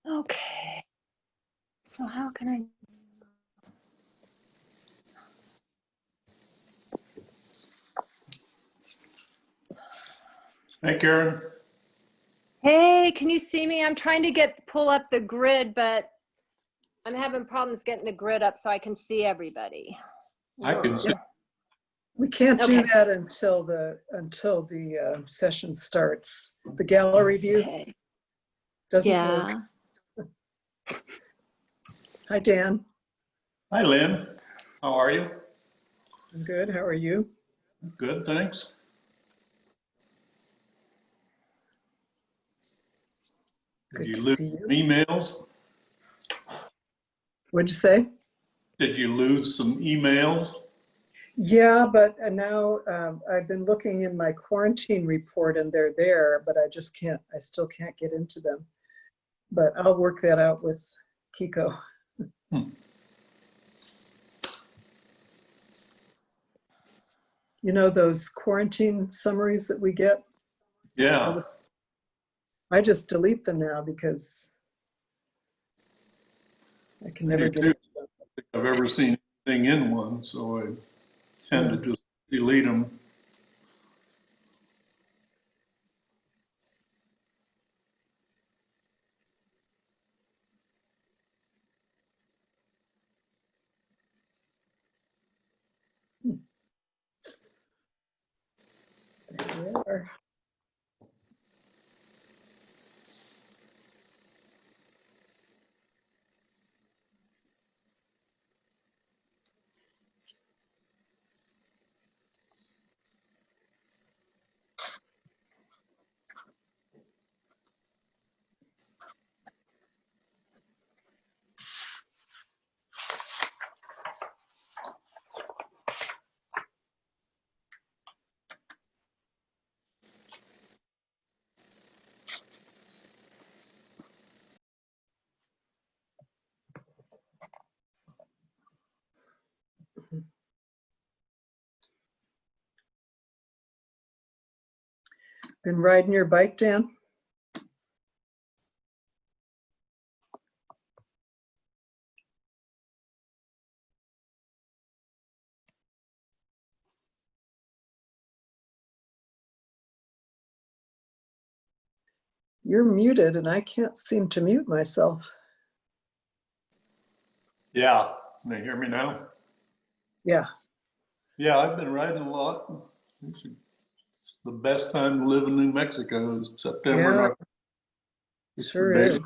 Okay. So how can I? Hey, Karen. Hey, can you see me? I'm trying to pull up the grid, but I'm having problems getting the grid up so I can see everybody. I can see. We can't do Okay. that until the session starts. The gallery view Okay. doesn't work. Hi, Dan. Hi, Lynn. How are you? I'm good. How are you? Good, thanks. Good Did to you lose see you. some emails? What'd you say? Did you lose some emails? Yeah, but now I've been looking in my quarantine report and they're there, but I still can't get into them. But I'll work that out with Kiko. You know those quarantine summaries that we get? Yeah. I just delete them now because I can never get into them. I don't think I've ever seen anything in one, so I tend to just delete them. There we are. Been riding your bike, Dan? You're muted and I can't seem to mute myself. Yeah. Can they hear me now? Yeah. Yeah, I've been riding a lot. It's the best time to live in New Mexico is September and October. Sure is.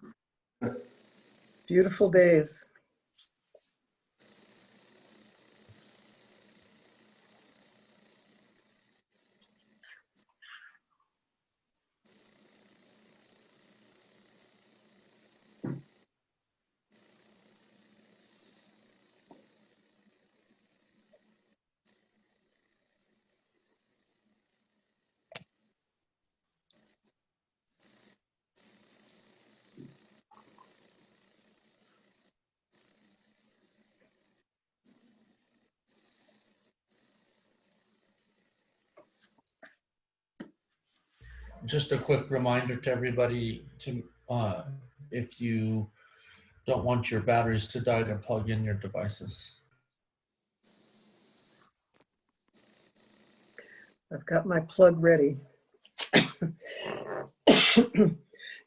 Beautiful days. Just a quick reminder to everybody to, if you don't want your batteries to die, to plug in your devices. I've got my plug ready.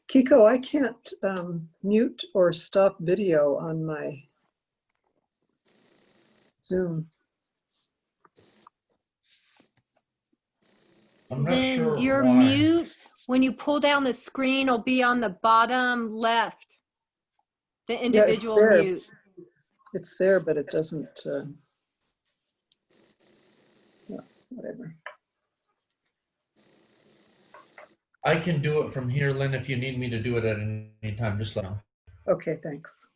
Kiko, I can't mute or stop video on my Zoom. I'm not Then sure your why. mute, when you pull down the screen, will be on the bottom left. The individual mute. It's there, but it doesn't, whatever. I can do it from here, Lynn, if you need me to do it at any time, just let me know. Okay, thanks.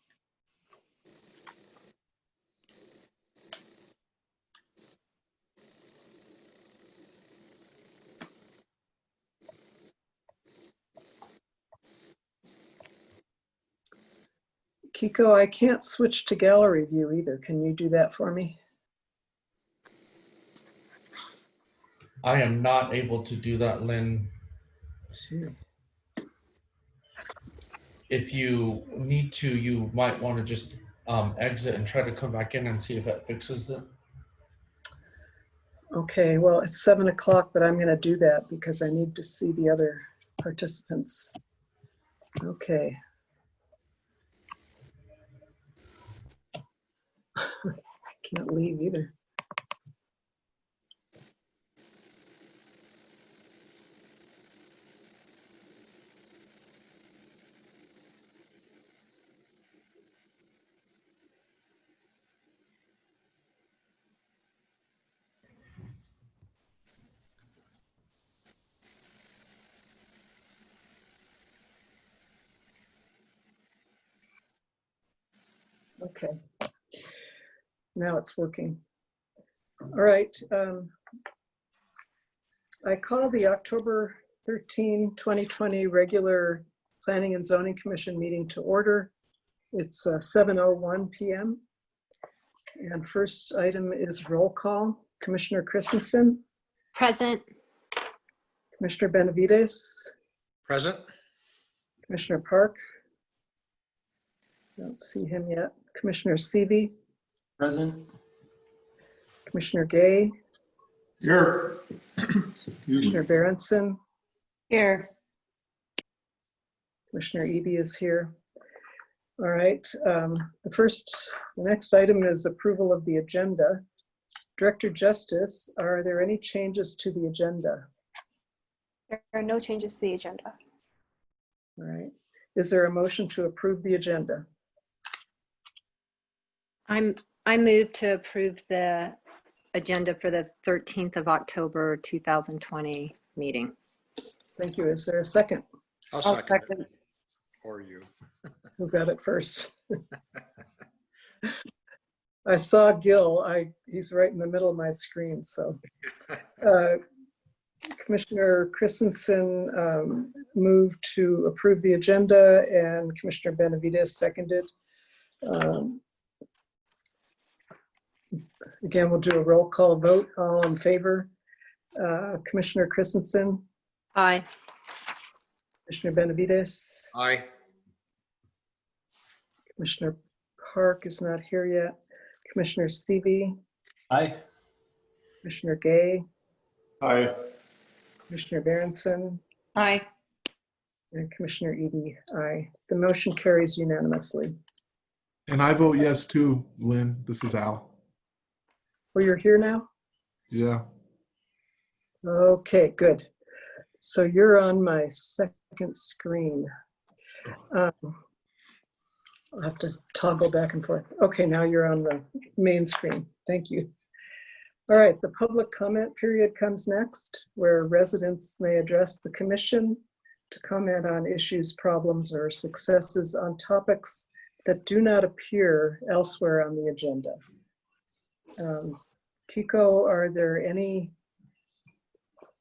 Kiko, I can't switch to gallery view either. Can you do that for me? I am not able to do that, Lynn. Jeez. If you need to, you might want to just exit and try to come back in and see if that fixes it. Okay, well, it's 7 o'clock, but I'm going to do that because I need to see the other participants. Okay. Can't leave either. Okay. Now it's working. All right. I call the October 13, 2020 regular Planning and Zoning Commission meeting to order. It's 7:01 p.m. And first item is roll call. Commissioner Christensen, Present. Commissioner Benavides, Present. Commissioner Park. Don't see him yet. Commissioner Seavey, Present. Commissioner Gay, Here. Commissioner Berenson, Here. Commissioner Eby is here. All right, the next item is approval of the agenda. Director Justice, are there any changes to the agenda? There are no changes to the agenda. All right, is there a motion to approve the agenda? I move to approve the agenda for the 13th of October 2020 meeting. Thank you. Is there a second? I'll second it. Or you. Who got it first? I saw Gil. He's right in the middle of my screen. So Commissioner Christensen moved to approve the agenda and Commissioner Benavides seconded. Again, we'll do a roll call vote. All in favor? Commissioner Christensen, Aye. Commissioner Benavides, Aye. Commissioner Park is not here yet. Commissioner Seavey, Aye. Commissioner Gay, Aye. Commissioner Berenson, Aye. and Commissioner Eby. Aye. The motion carries unanimously. And I vote yes too, Lynn. This is Al. Well, you're here now? Yeah. Okay, good. So you're on my second screen. I'll have to toggle back and forth. Okay, now you're on the main screen. Thank you. All right, the public comment period comes next, where residents may address the commission to comment on issues, problems, or successes on topics that do not appear elsewhere on the agenda. Kiko, are there any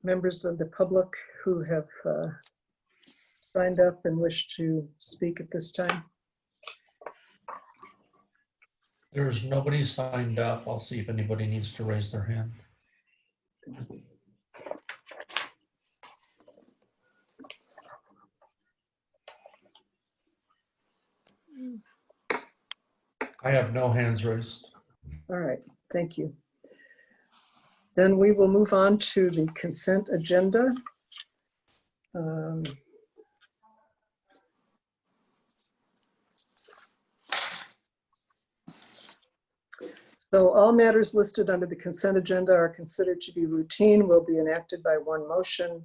members of the public who have signed up and wish to speak at this time? There's nobody signed up. I'll see if anybody needs to raise their hand. I have no hands raised. All right, thank you. Then we will move on to the consent agenda. So all matters listed under the consent agenda are considered to be routine, will be enacted by one motion.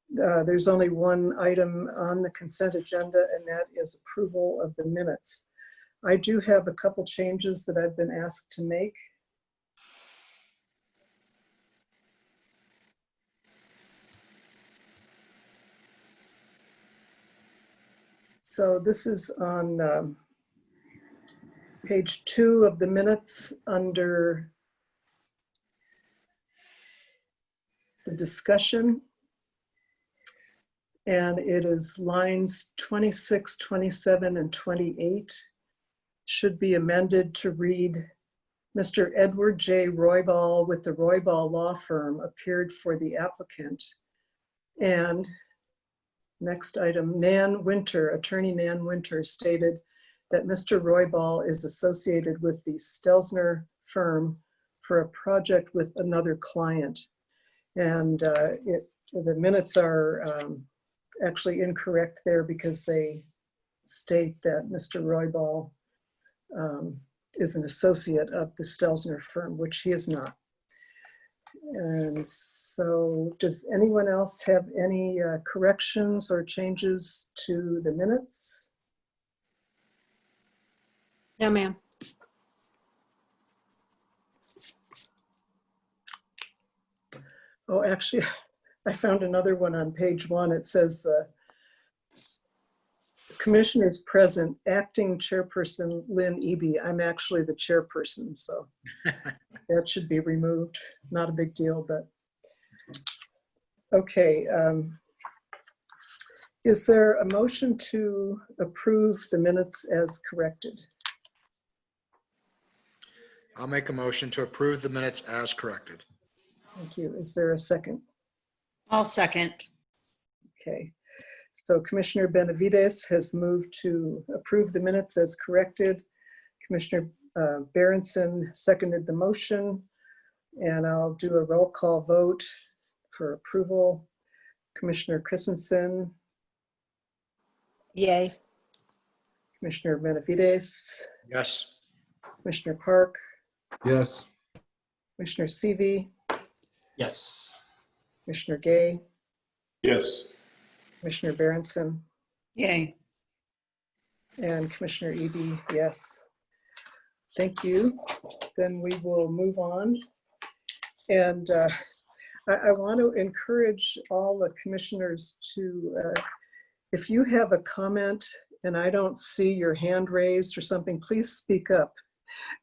There's only one item on the consent agenda, and that is approval of the minutes. I do have a couple changes that I've been asked to make. So this is on page 2 of the minutes under the discussion. And it is lines 26, 27, and 28 should be amended to read, Mr. Edward J. Roybal with the Roybal Law Firm appeared for the applicant. And next item, Attorney Nan Winter stated that Mr. Roybal is associated with the Stelzner firm for a project with another client. And the minutes are actually incorrect there because they state that Mr. Roybal is an associate of the Stelzner firm, which he is not. And so does anyone else have any corrections or changes to the minutes? No, ma'am. Oh, actually, I found another one on page 1. It says commissioners present, acting chairperson Lynn Eby. I'm actually the chairperson, so that should be removed. Not a big deal, but okay. Is there a motion to approve the minutes as corrected? I'll make a motion to approve the minutes as corrected. Thank you. Is there a second? I'll second. Okay. So Commissioner Benavides has moved to approve the minutes as corrected. Commissioner Berenson seconded the motion, and I'll do a roll call vote for approval. Commissioner Christensen, Yay. Commissioner Benavides, Yes. Commissioner Park, Yes. Commissioner Seavey, Yes. Commissioner Gay, Yes. Commissioner Berenson, Yay. and Commissioner Eby, yes. Thank you. Then we will move on. And I want to encourage all the commissioners to, if you have a comment and I don't see your hand raised or something, please speak up,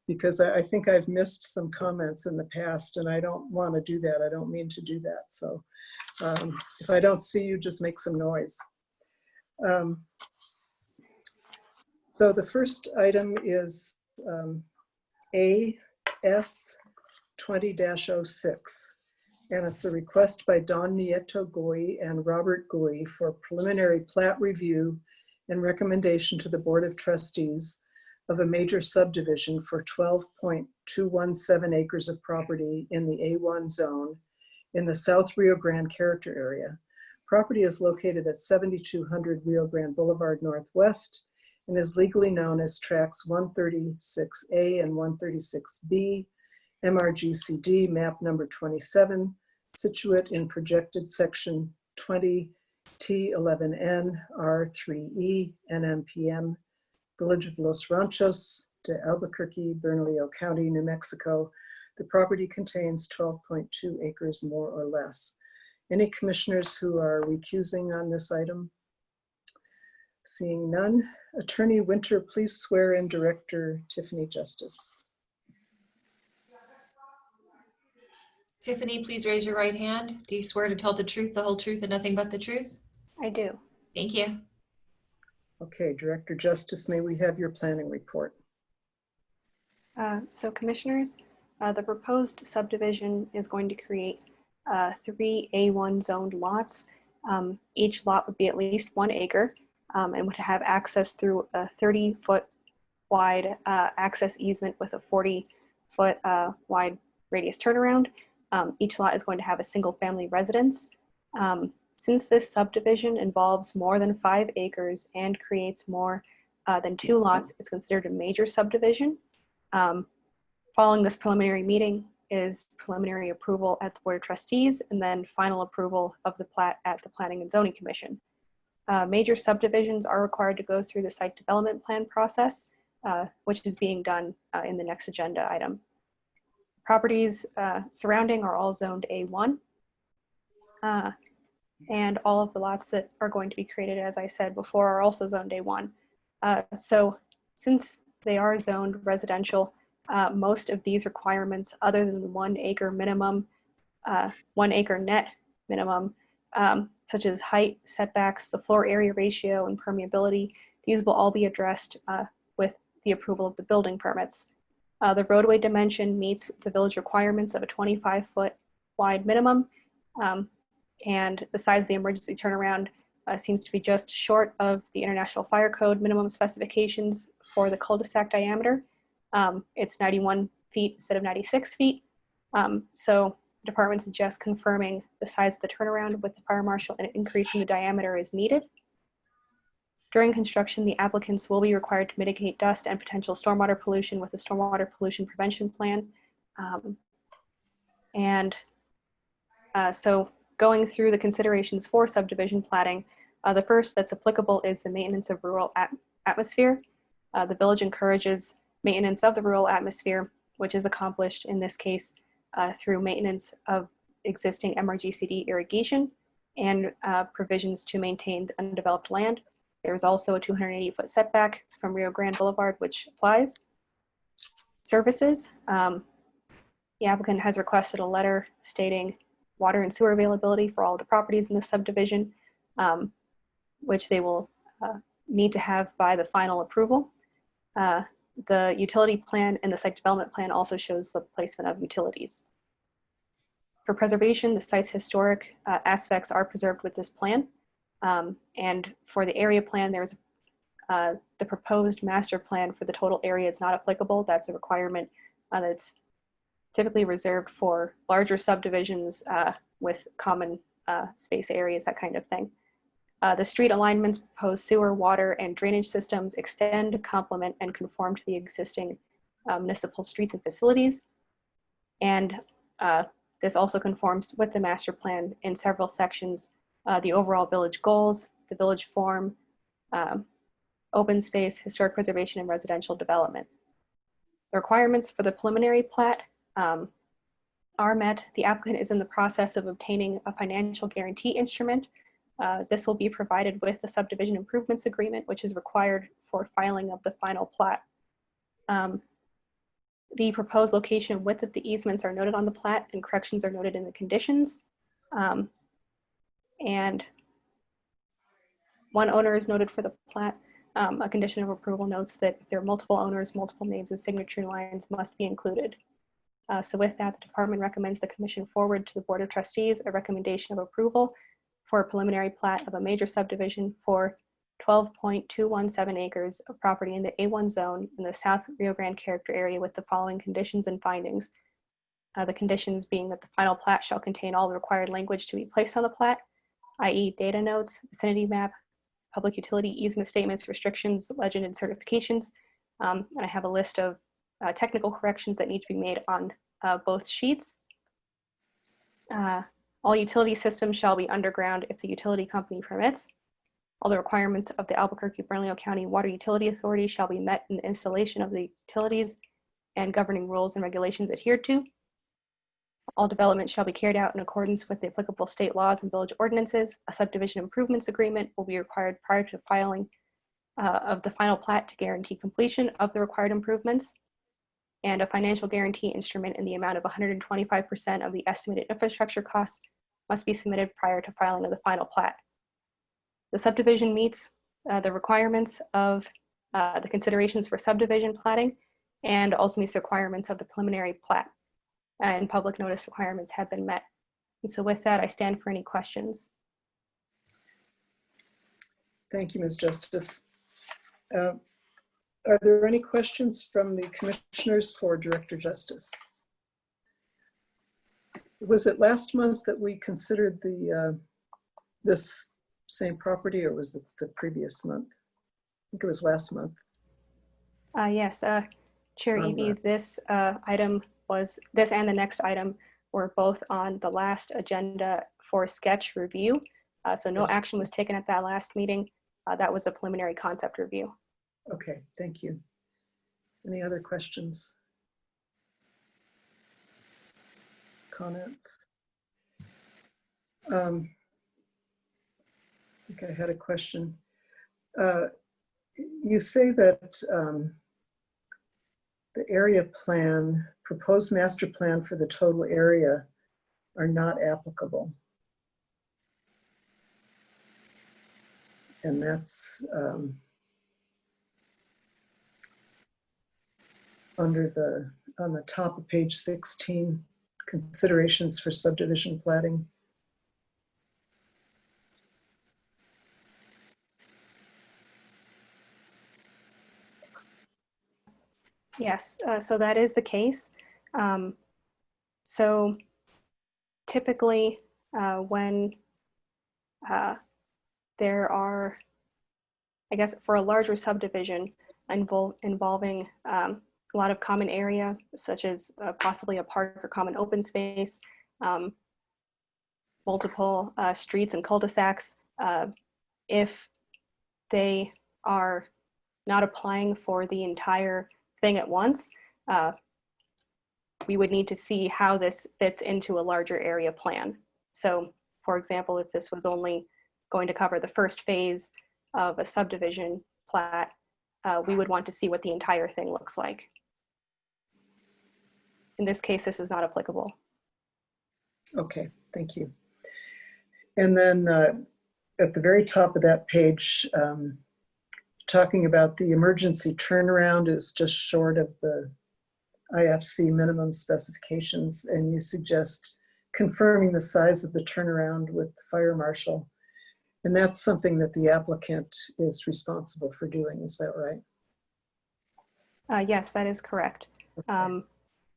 because I think I've missed some comments in the past and I don't want to do that. I don't mean to do that. So if I don't see you, just make some noise. So the first item is AS 20-06. And it's a request by Don Nieto Gui and Robert Gui for preliminary plat review and recommendation to the Board of Trustees of a major subdivision for 12.217 acres of property in the A1 zone in the South Rio Grande character area. Property is located at 7200 Rio Grande Boulevard Northwest and is legally known as tracts 136A and 136B, MRGCD map number 27, situate in projected section 20 T11N R3E NMPM, Village of Los Ranchos de Albuquerque, Bernalillo County, New Mexico. The property contains 12.2 acres more or less. Any commissioners who are recusing on this item? Seeing none, Attorney Winter, please swear in Director Tiffany Justice. Tiffany, please raise your right hand. Do you swear to tell the truth, the whole truth, and nothing but the truth? I do. Thank you. Okay, Director Justice, may we have your planning report? So commissioners, the proposed subdivision is going to create 3 A1 zoned lots. Each lot would be at least 1 acre and would have access through a 30-foot wide access easement with a 40-foot wide radius turnaround. Each lot is going to have a single family residence. Since this subdivision involves more than 5 acres and creates more than 2 lots, it's considered a major subdivision. Following this preliminary meeting is preliminary approval at the Board of Trustees and then final approval of the plat at the Planning and Zoning Commission. Major subdivisions are required to go through the site development plan process, which is being done in the next agenda item. Properties surrounding are all zoned A1. And all of the lots that are going to be created, as I said before, are also zoned A1. So since they are zoned residential, most of these requirements, other than the 1 acre minimum, 1 acre net minimum, such as height, setbacks, the floor area ratio, and permeability, these will all be addressed with the approval of the building permits. The roadway dimension meets the village requirements of a 25-foot wide minimum, and the size of the emergency turnaround seems to be just short of the International Fire Code minimum specifications for the cul-de-sac diameter. It's 91 feet instead of 96 feet. So the department suggests confirming the size of the turnaround with the fire marshal and increasing the diameter is needed. During construction, the applicants will be required to mitigate dust and potential stormwater pollution with a stormwater pollution prevention plan. So going through the considerations for subdivision platting, the first that's applicable is the maintenance of rural atmosphere. The village encourages maintenance of the rural atmosphere, which is accomplished in this case through maintenance of existing MRGCD irrigation and provisions to maintain the undeveloped land. There's also a 280-foot setback from Rio Grande Boulevard, which applies. Services, the applicant has requested a letter stating water and sewer availability for all the properties in the subdivision, which they will need to have by the final approval. The utility plan and the site development plan also shows the placement of utilities. For preservation, the site's historic aspects are preserved with this plan. And for the area plan, there's the proposed master plan for the total area is not applicable. That's a requirement that's typically reserved for larger subdivisions with common space areas, that kind of thing. The street alignments, proposed sewer, water, and drainage systems extend, complement, and conform to the existing municipal streets and facilities. And this also conforms with the master plan in several sections. The overall village goals, the village form, open space, historic preservation, and residential development. The requirements for the preliminary plat are met. The applicant is in the process of obtaining a financial guarantee instrument. This will be provided with the subdivision improvements agreement, which is required for filing of the final plat. The proposed location and width of the easements are noted on the plat, and corrections are noted in the conditions. And one owner is noted for the plat. A condition of approval notes that if there are multiple owners, multiple names and signature lines must be included. So with that, the department recommends the commission forward to the Board of Trustees a recommendation of approval for a preliminary plat of a major subdivision for 12.217 acres of property in the A1 zone in the South Rio Grande character area with the following conditions and findings. The conditions being that the final plat shall contain all the required language to be placed on the plat, i.e. data notes, vicinity map, public utility easement statements, restrictions, legend, and certifications. And I have a list of technical corrections that need to be made on both sheets. All utility systems shall be underground if the utility company permits. All the requirements of the Albuquerque-Bernalillo County Water Utility Authority shall be met in the installation of the utilities and governing rules and regulations adhered to. All development shall be carried out in accordance with the applicable state laws and village ordinances. A subdivision improvements agreement will be required prior to filing of the final plat to guarantee completion of the required improvements. And a financial guarantee instrument in the amount of 125% of the estimated infrastructure costs must be submitted prior to filing of the final plat. The subdivision meets the requirements of the considerations for subdivision platting and also meets the requirements of the preliminary plat, and public notice requirements have been met. And so with that, I stand for any questions. Thank you, Ms. Justice. Are there any questions from the commissioners for Director Justice? Was it last month that we considered the this same property, or was it the previous month? I think it was last month. Yes, Chair Eby, this item was, this and the next item were both on the last agenda for sketch review. So no action was taken at that last meeting. That was a preliminary concept review. Okay, thank you. Any other questions? Comments? I think I had a question. You say that the area plan, proposed master plan for the total area are not applicable. And that's, under on the top of page 16, considerations for subdivision platting. Yes, so that is the case. So typically when there are, I guess for a larger subdivision involving a lot of common area, such as possibly a park or common open space, multiple streets and cul-de-sacs, if they are not applying for the entire thing at once, we would need to see how this fits into a larger area plan. So for example, if this was only going to cover the first phase of a subdivision plat, we would want to see what the entire thing looks like. In this case, this is not applicable. Okay, thank you. And then at the very top of that page, talking about the emergency turnaround is just short of the IFC minimum specifications, and you suggest confirming the size of the turnaround with the fire marshal. And that's something that the applicant is responsible for doing, is that right? Yes, that is correct. Okay.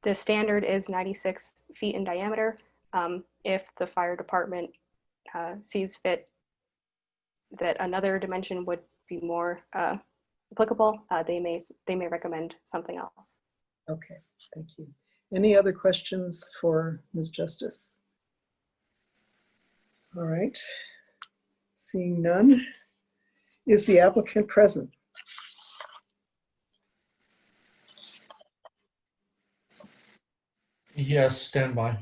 The standard is 96 feet in diameter. If the fire department sees fit that another dimension would be more applicable, they may recommend something else. Okay, thank you. Any other questions for Ms. Justice? All right, seeing none. Is the applicant present? Yes, stand by.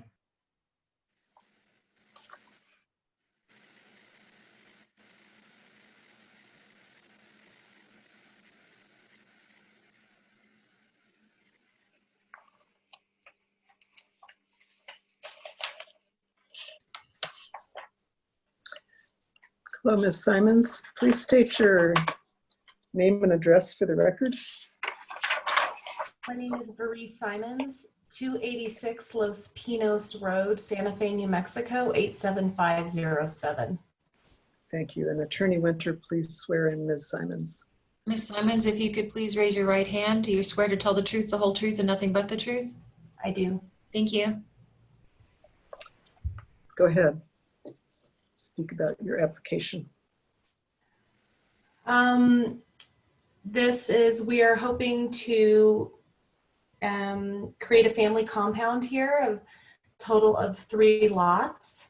Hello, Ms. Simons. Please state your name and address for the record. My name is Bree Simons, 286 Los Pinos Road, Santa Fe, New Mexico, 87507. Thank you. And Attorney Winter, please swear in Ms. Simons. Ms. Simons, if you could please raise your right hand. Do you swear to tell the truth, the whole truth, and nothing but the truth? I do. Thank you. Go ahead. Speak about your application. We are hoping to create a family compound here of total of 3 lots.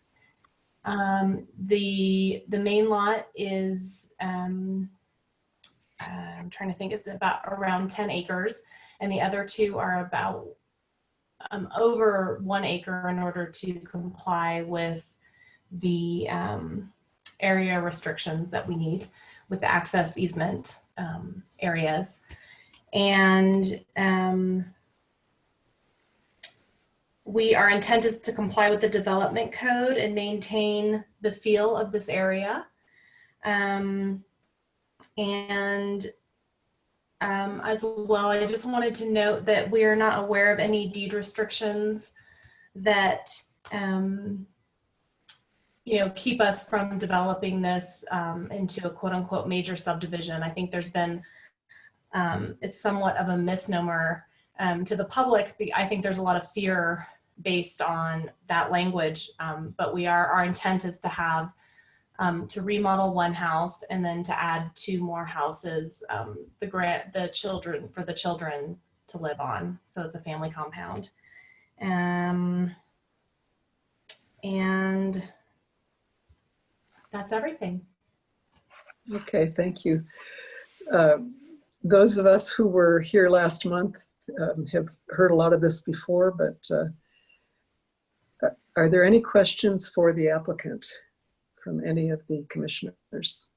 The main lot is, I'm trying to think, it's about around 10 acres, and the other 2 are about over 1 acre in order to comply with the area restrictions that we need with the access easement areas. And our intent is to comply with the development code and maintain the feel of this area. As well, I just wanted to note that we are not aware of any deed restrictions that keep us from developing this into a quote unquote major subdivision. I think there's been, it's somewhat of a misnomer to the public. I think there's a lot of fear based on that language, but our intent is to have, to remodel 1 house and then to add 2 more houses, for the children to live on. So it's a family compound. And that's everything. Okay, thank you. Those of us who were here last month have heard a lot of this before, but are there any questions for the applicant from any of the commissioners?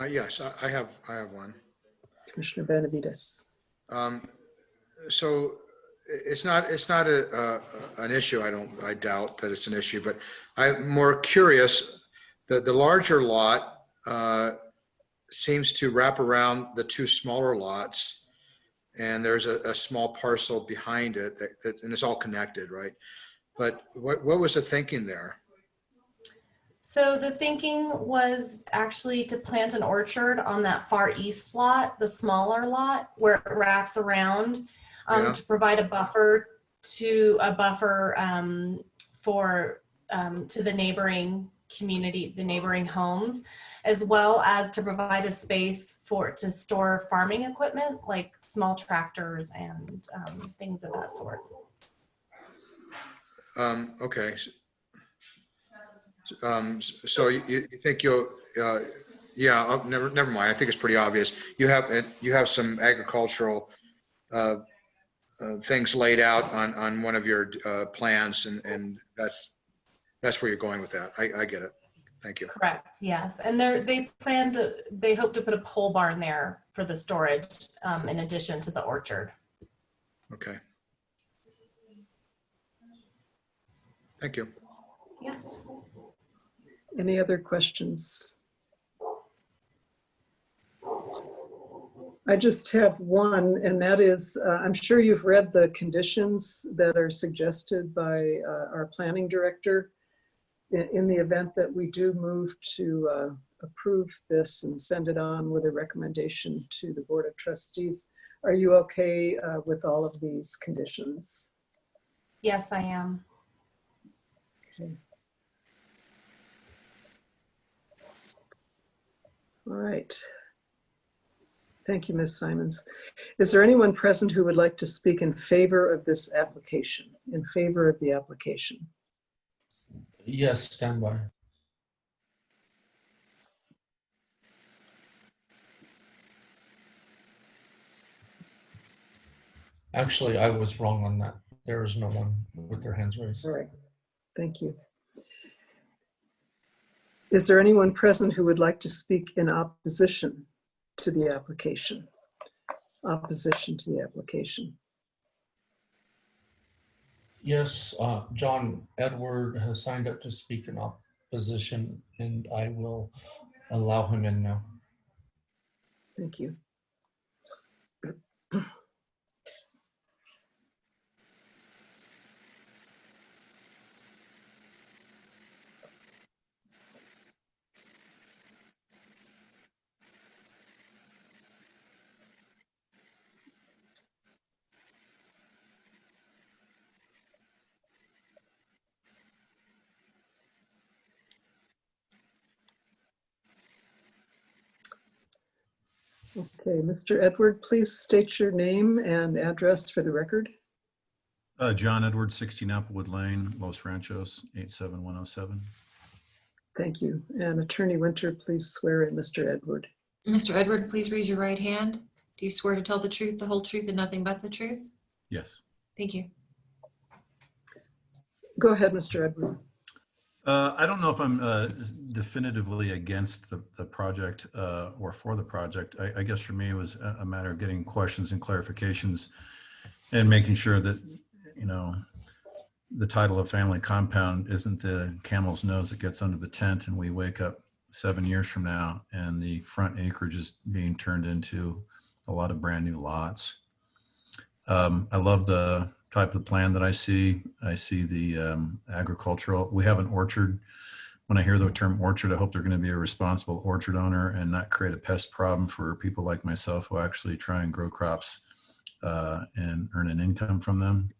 Yes, I have one. Commissioner Benavides. So it's not an issue. I doubt that it's an issue, but I'm more curious that the larger lot seems to wrap around the two smaller lots. And there's a small parcel behind it and it's all connected, right? But what was the thinking there? So the thinking was actually to plant an orchard on that far east lot, the smaller lot, where it wraps around, Yeah. to provide a buffer for to the neighboring community, the neighboring homes, as well as to provide a space to store farming equipment like small tractors and things of that sort. Okay. So you think you'll, yeah, never mind. I think it's pretty obvious. You have some agricultural things laid out on one of your plans, and that's where you're going with that. I get it. Thank you. Correct. Yes, and they hope to put a pole barn there for the storage, in addition to the orchard. Okay. Thank you. Yes. Any other questions? I just have one, and that is, I'm sure you've read the conditions that are suggested by our planning director. In the event that we do move to approve this and send it on with a recommendation to the Board of Trustees, are you okay with all of these conditions? Yes, I am. Okay. All right. Thank you, Ms. Simons. Is there anyone present who would like to speak in favor of this application, in favor of the application? Yes, stand by. Actually, I was wrong on that. There is no one with their hands raised. All right, thank you. Is there anyone present who would like to speak in opposition to the application? Opposition to the application. Yes, John Edward has signed up to speak in opposition, and I will allow him in now. Thank you. Okay, Mr. Edward, please state your name and address for the record. John Edward, 16 Applewood Lane, Los Ranchos, 87107. Thank you. And Attorney Winter, please swear in Mr. Edward. Mr. Edward, please raise your right hand. Do you swear to tell the truth, the whole truth, and nothing but the truth? Yes. Thank you. Go ahead, Mr. Edward. I don't know if I'm definitively against the project or for the project. I guess for me it was a matter of getting questions and clarifications and making sure that, you know, the title of family compound isn't the camel's nose that gets under the tent and we wake up 7 years from now and the front acreage is being turned into a lot of brand new lots. I love the type of plan that I see. I see the agricultural. We have an orchard. When I hear the term orchard, I hope they're going to be a responsible orchard owner and not create a pest problem for people like myself who actually try and grow crops and earn an income from them.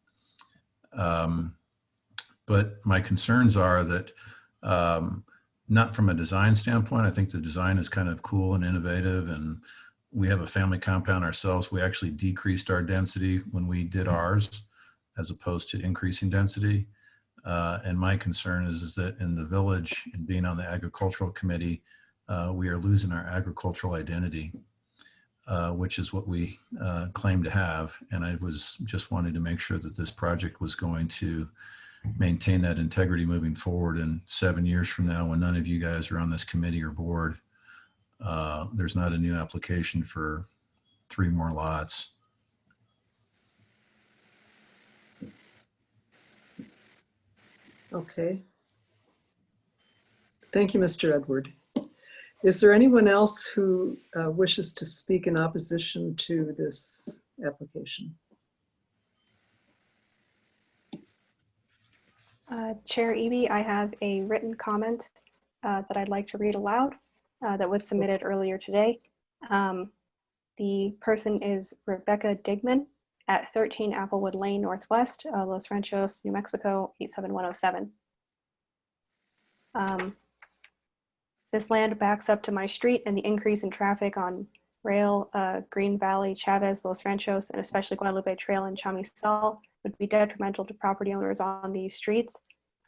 But my concerns are that not from a design standpoint. I think the design is kind of cool and innovative, and we have a family compound ourselves. We actually decreased our density when we did ours, as opposed to increasing density. And my concern is that in the village and being on the agricultural committee, we are losing our agricultural identity, which is what we claim to have. And I was just wanting to make sure that this project was going to maintain that integrity moving forward. And 7 years from now, when none of you guys are on this committee or board, there's not a new application for 3 more lots. Okay. Thank you, Mr. Edward. Is there anyone else who wishes to speak in opposition to this application? Chair Eby, I have a written comment that I'd like to read aloud that was submitted earlier today. The person is Rebecca Digman at 13 Applewood Lane Northwest, Los Ranchos, New Mexico, 87107. This land backs up to my street, and the increase in traffic on Rail, Green Valley, Chavez, Los Ranchos, and especially Guadalupe Trail and Chamizal would be detrimental to property owners on these streets.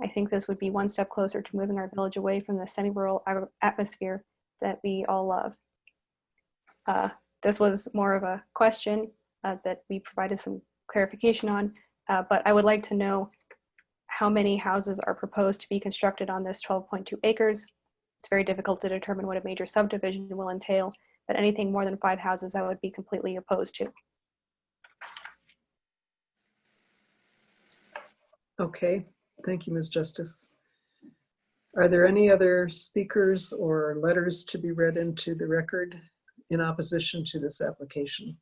I think this would be one step closer to moving our village away from the semi-rural atmosphere that we all love. This was more of a question that we provided some clarification on, but I would like to know how many houses are proposed to be constructed on this 12.2 acres. It's very difficult to determine what a major subdivision will entail, but anything more than 5 houses I would be completely opposed to. Okay, thank you, Ms. Justice. Are there any other speakers or letters to be read into the record in opposition to this application?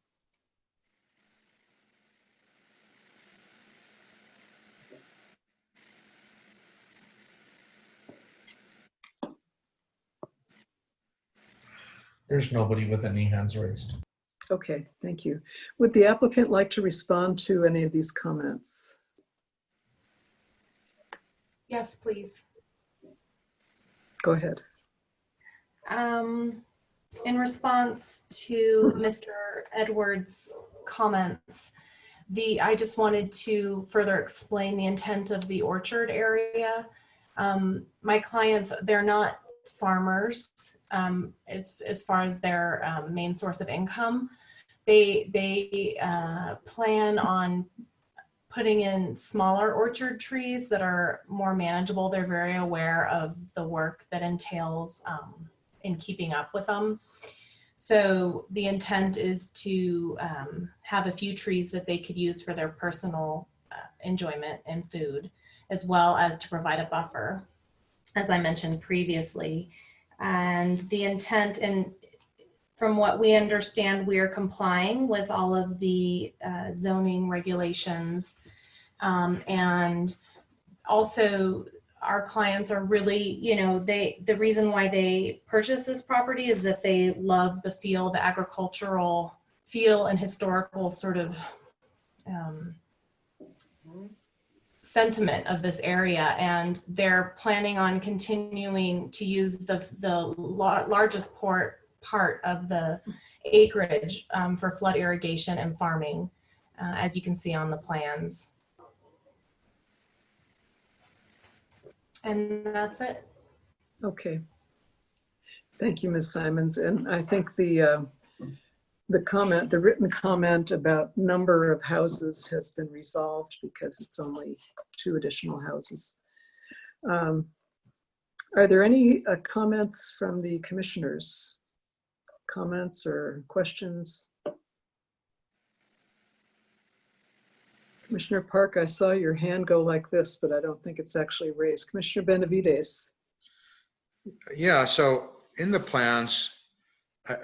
There's nobody with any hands raised. Okay, thank you. Would the applicant like to respond to any of these comments? Yes, please. Go ahead. In response to Mr. Edwards' comments, I just wanted to further explain the intent of the orchard area. My clients, they're not farmers as far as their main source of income. They plan on putting in smaller orchard trees that are more manageable. They're very aware of the work that entails in keeping up with them. So the intent is to have a few trees that they could use for their personal enjoyment and food, as well as to provide a buffer, as I mentioned previously. And the intent, and from what we understand, we are complying with all of the zoning regulations. And also our clients are really, you know, the reason why they purchased this property is that they love the feel, the agricultural feel and historical sort of sentiment of this area. And they're planning on continuing to use the largest part of the acreage for flood irrigation and farming, as you can see on the plans. And that's it. Okay. Thank you, Ms. Simons. And I think the written comment about number of houses has been resolved because it's only 2 additional houses. Are there any comments from the commissioners? Comments or questions? Commissioner Park, I saw your hand go like this, but I don't think it's actually raised. Commissioner Benavides. Yeah, so in the plans,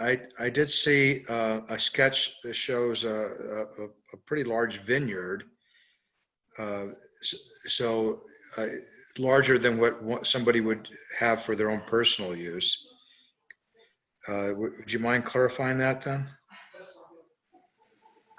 I did see a sketch that shows a pretty large vineyard. So larger than what somebody would have for their own personal use. Would you mind clarifying that then?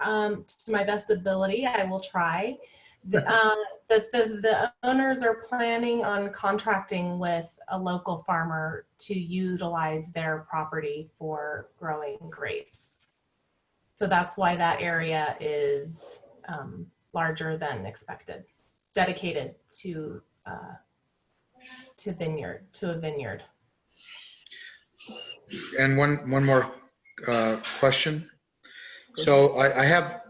To my best ability, I will try. The owners are planning on contracting with a local farmer to utilize their property for growing grapes. So that's why that area is larger than expected, dedicated to a vineyard. And one more question. So I have,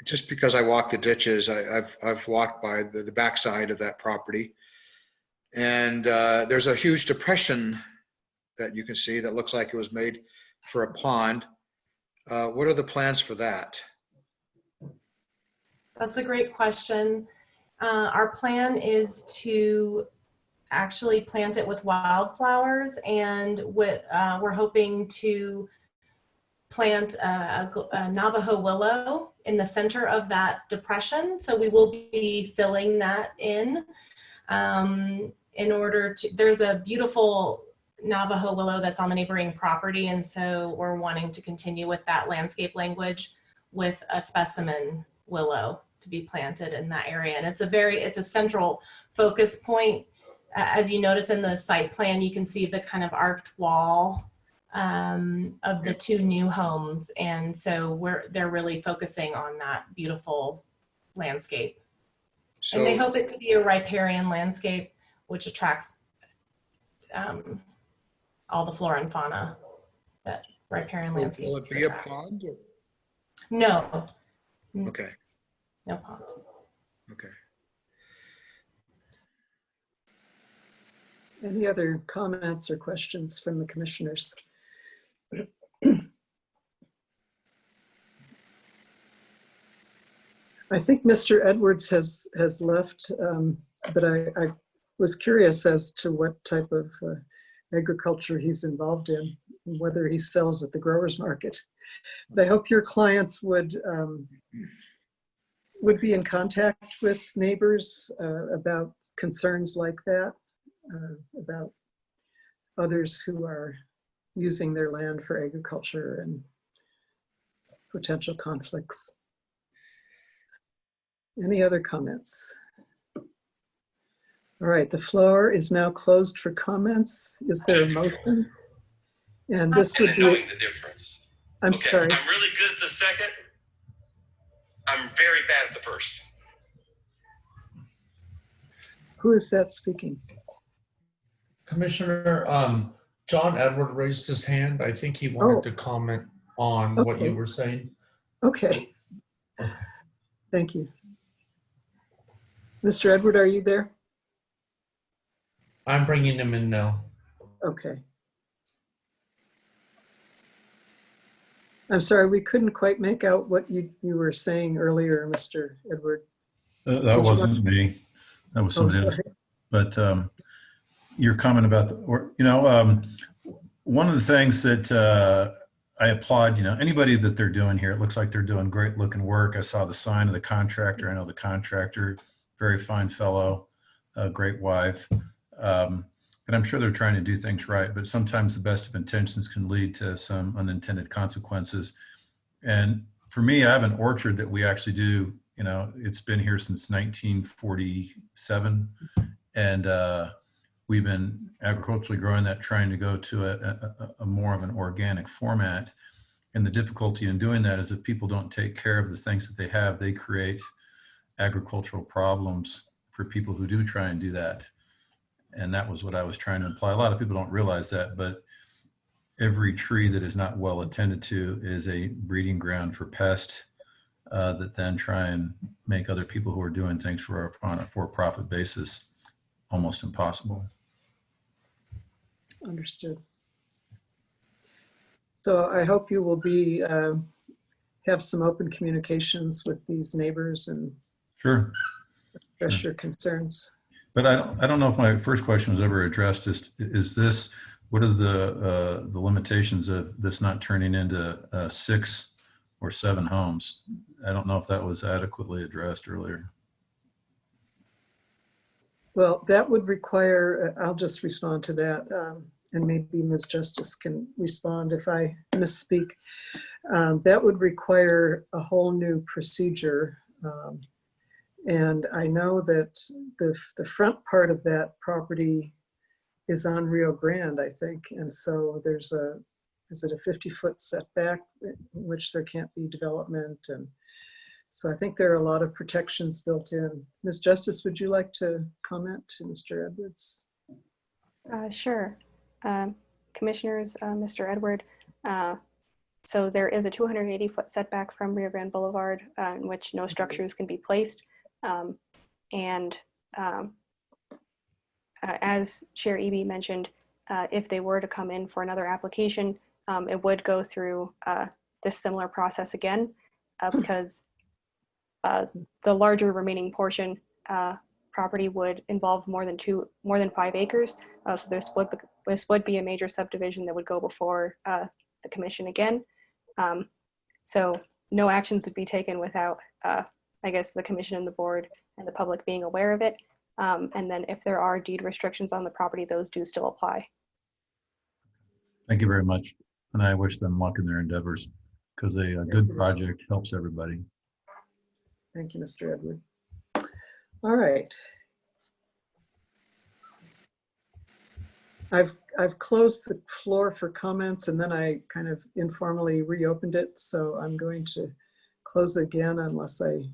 just because I walk the ditches, I've walked by the backside of that property, and there's a huge depression that you can see that looks like it was made for a pond. What are the plans for that? That's a great question. Our plan is to actually plant it with wildflowers, and we're hoping to plant a Navajo willow in the center of that depression. So we will be filling that in order to, there's a beautiful Navajo willow that's on the neighboring property. And so we're wanting to continue with that landscape language with a specimen willow to be planted in that area. And it's a central focus point. As you notice in the site plan, you can see the kind of arched wall of the two new homes. And so they're really focusing on that beautiful landscape. So, And they hope it to be a riparian landscape, which attracts all the flora and fauna that riparian landscapes. will it be a pond? Or? No. Okay. No pond. Okay. Any other comments or questions from the commissioners? I think Mr. Edwards has left, but I was curious as to what type of agriculture he's involved in, and whether he sells at the growers market. But I hope your clients would be in contact with neighbors about concerns like that, about others who are using their land for agriculture and potential conflicts. Any other comments? All right, the floor is now closed for comments. Is there a motion? And this would be. Knowing the difference. I'm sorry. I'm really good at the second. I'm very bad at the first. Who is that speaking? Commissioner, John Edward raised his hand. I think he wanted to comment on what you were saying. Okay. Thank you. Mr. Edward, are you there? I'm bringing him in now. Okay. I'm sorry, we couldn't quite make out what you were saying earlier, Mr. Edward. That wasn't me. That was somebody else. But your comment about one of the things that I applaud, anybody that they're doing here, it looks like they're doing great looking work. I saw the sign of the contractor. I know the contractor, very fine fellow, great wife. And I'm sure they're trying to do things right, but sometimes the best of intentions can lead to some unintended consequences. And for me, I have an orchard that we actually do, it's been here since 1947. And we've been agriculturally growing that, trying to go to a more of an organic format. And the difficulty in doing that is if people don't take care of the things that they have, they create agricultural problems for people who do try and do that. And that was what I was trying to imply. A lot of people don't realize that, but every tree that is not well attended to is a breeding ground for pests that then try and make other people who are doing things on a for-profit basis almost impossible. Understood. So I hope you will be have some open communications with these neighbors and Sure. address your concerns. But I don't know if my first question was ever addressed. Is this, what are the limitations of this not turning into 6 or 7 homes? I don't know if that was adequately addressed earlier. Well, that would require, I'll just respond to that, and maybe Ms. Justice can respond if I misspeak. That would require a whole new procedure. And I know that the front part of that property is on Rio Grande, I think. And so there's is it a 50-foot setback in which there can't be development? And so I think there are a lot of protections built in. Ms. Justice, would you like to comment to Mr. Edwards? Sure. Commissioners, Mr. Edward, so there is a 280-foot setback from Rio Grande Boulevard in which no structures can be placed. As Chair Eby mentioned, if they were to come in for another application, it would go through this similar process again because the larger remaining portion property would involve more than 5 acres. So this would be a major subdivision that would go before the commission again. So no actions would be taken without, I guess, the commission and the board and the public being aware of it. And then if there are deed restrictions on the property, those do still apply. Thank you very much. And I wish them luck in their endeavors because a good project helps everybody. Thank you, Mr. Edward. All right. I've closed the floor for comments and then I kind of informally reopened it. So I'm going to close again unless I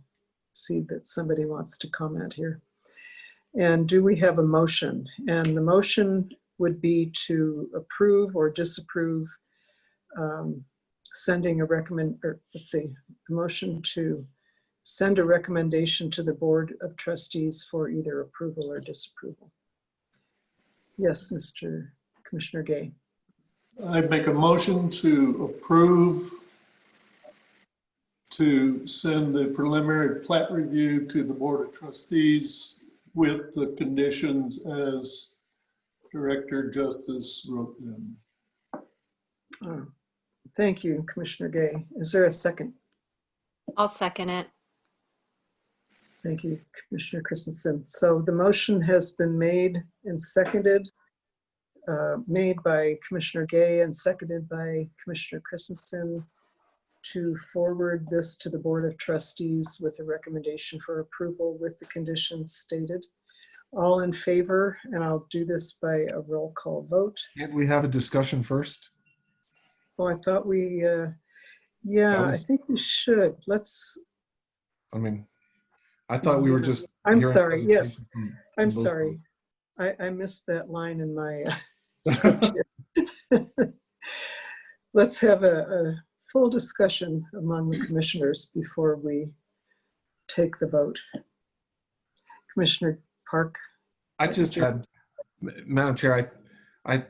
see that somebody wants to comment here. And do we have a motion? And the motion would be to approve or disapprove sending a motion to send a recommendation to the Board of Trustees for either approval or disapproval. Yes, Commissioner Gay. I make a motion to approve to send the preliminary plat review to the Board of Trustees with the conditions as Director Justice wrote them. Thank you, Commissioner Gay. Is there a second? I'll second it. Thank you, Commissioner Christensen. So the motion has been made and seconded, made by Commissioner Gay and seconded by Commissioner Christensen to forward this to the Board of Trustees with a recommendation for approval with the conditions stated. All in favor, and I'll do this by a roll call vote. Can't we have a discussion first? Well, I thought we, yeah, I think we should. Let's. I mean, I thought we were just. I'm hearing sorry, yes. presentation from I'm those sorry. I missed that line in my script here. Let's have a full discussion among the commissioners before we take the vote. Commissioner Park. I just had, Madam Chair, I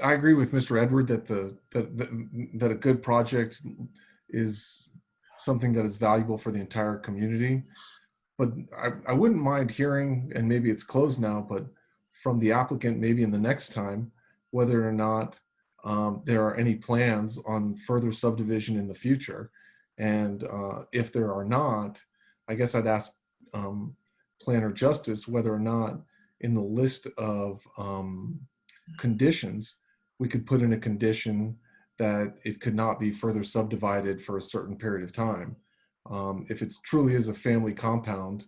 agree with Mr. Edward that that a good project is something that is valuable for the entire community. But I wouldn't mind hearing, and maybe it's closed now, but from the applicant, maybe in the next time, whether or not there are any plans on further subdivision in the future. And if there are not, I guess I'd ask Planner Justice whether or not in the list of conditions, we could put in a condition that it could not be further subdivided for a certain period of time. If it truly is a family compound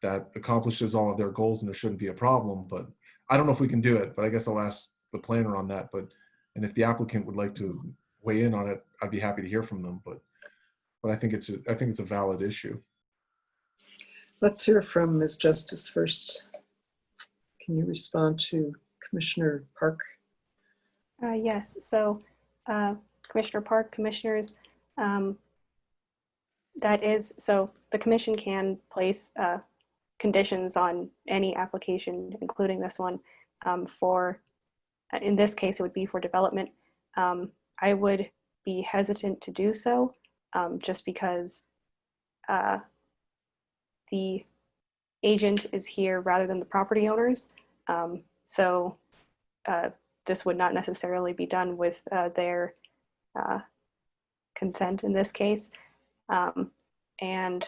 that accomplishes all of their goals, and there shouldn't be a problem, but I don't know if we can do it, but I guess I'll ask the planner on that. And if the applicant would like to weigh in on it, I'd be happy to hear from them, but I think it's a valid issue. Let's hear from Ms. Justice first. Can you respond to Commissioner Park? Yes, so Commissioner Park, commissioners, that is, so the commission can place conditions on any application, including this one, for, in this case, it would be for development. I would be hesitant to do so just because the agent is here rather than the property owners. So this would not necessarily be done with their consent in this case. And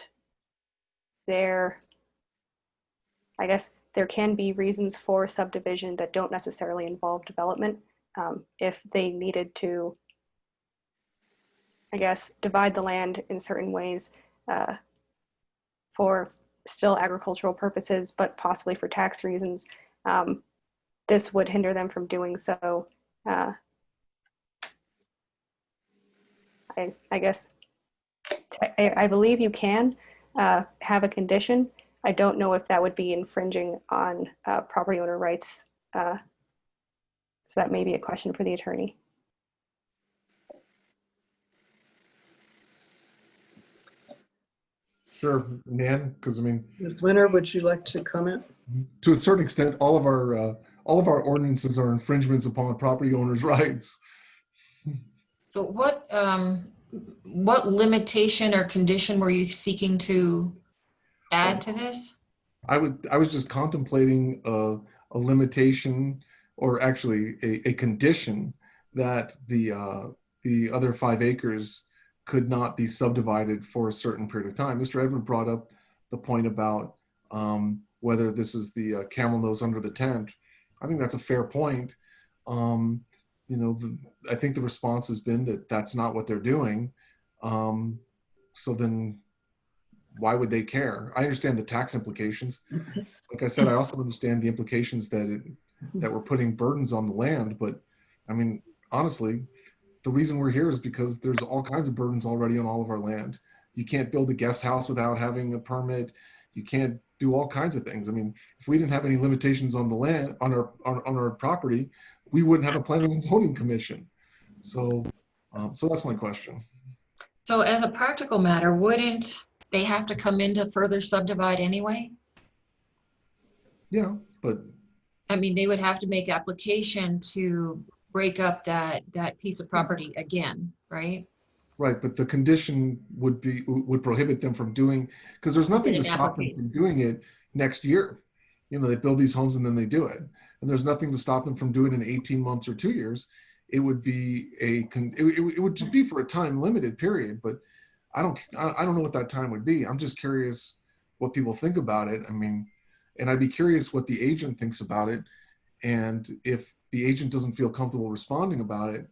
I guess there can be reasons for subdivision that don't necessarily involve development. If they needed to, I guess, divide the land in certain ways for still agricultural purposes, but possibly for tax reasons, this would hinder them from doing so. I guess, I believe you can have a condition. I don't know if that would be infringing on property owner rights. So that may be a question for the attorney. Sure, Nan, because I mean, Ms. Winter, would you like to comment? to a certain extent, all of our ordinances are infringements upon property owners' rights. So what limitation or condition were you seeking to add to this? I was just contemplating a limitation, or actually a condition, that the other 5 acres could not be subdivided for a certain period of time. Mr. Edward brought up the point about whether this is the camel nose under the tent. I think that's a fair point. You know, I think the response has been that that's not what they're doing. So then why would they care? I understand the tax implications. Like I said, I also understand the implications that we're putting burdens on the land. But I mean, honestly, the reason we're here is because there's all kinds of burdens already on all of our land. You can't build a guest house without having a permit. You can't do all kinds of things. I mean, if we didn't have any limitations on the land, on our property, we wouldn't have a planning and zoning commission. So, so that's my question. So as a practical matter, wouldn't they have to come in to further subdivide anyway? Yeah, but I mean, they would have to make application to break up that piece of property again, right? right, but the condition would prohibit them from doing, because there's nothing to stop them from doing it next year. You know, they build these homes and then they do it, and there's nothing to stop them from doing it in 18 months or 2 years. It would be it would just be for a time limited period, but I don't know what that time would be. I'm just curious what people think about it. I mean, and I'd be curious what the agent thinks about it. And if the agent doesn't feel comfortable responding about it,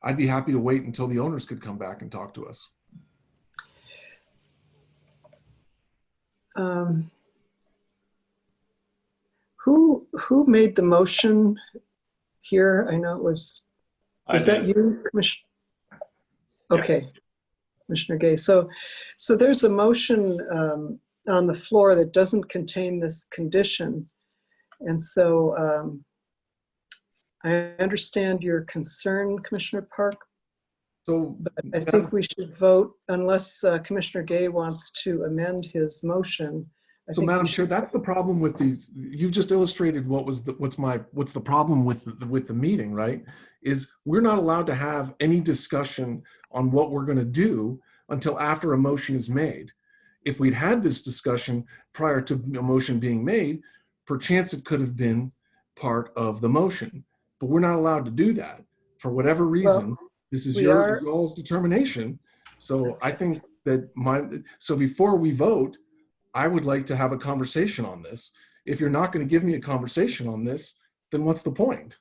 I'd be happy to wait until the owners could come back and talk to us. Who made the motion here? I know it was that you, Commissioner? Okay, Commissioner Gay. So there's a motion on the floor that doesn't contain this condition. And so I understand your concern, Commissioner Park. So I think we should vote unless Commissioner Gay wants to amend his motion. So, Madam Chair, that's the problem with these. You've just illustrated what's the problem with the meeting, right? Is we're not allowed to have any discussion on what we're going to do until after a motion is made. If we'd had this discussion prior to a motion being made, perchance it could have been part of the motion. But we're not allowed to do that for whatever reason. Well, this is y'all's determination. So I think that so before we vote, I would like to have a conversation on this. If you're not going to give me a conversation on this, then what's the point?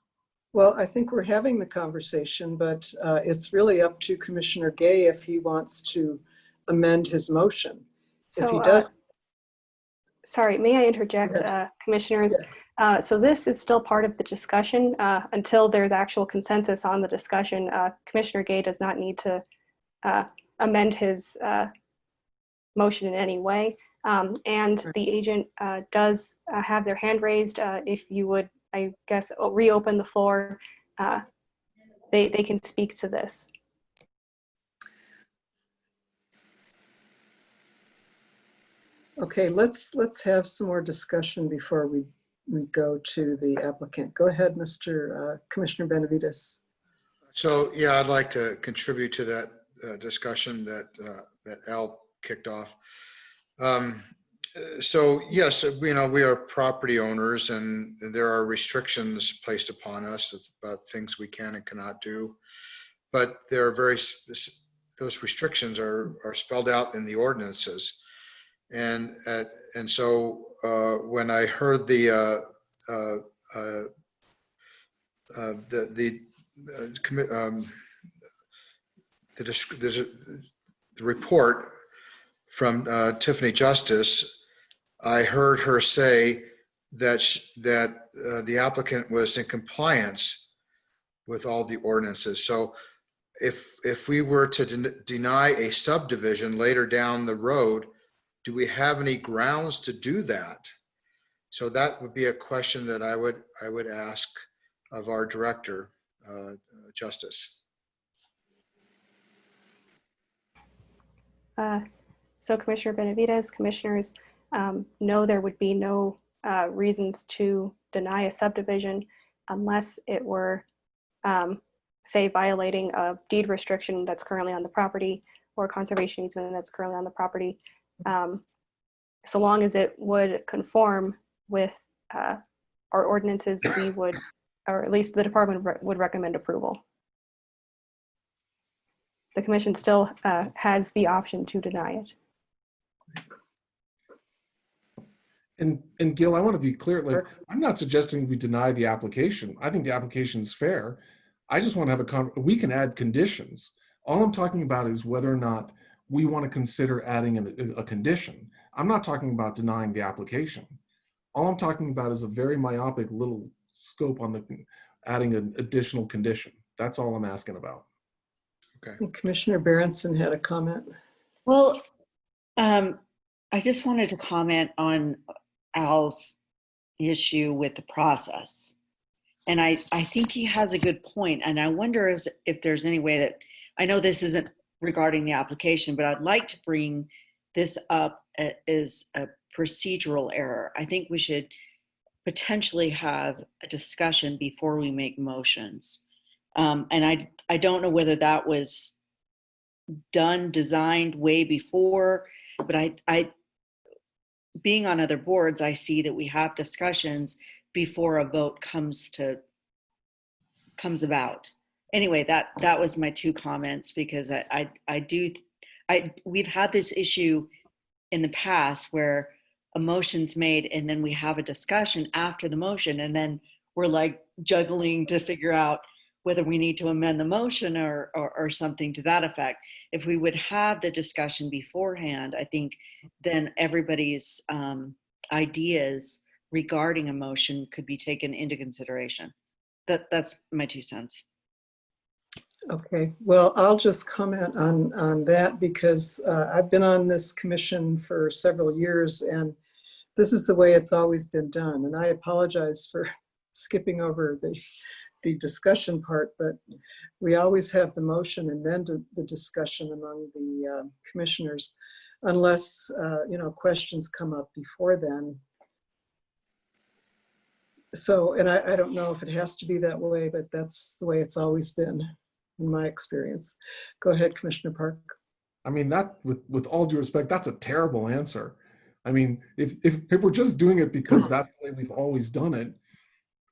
Well, I think we're having the conversation, but it's really up to Commissioner Gay if he wants to amend his motion. So, if he does. Sorry, may I interject, commissioners? Yes. So this is still part of the discussion until there's actual consensus on the discussion. Commissioner Gay does not need to amend his motion in any way. And the agent does have their hand raised. If you would, I guess, reopen the floor, they can speak to this. Okay, let's have some more discussion before we go to the applicant. Go ahead, Mr. Commissioner Benavides. So yeah, I'd like to contribute to that discussion that Al kicked off. So yes, we are property owners, and there are restrictions placed upon us about things we can and cannot do. But there are those restrictions are spelled out in the ordinances. And so when I heard the report from Tiffany Justice, I heard her say that the applicant was in compliance with all the ordinances. So if we were to deny a subdivision later down the road, do we have any grounds to do that? So that would be a question that I would ask of our director, Justice. So Commissioner Benavides, commissioners, no, there would be no reasons to deny a subdivision unless it were, say, violating a deed restriction that's currently on the property or a conservation easement that's currently on the property. so long as it would conform with our ordinances, we would, or at least the department would recommend approval. The commission still has the option to deny it. And Gil, I want to be clear, like, I'm not suggesting we deny the application. I think the application is fair. I just want to have we can add conditions. All I'm talking about is whether or not we want to consider adding a condition. I'm not talking about denying the application. All I'm talking about is a very myopic little scope on adding an additional condition. That's all I'm asking about. Okay. And Commissioner Berenson had a comment. Well, I just wanted to comment on Al's issue with the process. And I think he has a good point. And I wonder if there's any way that, I know this isn't regarding the application, but I'd like to bring this up as a procedural error. I think we should potentially have a discussion before we make motions. And I don't know whether that was designed way before, but I being on other boards, I see that we have discussions before a vote comes about. Anyway, that was my two comments, because we've had this issue in the past where a motion's made and then we have a discussion after the motion, and then we're like juggling to figure out whether we need to amend the motion or something to that effect. If we would have the discussion beforehand, I think then everybody's ideas regarding a motion could be taken into consideration. That's my 2 cents. Okay, well, I'll just comment on that because I've been on this commission for several years, and this is the way it's always been done. And I apologize for skipping over the discussion part, but we always have the motion and then the discussion among the commissioners, unless questions come up before then. So, and I don't know if it has to be that way, but that's the way it's always been in my experience. Go ahead, Commissioner Park. I mean, that, with all due respect, that's a terrible answer. I mean, if we're just doing it because that's the way we've always done it,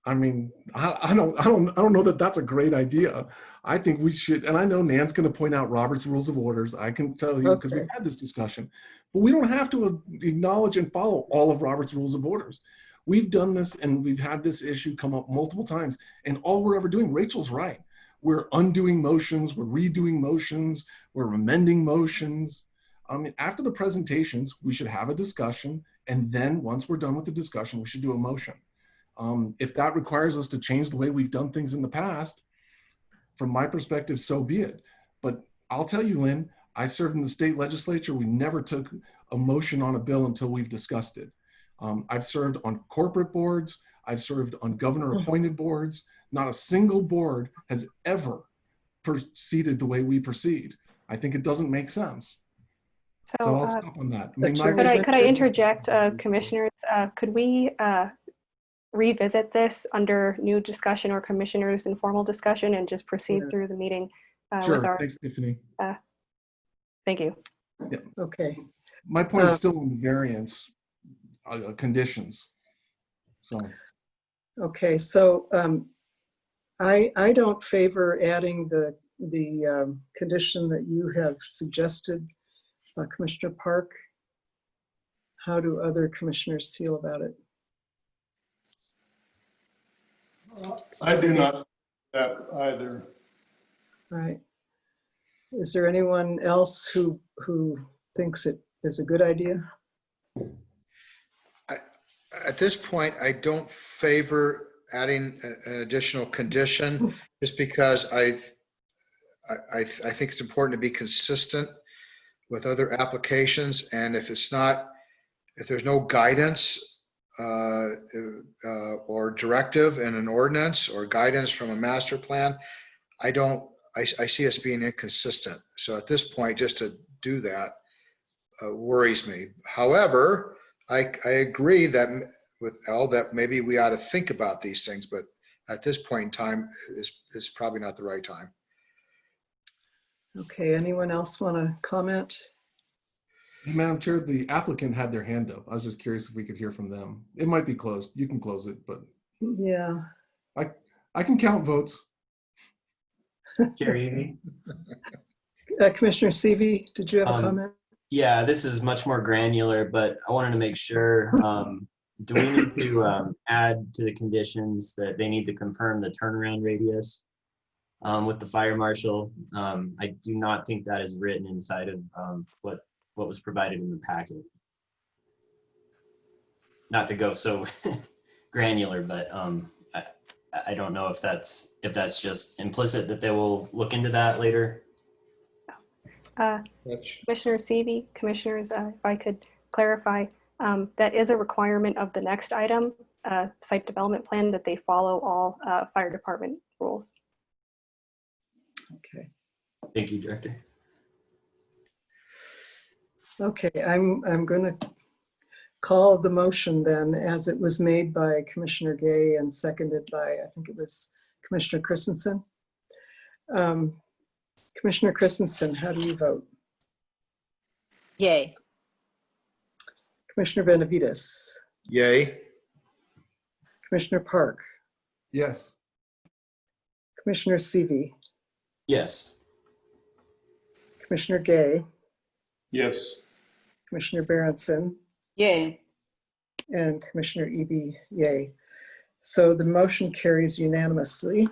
I mean, I don't know that that's a great idea. I think we should, and I know Nan's going to point out Robert's Rules of Orders. I can tell you because we've had this discussion, but we don't have to acknowledge and follow all of Robert's Rules of Orders. We've done this and we've had this issue come up multiple times, and all we're ever doing, Rachel's right. We're undoing motions, we're redoing motions, we're amending motions. I mean, after the presentations, we should have a discussion, and then once we're done with the discussion, we should do a motion. If that requires us to change the way we've done things in the past, from my perspective, so be it. But I'll tell you, Lynn, I served in the state legislature. We never took a motion on a bill until we've discussed it. I've served on corporate boards. I've served on governor appointed boards. Not a single board has ever proceeded the way we proceed. I think it doesn't make sense. So I'll stop on that. I mean, could I interject, commissioners? Could we revisit this under new discussion or commissioners' informal discussion and just proceed through the meeting sure. with our... Thanks, Tiffany. Thank you. Yeah. Okay. My point is still on the variance conditions. So. Okay, so I don't favor adding the condition that you have suggested, Commissioner Park. How do other commissioners feel about it? I do not do that either. Right. Is there anyone else who thinks it is a good idea? At this point, I don't favor adding an additional condition, just because I think it's important to be consistent with other applications. And if there's no guidance or directive in an ordinance or guidance from a master plan, I see us being inconsistent. So at this point, just to do that worries me. However, I agree that with Al that maybe we ought to think about these things, but at this point in time is probably not the right time. Okay, anyone else want to comment? Madam Chair, the applicant had their hand up. I was just curious if we could hear from them. It might be closed. You can close it, but Yeah. I can count votes. Chair Evie? Commissioner Seavey, did you have a comment? Yeah, this is much more granular, but I wanted to make sure, do we need to add to the conditions that they need to confirm the turnaround radius with the fire marshal? I do not think that is written inside of what was provided in the packet. Not to go so granular, but I don't know if that's just implicit that they will look into that later. Commissioner Seavey, commissioners, if I could clarify, that is a requirement of the next item, site development plan, that they follow all fire department rules. Okay. Thank you, Director. Okay, I'm going to call the motion then, as it was made by Commissioner Gay and seconded by, I think it was Commissioner Christensen. Commissioner Christensen, how do you vote? Yay. Commissioner Benavides? Yay. Commissioner Park? Yes. Commissioner Seavey? Yes. Commissioner Gay? Yes. Commissioner Berenson? Yay. And Commissioner Eby, yay. So the motion carries unanimously.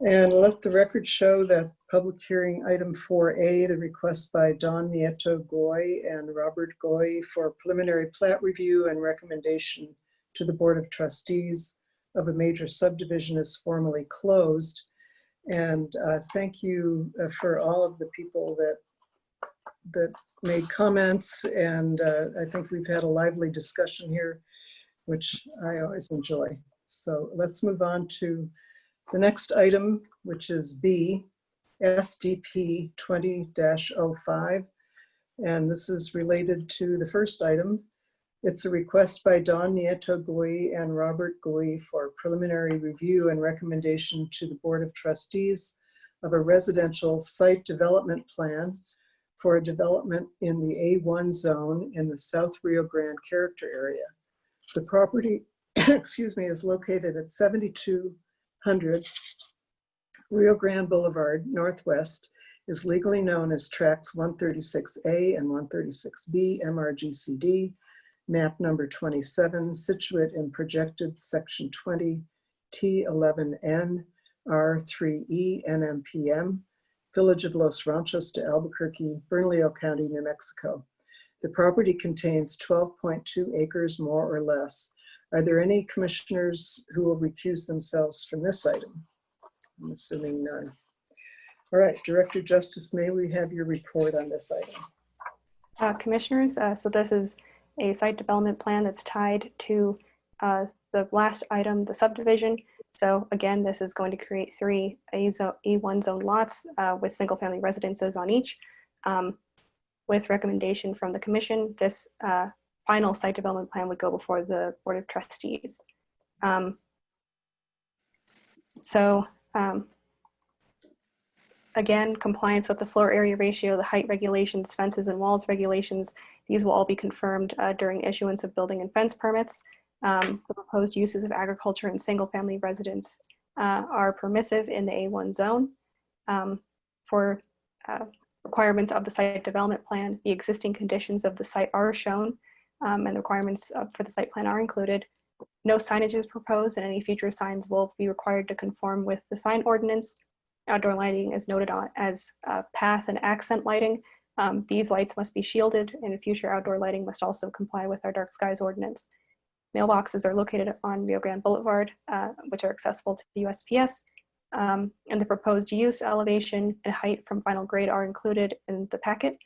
And let the record show that public hearing item 4A, the request by Don Nieto Goy and Robert Goy for preliminary plat review and recommendation to the Board of Trustees of a major subdivision, is formally closed. And thank you for all of the people that made comments, and I think we've had a lively discussion here, which I always enjoy. So let's move on to the next item, which is B, SDP 20-05. And this is related to the first item. It's a request by Don Nieto Goy and Robert Goy for preliminary review and recommendation to the Board of Trustees of a residential site development plan for a development in the A1 zone in the South Rio Grande character area. The property, excuse me, is located at 7200 Rio Grande Boulevard Northwest, is legally known as Tracts 136A and 136B MRGCD, map number 27, situate in projected section 20 T11N R3E NMPM, Village of Los Ranchos de Albuquerque, Bernalillo County, New Mexico. The property contains 12.2 acres, more or less. Are there any commissioners who will recuse themselves from this item? I'm assuming none. All right, Director Justice, may we have your report on this item? Commissioners, so this is a site development plan that's tied to the last item, the subdivision. So again, this is going to create 3 A1 zone lots with single family residences on each. With recommendation from the commission, this final site development plan would go before the Board of Trustees. Again, compliance with the floor area ratio, the height regulations, fences and walls regulations, these will all be confirmed during issuance of building and fence permits. The proposed uses of agriculture and single family residence are permissive in the A1 zone. For requirements of the site development plan, the existing conditions of the site are shown and the requirements for the site plan are included. No signage is proposed, and any future signs will be required to conform with the sign ordinance. Outdoor lighting is noted on as path and accent lighting. These lights must be shielded, and future outdoor lighting must also comply with our dark skies ordinance. Mailboxes are located on Rio Grande Boulevard, which are accessible to the USPS. And the proposed use, elevation, and height from final grade are included in the packet.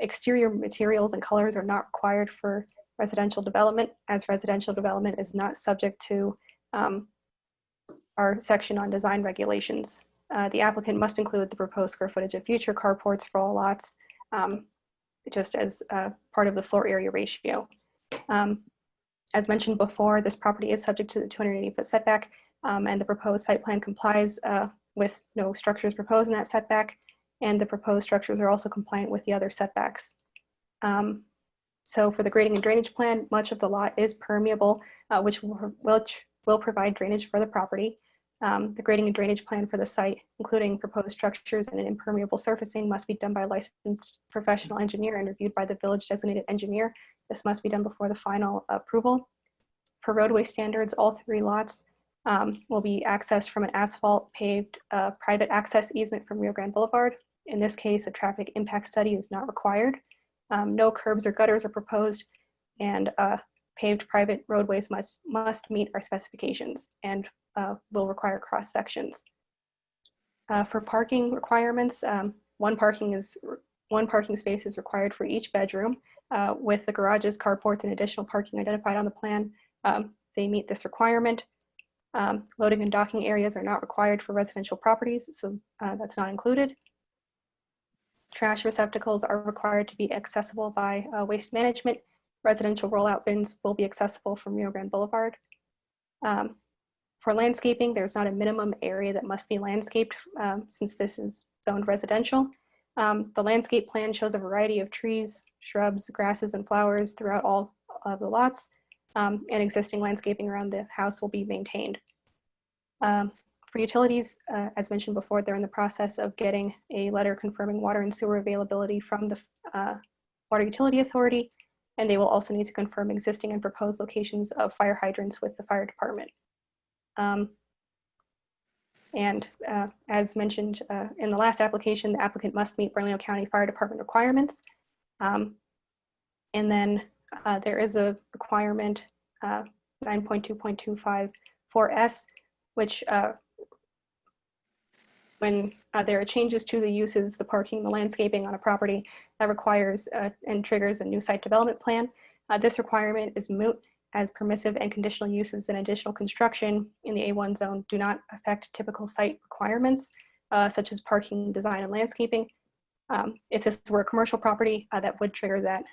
Exterior materials and colors are not required for residential development, as residential development is not subject to our section on design regulations. The applicant must include the proposed square footage of future carports for all lots, just as part of the floor area ratio. As mentioned before, this property is subject to the 280-foot setback, and the proposed site plan complies with no structures proposed in that setback, and the proposed structures are also compliant with the other setbacks. So for the grading and drainage plan, much of the lot is permeable, which will provide drainage for the property. The grading and drainage plan for the site, including proposed structures and an impermeable surfacing, must be done by a licensed professional engineer and reviewed by the village designated engineer. This must be done before the final approval. For roadway standards, all 3 lots will be accessed from an asphalt paved private access easement from Rio Grande Boulevard. In this case, a traffic impact study is not required. No curbs or gutters are proposed, and paved private roadways must meet our specifications and will require cross sections. For parking requirements, one parking space is required for each bedroom, with the garages, carports, and additional parking identified on the plan. They meet this requirement. Loading and docking areas are not required for residential properties, so that's not included. Trash receptacles are required to be accessible by waste management. Residential rollout bins will be accessible from Rio Grande Boulevard. For landscaping, there's not a minimum area that must be landscaped since this is zoned residential. The landscape plan shows a variety of trees, shrubs, grasses, and flowers throughout all of the lots, and existing landscaping around the house will be maintained. For utilities, as mentioned before, they're in the process of getting a letter confirming water and sewer availability from the Water Utility Authority, and they will also need to confirm existing and proposed locations of fire hydrants with the fire department. As mentioned in the last application, the applicant must meet Bernalillo County Fire Department requirements. And then there is a requirement 9.2.25 4S, which when there are changes to the uses, the parking, the landscaping on a property, that requires and triggers a new site development plan. This requirement is moot, as permissive and conditional uses and additional construction in the A1 zone do not affect typical site requirements, such as parking, design, and landscaping. If this were a commercial property, that would trigger that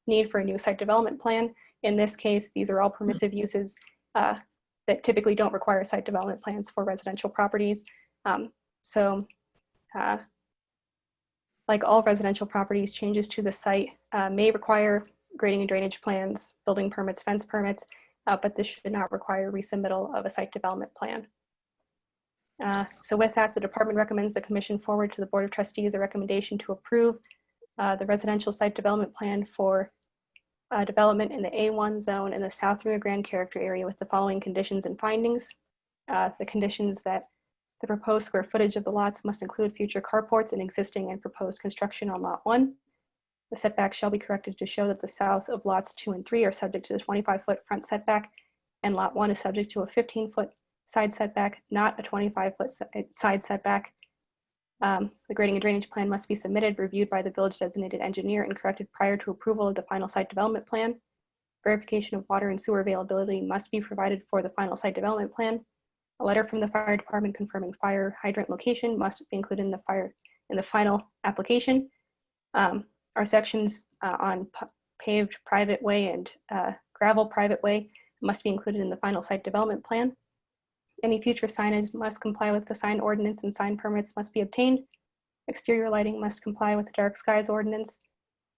need for a new site development plan. In this case, these are all permissive uses that typically don't require site development plans for residential properties. Like all residential properties, changes to the site may require grading and drainage plans, building permits, fence permits, but this should not require resubmittal of a site development plan. So with that, the department recommends the commission forward to the Board of Trustees a recommendation to approve the residential site development plan for development in the A1 zone in the South Rio Grande character area with the following conditions and findings. The conditions that the proposed square footage of the lots must include future carports and existing and proposed construction on lot 1. The setback shall be corrected to show that the south of lots 2 and 3 are subject to the 25-foot front setback, and lot 1 is subject to a 15-foot side setback, not a 25-foot side setback. The grading and drainage plan must be submitted, reviewed by the village designated engineer, and corrected prior to approval of the final site development plan. Verification of water and sewer availability must be provided for the final site development plan. A letter from the fire department confirming fire hydrant location must be included in the final application. Our sections on paved private way and gravel private way must be included in the final site development plan. Any future signage must comply with the sign ordinance, and sign permits must be obtained. Exterior lighting must comply with the dark skies ordinance.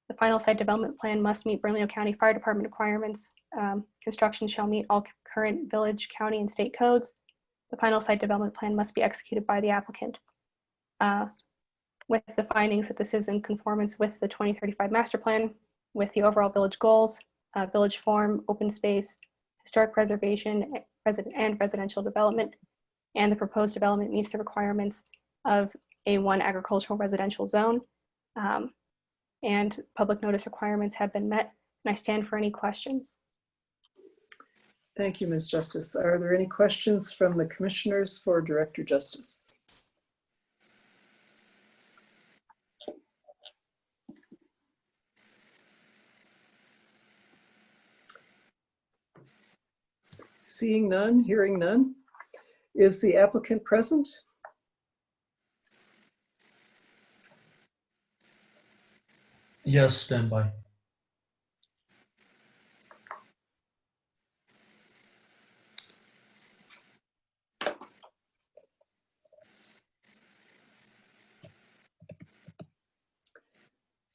The final site development plan must meet Bernalillo County Fire Department requirements. Construction shall meet all current village, county, and state codes. The final site development plan must be executed by the applicant. With the findings that this is in conformance with the 2035 master plan, with the overall village goals, village form, open space, historic preservation, and residential development, and the proposed development meets the requirements of A1 agricultural residential zone, and public notice requirements have been met, and I stand for any questions. Thank you, Ms. Justice. Are there any questions from the commissioners for Director Justice? Seeing none, hearing none. Is the applicant present? Yes, stand by.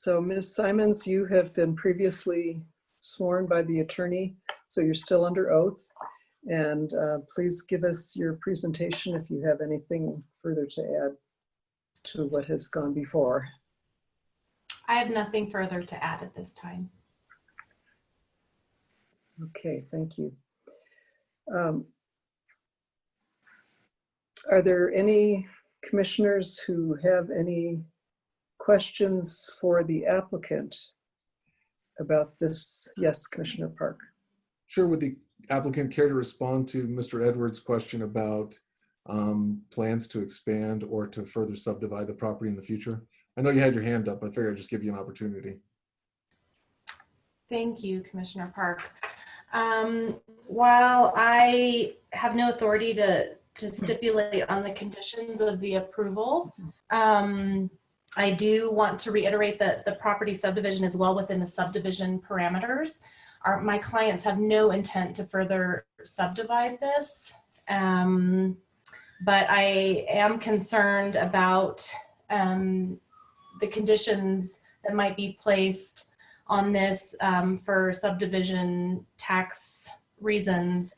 So Ms. Simons, you have been previously sworn by the attorney, so you're still under oath. And please give us your presentation if you have anything further to add to what has gone before. I have nothing further to add at this time. Okay, thank you. Are there any commissioners who have any questions for the applicant about this? Yes, Commissioner Park. Sure. Would the applicant care to respond to Mr. Edwards' question about plans to expand or to further subdivide the property in the future? I know you had your hand up, but I figured I'd just give you an opportunity. Thank you, Commissioner Park. While I have no authority to stipulate on the conditions of the approval, I do want to reiterate that the property subdivision is well within the subdivision parameters. My clients have no intent to further subdivide this, but I am concerned about the conditions that might be placed on this for subdivision tax reasons,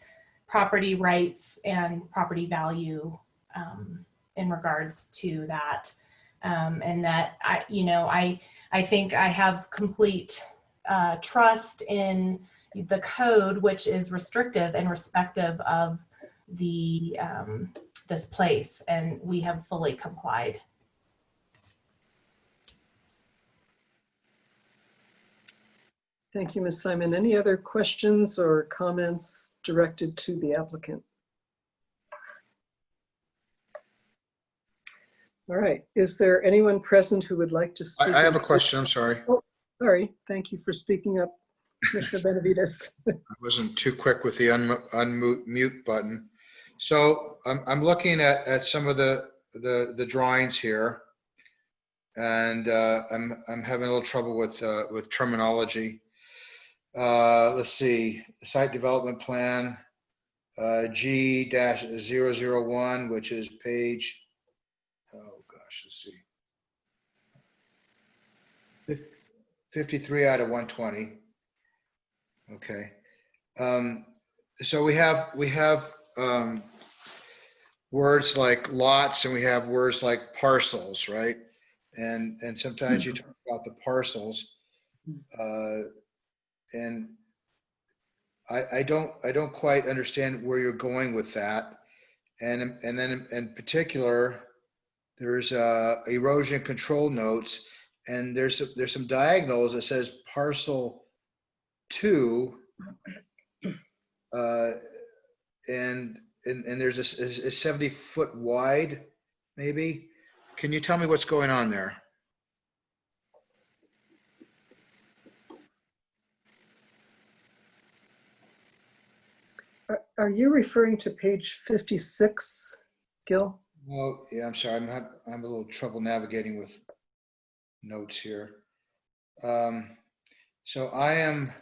property rights, and property value in regards to that. And that I think I have complete trust in the code, which is restrictive and respective of the this place, and we have fully complied. Thank you, Ms. Simon. Any other questions or comments directed to the applicant? All right. Is there anyone present who would like to speak? I have a question. I'm sorry. Oh, sorry. Thank you for speaking up, Commissioner Benavides. I wasn't too quick with the unmute button. So I'm looking at some of the drawings here, and I'm having a little trouble with terminology. Let's see, the site development plan, G-001, which is page, oh gosh, let's see, 53 out of 120. Okay. So we have words like lots, and we have words like parcels, right? And sometimes you talk about the parcels, and I don't quite understand where you're going with that. And then in particular, there's erosion control notes, and there's some diagonals that says parcel 2, and there's a 70-foot wide, maybe. Can you tell me what's going on there? Are you referring to page 56, Gil? Oh, yeah, I'm sorry. I'm having a little trouble navigating with notes here. So I am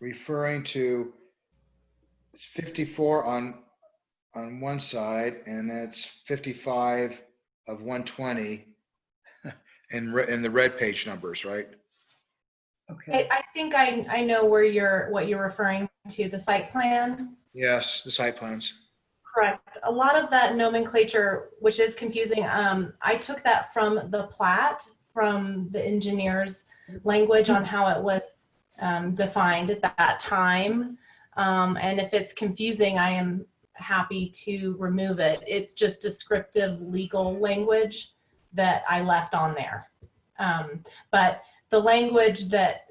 referring to, it's 54 on one side, and that's 55 of 120 in the red page numbers, right? Okay. I think I know what you're referring to, the site plan. Yes, the site plans. Correct. A lot of that nomenclature, which is confusing, I took that from the plat, from the engineer's language on how it was defined at that time. And if it's confusing, I am happy to remove it. It's just descriptive legal language that I left on there. But the language that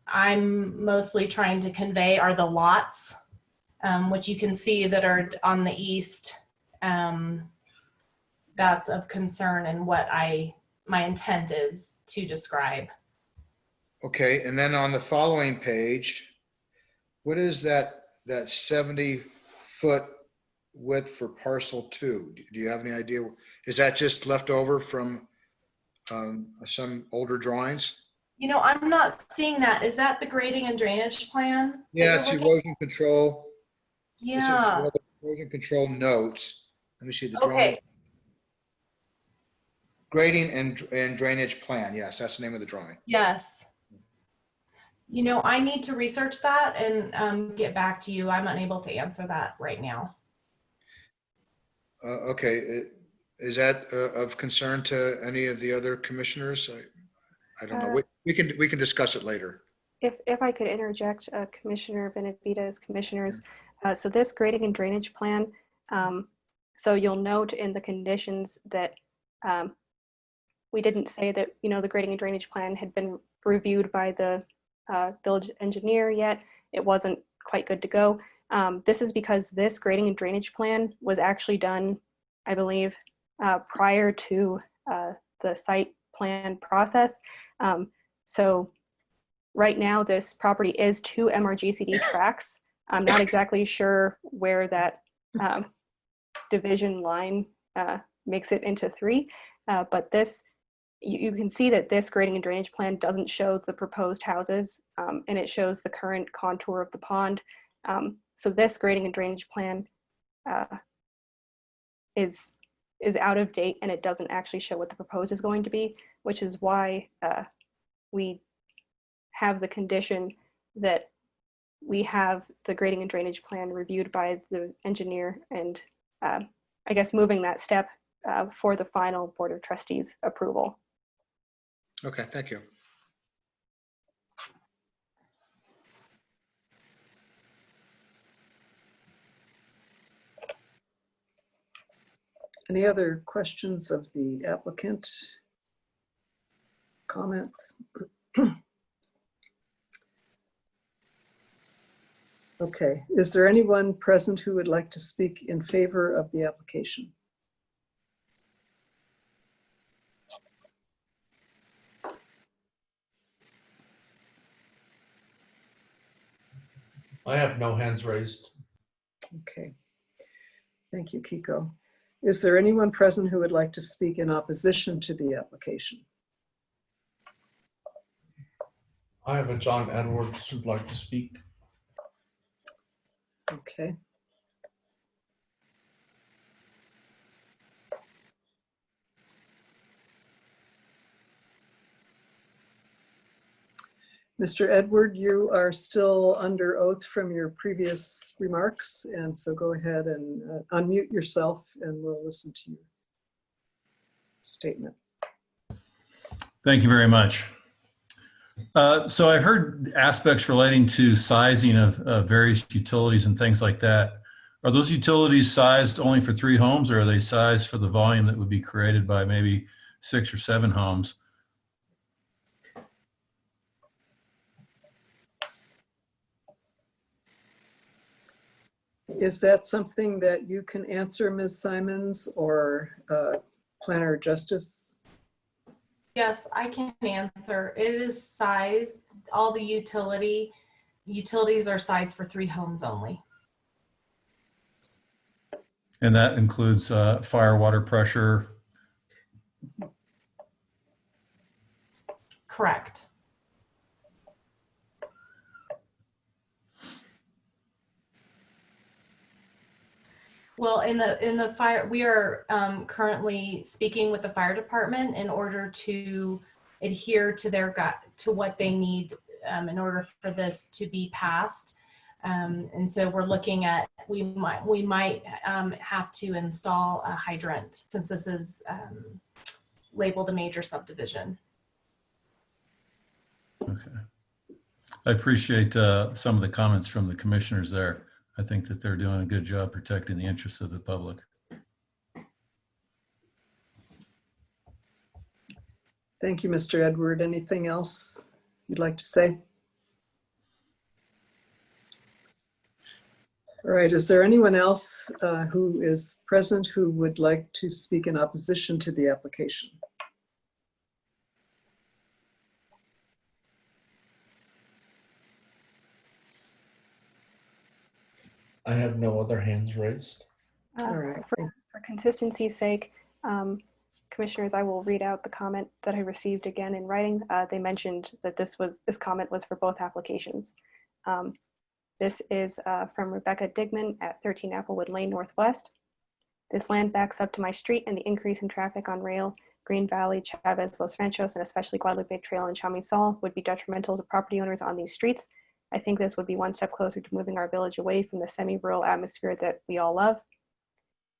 I'm mostly trying to convey are the lots, which you can see that are on the east. That's of concern and what my intent is to describe. Okay, and then on the following page, what is that 70-foot width for parcel 2? Do you have any idea? Is that just left over from some older drawings? You know, I'm not seeing that. Is that the grading and drainage plan? Yeah, it's erosion control. Yeah. It's erosion control notes. Let me see the Okay. drawing. Grading and drainage plan. Yes, that's the name of the drawing. Yes. You know, I need to research that and get back to you. I'm unable to answer that right now. Okay. Is that of concern to any of the other commissioners? I don't know. We can discuss it later. If I could interject, Commissioner Benavides, commissioners, so this grading and drainage plan, so you'll note in the conditions that we didn't say that, you know, the grading and drainage plan had been reviewed by the village engineer yet. It wasn't quite good to go. This is because this grading and drainage plan was actually done, I believe, prior to the site plan process. So right now, this property is 2 MRGCD tracks. I'm not exactly sure where that division line makes it into 3, but this, you can see that this grading and drainage plan doesn't show the proposed houses, and it shows the current contour of the pond. So this grading and drainage plan is out of date, and it doesn't actually show what the proposed is going to be, which is why we have the condition that we have the grading and drainage plan reviewed by the engineer, and I guess moving that step for the final Board of Trustees approval. Okay, thank you. Any other questions of the applicant? Comments? Okay, is there anyone present who would like to speak in favor of the application? I have no hands raised. Okay, thank you, Kiko. Is there anyone present who would like to speak in opposition to the application? I have a John Edwards who'd like to speak. Okay. Mr. Edward, you are still under oath from your previous remarks, and so go ahead and unmute yourself and we'll listen to your statement. Thank you very much. So I heard aspects relating to sizing of various utilities and things like that. Are those utilities sized only for 3 homes, or are they sized for the volume that would be created by maybe 6 or 7 homes? Is that something that you can answer, Ms. Simons, or Planner Justice? Yes, I can answer. It is sized, all the utilities are sized for 3 homes only. And that includes fire, water pressure. Correct. Well, in the fire, we are currently speaking with the fire department in order to adhere to to what they need in order for this to be passed. And so we're looking at, we might have to install a hydrant since this is labeled a major subdivision. Okay. I appreciate some of the comments from the commissioners there. I think that they're doing a good job protecting the interests of the public. Thank you, Mr. Edward. Anything else you'd like to say? All right, is there anyone else who is present who would like to speak in opposition to the application? I have no other hands raised. All right. For consistency's sake, commissioners, I will read out the comment that I received again in writing. They mentioned that this comment was for both applications. This is from Rebecca Digman at 13 Applewood Lane Northwest. This land backs up to my street, and the increase in traffic on rail Green Valley, Chavez, Los Ranchos, and especially Guadalupe Trail and Chamisal would be detrimental to property owners on these streets. I think this would be one step closer to moving our village away from the semi-rural atmosphere that we all love.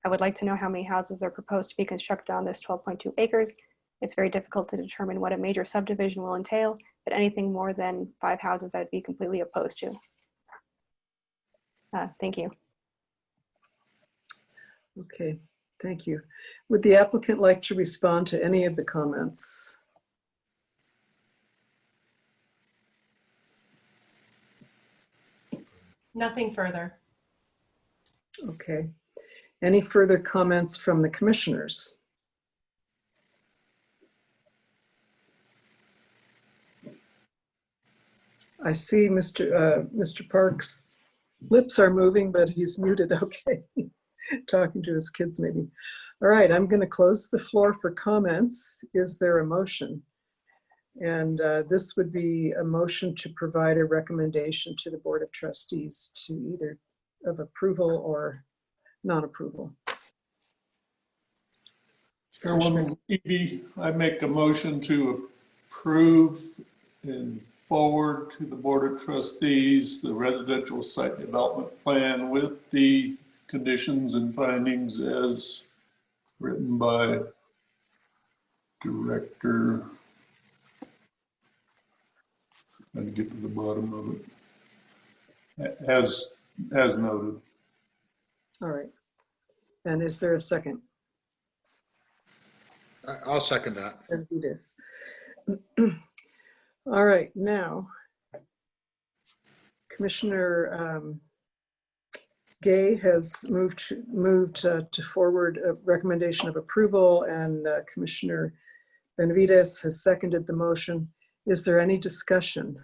I would like to know how many houses are proposed to be constructed on this 12.2 acres. It's very difficult to determine what a major subdivision will entail, but anything more than 5 houses I'd be completely opposed to. Thank you. Okay, thank you. Would the applicant like to respond to any of the comments? Nothing further. Okay. Any further comments from the commissioners? I see Mr. Parks' lips are moving, but he's muted. Okay. Talking to his kids maybe. All right, I'm going to close the floor for comments. Is there a motion? And this would be a motion to provide a recommendation to the Board of Trustees to either of approval or non-approval. Chairwoman Eby, I make a motion to approve and forward to the Board of Trustees the residential site development plan with the conditions and findings as written by Director. I'd get to the bottom of it. As noted. All right. And is there a second? I'll second that. Let's do this. All right, now, Commissioner Gay has moved to forward a recommendation of approval, and Commissioner Benavides has seconded the motion. Is there any discussion?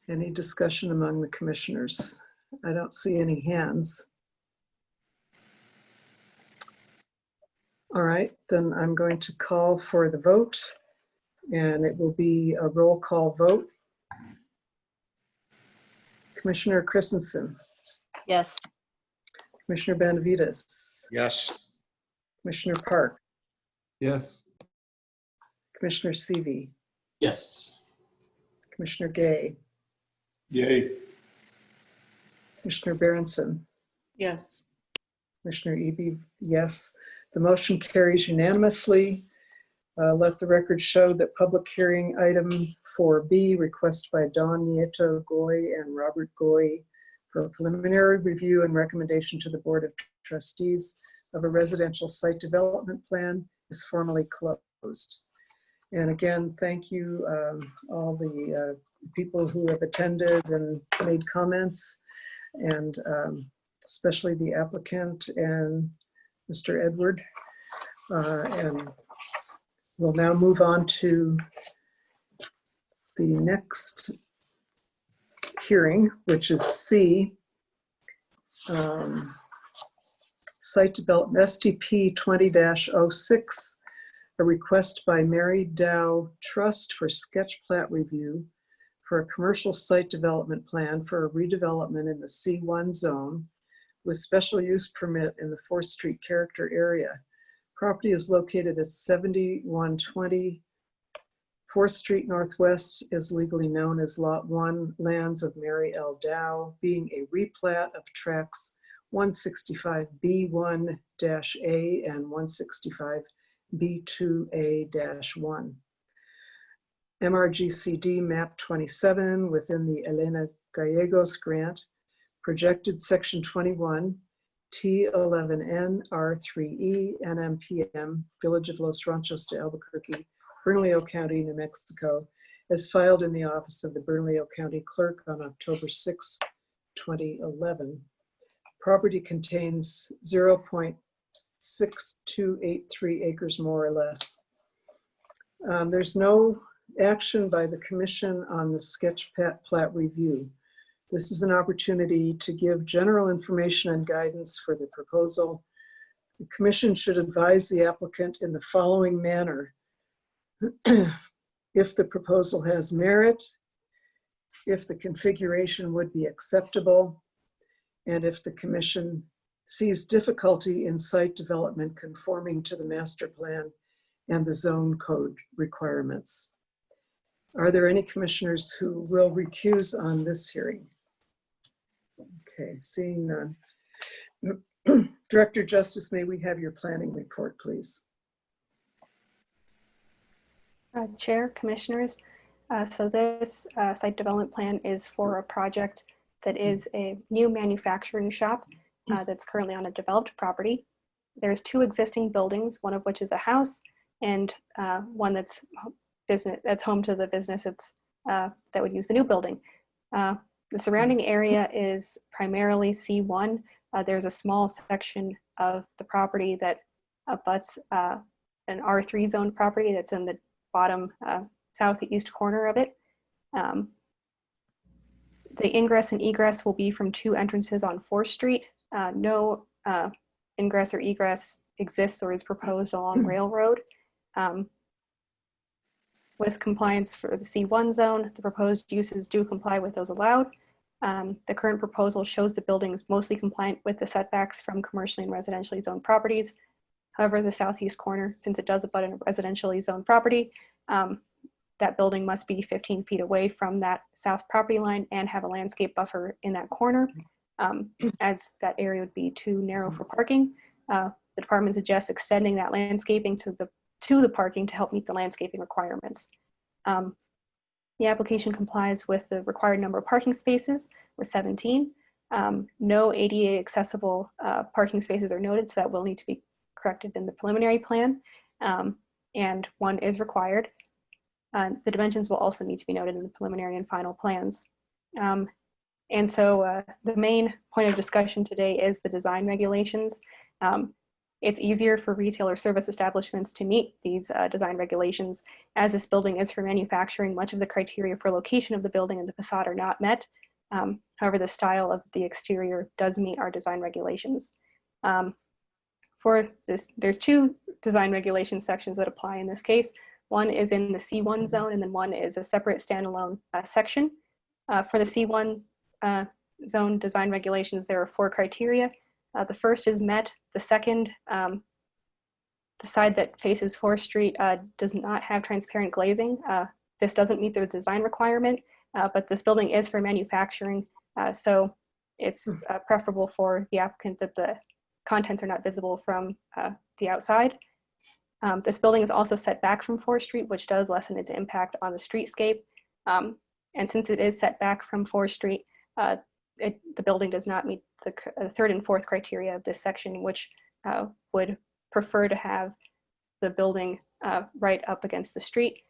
Any discussion among the commissioners? I don't see any hands. All right, then I'm going to call for the vote, and it will be a roll call vote. Commissioner Christensen. Yes. Commissioner Benavides. Yes. Commissioner Park. Yes. Commissioner Seavey. Yes. Commissioner Gay. Yay. Commissioner Berenson. Yes. Commissioner Eby, yes. The motion carries unanimously. Let the record show that public hearing item 4B, request by Don Nieto Goy and Robert Goy for a preliminary review and recommendation to the Board of Trustees of a residential site development plan, is formally closed. And again, thank you all the people who have attended and made comments, and especially the applicant and Mr. Edward. And we'll now move on to the next hearing, which is C, Site Development STP 20-06, a request by Mary Dow Trust for sketch plat review for a commercial site development plan for a redevelopment in the C1 zone with special use permit in the 4th Street character area. Property is located at 7120 4th Street Northwest, is legally known as Lot 1, lands of Mary L. Dow, being a replat of tracts 165B1-A and 165B2A-1. MRGCD map 27 within the Elena Gallegos grant, projected section 21, T11N R3E NMPM, Village of Los Ranchos de Albuquerque, Bernalillo County, New Mexico, as filed in the office of the Bernalillo County Clerk on October 6, 2011. Property contains 0.6283 acres more or less. There's no action by the Commission on the sketch plat review. This is an opportunity to give general information and guidance for the proposal. The Commission should advise the applicant in the following manner. If the proposal has merit, if the configuration would be acceptable, and if the commission sees difficulty in site development conforming to the master plan and the zone code requirements. Are there any commissioners who will recuse on this hearing? Okay, seeing none. Director Justice, may we have your planning report, please? Chair, Commissioners, so this site development plan is for a project that is a new manufacturing shop that's currently on a developed property. There's 2 existing buildings, one of which is a house, and one that's home to the business that would use the new building. The surrounding area is primarily C1. There's a small section of the property that abuts an R3 zone property that's in the bottom southeast corner of it. The ingress and egress will be from 2 entrances on 4th Street. No ingress or egress exists or is proposed along Railroad. With compliance for the C1 zone, the proposed uses do comply with those allowed. The current proposal shows the buildings mostly compliant with the setbacks from commercially and residentially zoned properties. However, the southeast corner, since it does abut a residentially zoned property, that building must be 15 feet away from that south property line and have a landscape buffer in that corner, as that area would be too narrow for parking. The department suggests extending that landscaping to the parking to help meet the landscaping requirements. The application complies with the required number of parking spaces with 17. No ADA accessible parking spaces are noted, so that will need to be corrected in the preliminary plan, and 1 is required. The dimensions will also need to be noted in the preliminary and final plans. And so the main point of discussion today is the design regulations. It's easier for retail or service establishments to meet these design regulations. As this building is for manufacturing, much of the criteria for location of the building and the facade are not met. However, the style of the exterior does meet our design regulations. For this, there's 2 design regulation sections that apply in this case. One is in the C1 zone, and then one is a separate standalone section. For the C1 zone design regulations, there are 4 criteria. The first is met. The second, the side that faces 4th Street does not have transparent glazing. This doesn't meet the design requirement, but this building is for manufacturing, so it's preferable for the applicant that the contents are not visible from the outside. This building is also set back from 4th Street, which does lessen its impact on the streetscape. And since it is set back from 4th Street, the building does not meet the 3rd and 4th criteria of this section, which would prefer to have the building right up against the street.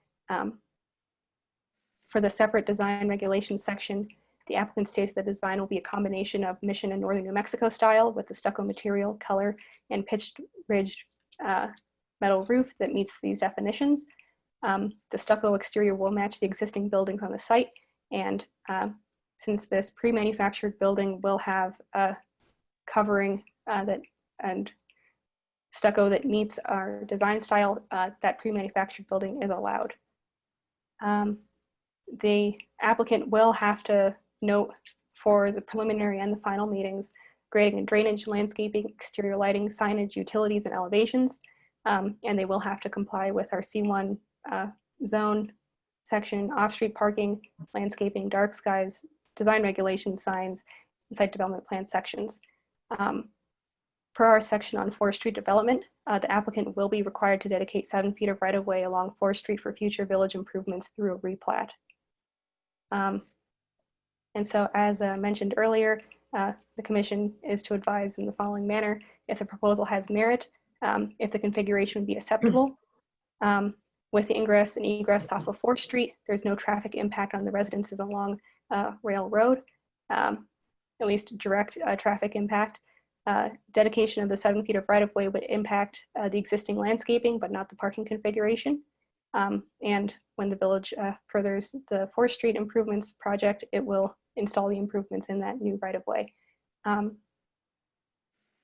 For the separate design regulation section, the applicant states the design will be a combination of Mission and Northern New Mexico style with the stucco material, color, and pitched ridged metal roof that meets these definitions. The stucco exterior will match the existing buildings on the site, and since this pre-manufactured building will have a covering and stucco that meets our design style, that pre-manufactured building is allowed. The applicant will have to note for the preliminary and the final meetings, grading and drainage, landscaping, exterior lighting, signage, utilities, and elevations. And they will have to comply with our C1 zone section, off-street parking, landscaping, dark skies, design regulations, signs, and site development plan sections. Per our section on 4th Street development, the applicant will be required to dedicate 7 feet of right-of-way along 4th Street for future village improvements through a replat. And so as mentioned earlier, the commission is to advise in the following manner: if the proposal has merit, if the configuration would be acceptable. With the ingress and egress off of 4th Street, there's no traffic impact on the residences along Railroad, at least direct traffic impact. Dedication of the 7 feet of right-of-way would impact the existing landscaping, but not the parking configuration. And when the village furthers the 4th Street improvements project, it will install the improvements in that new right-of-way.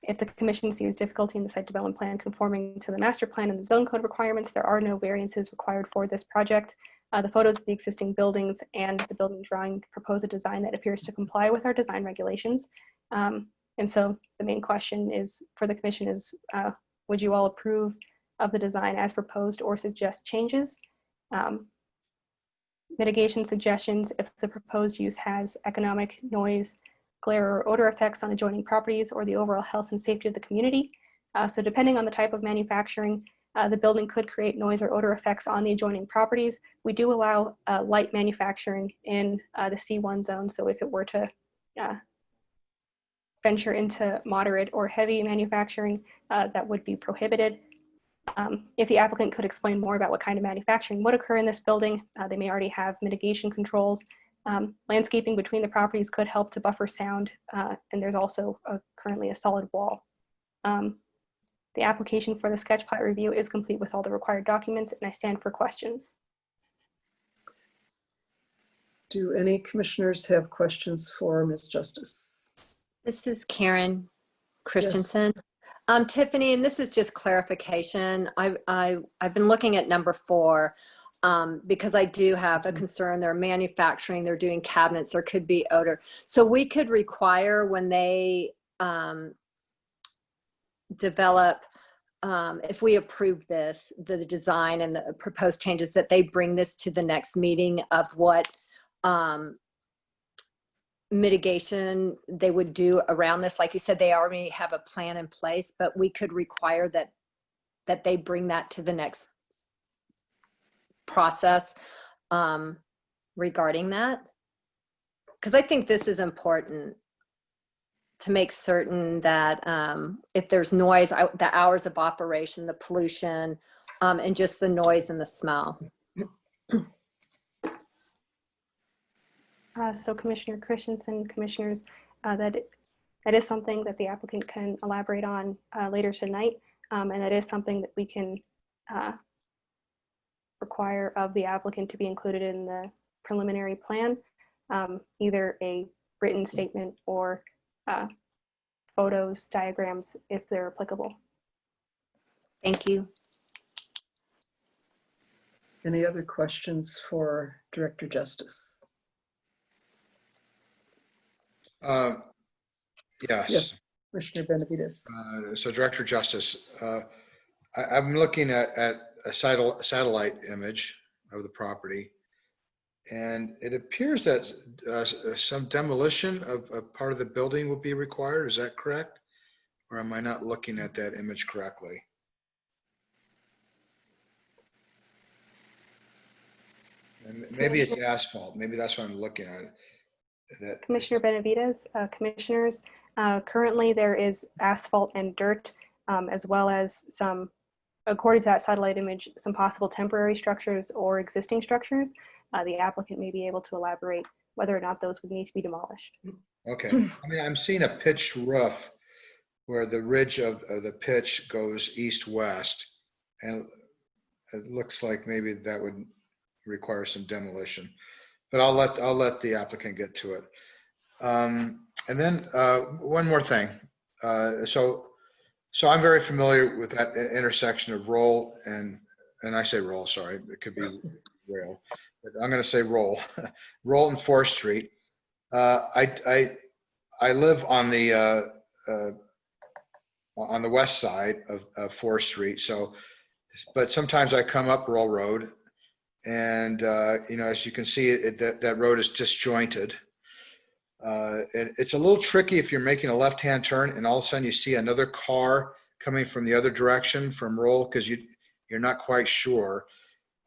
If the commission sees difficulty in the site development plan conforming to the master plan and the zone code requirements, there are no variances required for this project. the photos of the existing buildings and the building drawing propose a design that appears to comply with our design regulations. And so the main question is for the commission is, would you all approve of the design as proposed or suggest changes? Mitigation suggestions: if the proposed use has economic, noise, glare, or odor effects on adjoining properties or the overall health and safety of the community. So depending on the type of manufacturing, the building could create noise or odor effects on the adjoining properties. We do allow light manufacturing in the C1 zone. So if it were to venture into moderate or heavy manufacturing, that would be prohibited. If the applicant could explain more about what kind of manufacturing would occur in this building, they may already have mitigation controls. Landscaping between the properties could help to buffer sound, and there's also currently a solid wall. The application for the sketch plat review is complete with all the required documents, and I stand for questions. Do any commissioners have questions for Ms. Justice? This is Karen Christensen. Tiffany, and this is just clarification. I've been looking at number 4 because I do have a concern. They're manufacturing, they're doing cabinets, there could be odor. So we could require when they develop, if we approve this, the design and the proposed changes, that they bring this to the next meeting of what mitigation they would do around this. Like you said, they already have a plan in place, but we could require that they bring that to the next process regarding that. Because I think this is important to make certain that if there's noise, the hours of operation, the pollution, and just the noise and the smell. So Commissioner Christensen, commissioners, that is something that the applicant can elaborate on later tonight, and that is something that we can require of the applicant to be included in the preliminary plan, either a written statement or photos, diagrams, if they're applicable. Thank you. Any other questions for Director Justice? Yes. Commissioner Benavides. So Director Justice, I'm looking at a satellite image of the property, and it appears that some demolition of a part of the building will be required. Is that correct? Or am I not looking at that image correctly? And maybe it's asphalt. Maybe that's what I'm looking at. Commissioner Benavides, commissioners, currently there is asphalt and dirt, as well as some, according to that satellite image, some possible temporary structures or existing structures. The applicant may be able to elaborate whether or not those would need to be demolished. Okay. I mean, I'm seeing a pitched roof where the ridge of the pitch goes east-west, and it looks like maybe that would require some demolition. But I'll let the applicant get to it. And then one more thing. So I'm very familiar with that intersection of Roll and I say Roll, sorry, it could be Rail, but I'm going to say Roll, Roll and 4th Street. I live on the west side of 4th Street. So, but sometimes I come up Roll Road. And, you know, as you can see, that road is disjointed. It's a little tricky if you're making a left-hand turn and all of a sudden you see another car coming from the other direction from Roll, because you're not quite sure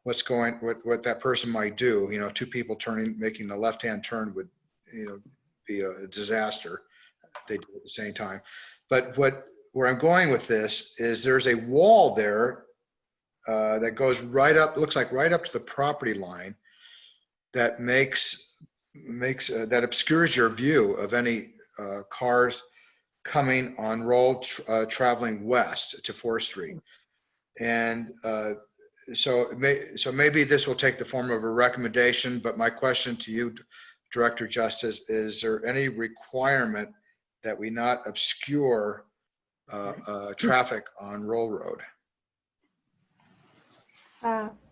what that person might do. You know, 2 people making a left-hand turn would, you know, be a disaster if they do it at the same time. But where I'm going with this is there's a wall there that goes right up, looks like right up to the property line, that that obscures your view of any cars coming on Roll traveling west to 4th Street. And so maybe this will take the form of a recommendation, but my question to you, Director Justice, is there any requirement that we not obscure traffic on Roll Road?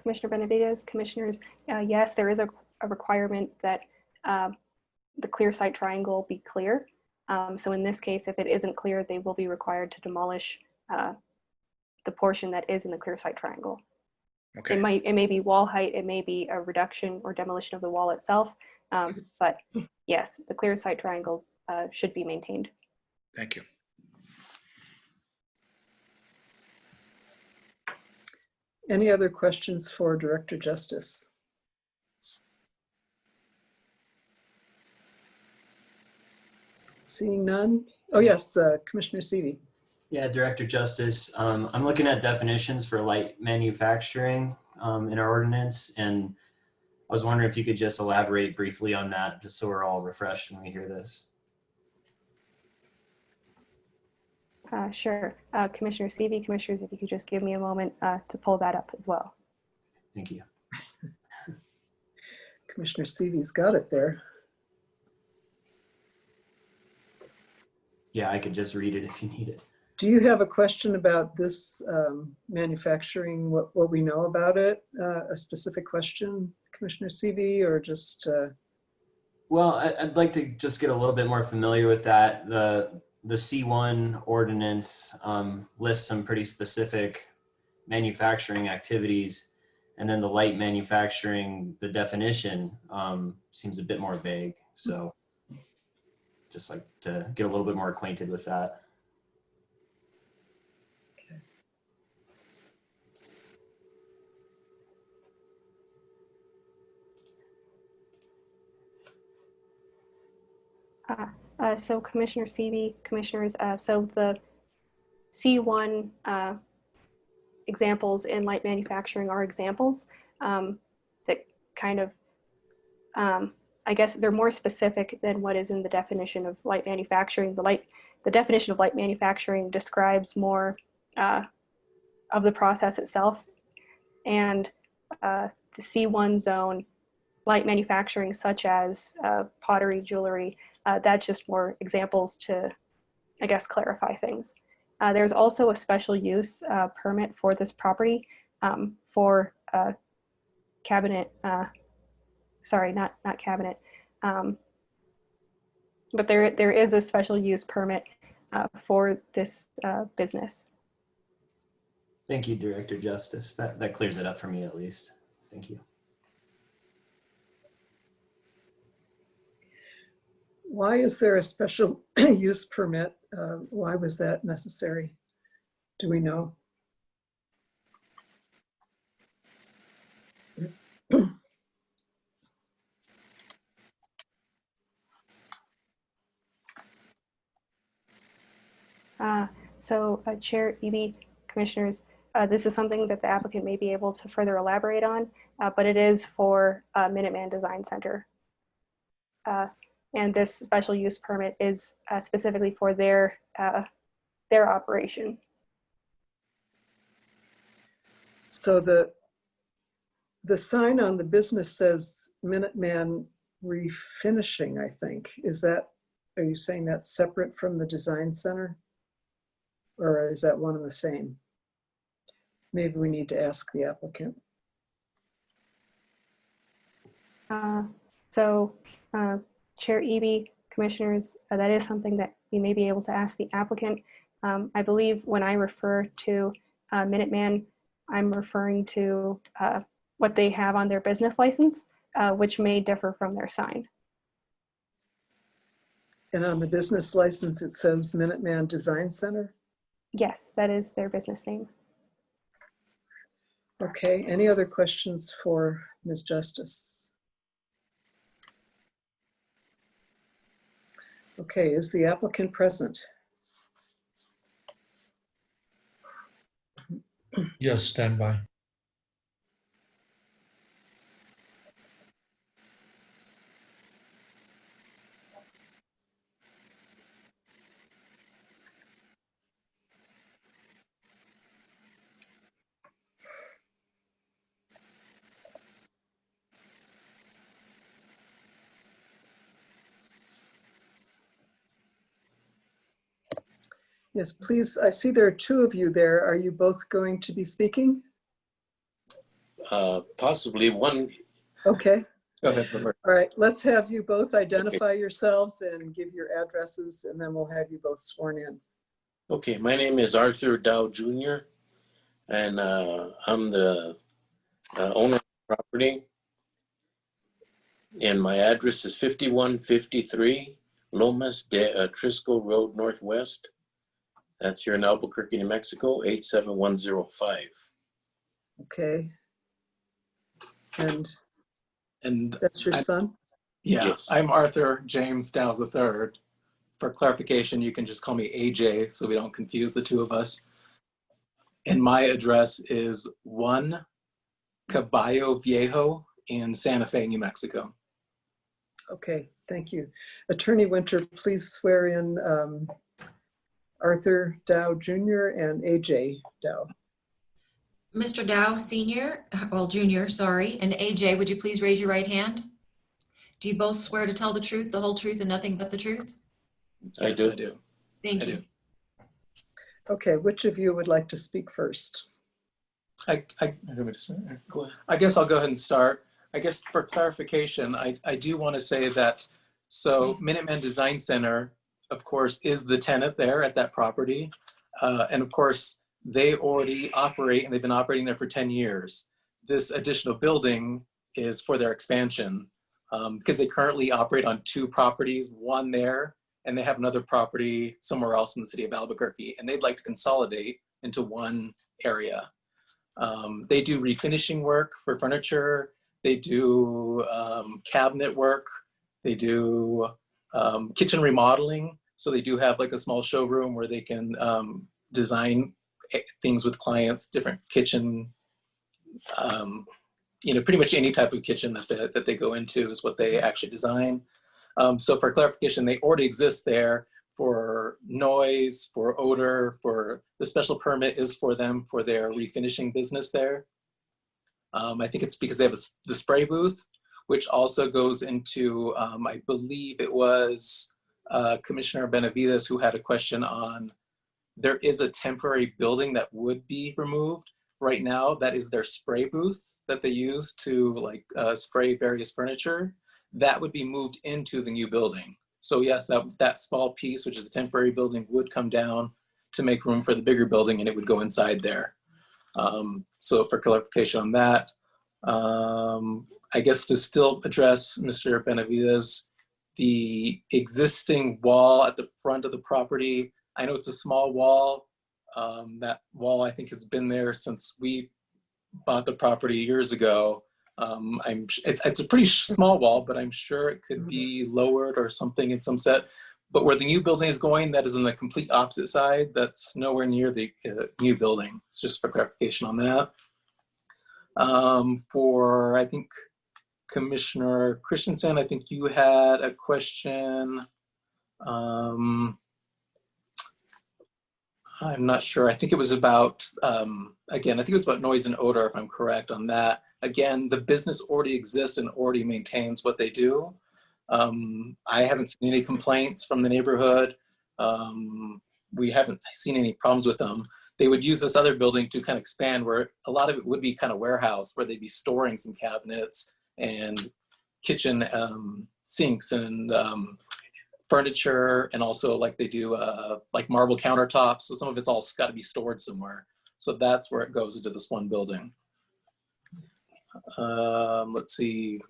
Commissioner Benavides, Commissioners, yes, there is a requirement that the clear site triangle be clear. So in this case, if it isn't clear, they will be required to demolish the portion that is in the clear site triangle. Okay. It may be wall height, it may be a reduction or demolition of the wall itself, but yes, the clear site triangle should be maintained. Thank you. Any other questions for Director Justice? Seeing none. Oh, yes, Commissioner Seavey. Yeah, Director Justice, I'm looking at definitions for light manufacturing in our ordinance, and I was wondering if you could just elaborate briefly on that, just so we're all refreshed when we hear this. Sure. Commissioner Seavey, Commissioners, if you could just give me a moment to pull that up as well. Thank you. Commissioner Seavey's got it there. Yeah, I could just read it if you need it. Do you have a question about this manufacturing, what we know about it? A specific question, Commissioner Seavey, or just? Well, I'd like to just get a little bit more familiar with that. The C1 ordinance lists some pretty specific manufacturing activities, and then the light manufacturing, the definition seems a bit more vague. So just like to get a little bit more acquainted with that. So Commissioner Seavey, Commissioners, so the C1 examples in light manufacturing are examples that kind of, I guess they're more specific than what is in the definition of light manufacturing. The definition of light manufacturing describes more of the process itself, and the C1 zone light manufacturing, such as pottery, jewelry, that's just more examples to, I guess, clarify things. There's also a special use permit for this property for cabinet, sorry, not cabinet, but there is a special use permit for this business. Thank you, Director Justice. That clears it up for me at least. Thank you. Why is there a special use permit? Why was that necessary? Do we know? So Chair Eby, Commissioners, this is something that the applicant may be able to further elaborate on, but it is for Minuteman Design Center. And this special use permit is specifically for their operation. So the sign on the business says Minuteman Refinishing, I think. Are you saying that's separate from the design center? Or is that one and the same? Maybe we need to ask the applicant. Chair Eby, Commissioners, that is something that you may be able to ask the applicant. I believe when I refer to Minuteman, I'm referring to what they have on their business license, which may differ from their sign. And on the business license, it says Minuteman Design Center? Yes, that is their business name. Okay, any other questions for Ms. Justice? Okay, is the applicant present? Yes, stand by. Yes, please. I see there are two of you there. Are you both going to be speaking? Possibly one. Okay. Go ahead, Robert. All right, let's have you both identify yourselves and give your addresses, and then we'll have you both sworn in. Okay, my name is Arthur Dow Jr., and I'm the owner of the property. And my address is 5153 Lomas de Trisco Road Northwest. That's here in Albuquerque, New Mexico, 87105. Okay. And that's your son? Yeah, Yes. I'm Arthur James Dow III. For clarification, you can just call me AJ so we don't confuse the two of us. And my address is 1 Caballo Viejo in Santa Fe, New Mexico. Okay, thank you. Attorney Winter, please swear in Arthur Dow Jr. and AJ Dow. Mr. Dow Senior, well, Junior, sorry, and AJ, would you please raise your right hand? Do you both swear to tell the truth, the whole truth, and nothing but the truth? Yes, I do. Thank you. Okay, which of you would like to speak first? I guess I'll go ahead and start. I guess for clarification, I do want to say that, so Minuteman Design Center, of course, is the tenant there at that property. And of course, they already operate, and they've been operating there for 10 years. This additional building is for their expansion because they currently operate on 2 properties, one there, and they have another property somewhere else in the city of Albuquerque, and they'd like to consolidate into one area. They do refinishing work for furniture. They do cabinet work. They do kitchen remodeling. So they do have like a small showroom where they can design things with clients, different kitchen, pretty much any type of kitchen that they go into is what they actually design. So for clarification, they already exist there for noise, for odor, for the special permit is for them for their refinishing business there. I think it's because they have the spray booth, which also goes into, I believe it was Commissioner Benavides who had a question on, there is a temporary building that would be removed. Right now, that is their spray booth that they use to like spray various furniture. That would be moved into the new building. So yes, that small piece, which is a temporary building, would come down to make room for the bigger building, and it would go inside there. So for clarification on that, I guess to still address Mr. Benavides, the existing wall at the front of the property, I know it's a small wall. That wall I think has been there since we bought the property years ago. It's a pretty small wall, but I'm sure it could be lowered or something in some set. But where the new building is going, that is on the complete opposite side. That's nowhere near the new building. It's just for clarification on that. For, I think, Commissioner Christensen, I think you had a question. I'm not sure. I think it was about, again, I think it was about noise and odor, if I'm correct on that. Again, the business already exists and already maintains what they do. I haven't seen any complaints from the neighborhood. We haven't seen any problems with them. They would use this other building to kind of expand where a lot of it would be kind of warehouse where they'd be storing some cabinets and kitchen sinks and furniture, and also like they do like marble countertops. So some of it's all got to be stored somewhere. So that's where it goes into this one building. Let's see.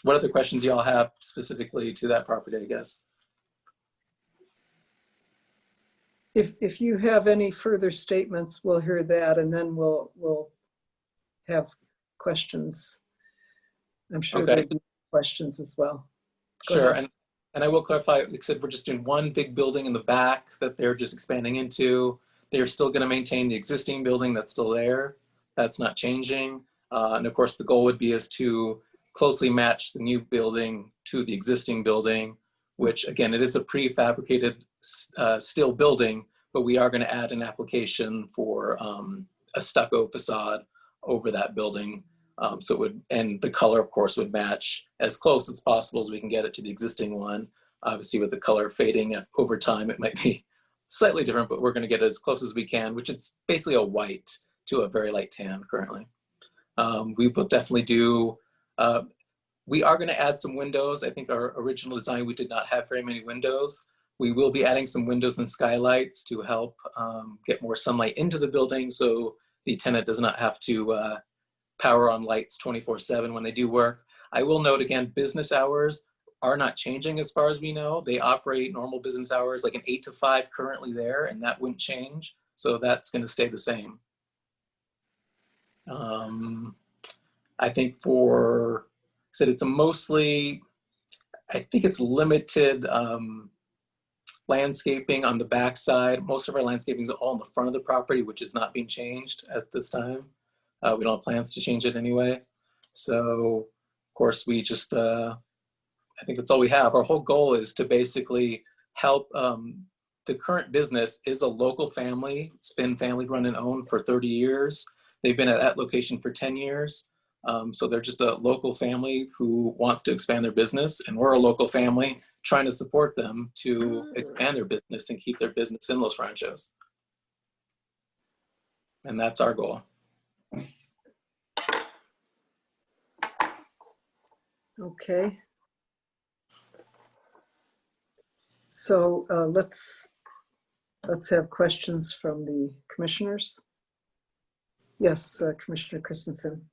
What other questions y'all have specifically to that property, I guess? If you have any further statements, we'll hear that, and then we'll have questions. I'm sure Okay. there'll be questions as well. Go Sure, ahead. and I will clarify, like I said, we're just doing one big building in the back that they're just expanding into. They're still going to maintain the existing building that's still there. That's not changing. And of course, the goal would be is to closely match the new building to the existing building, which again, it is a prefabricated steel building, but we are going to add an application for a stucco facade over that building. So it would, and the color of course would match as close as possible as we can get it to the existing one. Obviously with the color fading over time, it might be slightly different, but we're going to get as close as we can, which is basically a white to a very light tan currently. We will definitely do, we are going to add some windows. I think our original design, we did not have very many windows. We will be adding some windows and skylights to help get more sunlight into the building so the tenant does not have to power on lights 24/7 when they do work. I will note again, business hours are not changing as far as we know. They operate normal business hours like an 8 to 5 currently there, and that wouldn't change. So that's going to stay the same. I think for, said it's a mostly, I think it's limited landscaping on the back side. Most of our landscaping is all in the front of the property, which is not being changed at this time. We don't have plans to change it anyway. So of course we just, I think that's all we have. Our whole goal is to basically help, the current business is a local family. It's been family run and owned for 30 years. They've been at that location for 10 years. So they're just a local family who wants to expand their business, and we're a local family trying to support them to expand their business and keep their business in Los Ranchos. And that's our goal. Okay. So let's have questions from the commissioners. Yes, Commissioner Christensen.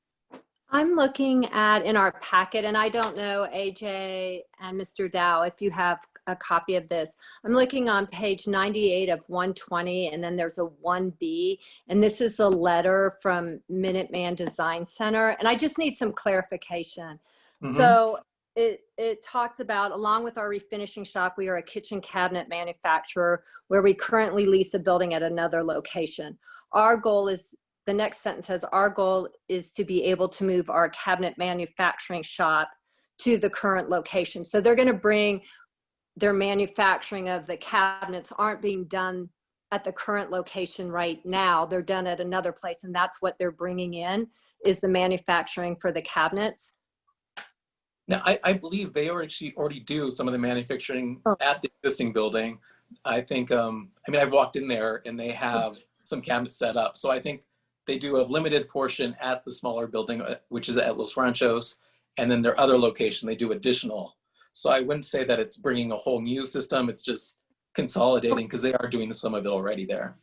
I'm looking at in our packet, and I don't know, AJ and Mr. Dow, if you have a copy of this. I'm looking on page 98 of 120, and then there's a 1B, and this is a letter from Minuteman Design Center, and I just need some clarification. Mm-hmm. So it talks about, along with our refinishing shop, we are a kitchen cabinet manufacturer where we currently lease a building at another location. Our goal is, the next sentence says, our goal is to be able to move our cabinet manufacturing shop to the current location. So they're going to bring their manufacturing of the cabinets aren't being done at the current location right now. They're done at another place, and that's what they're bringing in, is the manufacturing for the cabinets. Now, I believe they already do some of the manufacturing at the existing building. I think, I mean, I've walked in there and they have some cabinets set up. So I think they do a limited portion at the smaller building, which is at Los Ranchos, and then their other location, they do additional. So I wouldn't say that it's bringing a whole new system. It's just consolidating because they are doing some of it already there.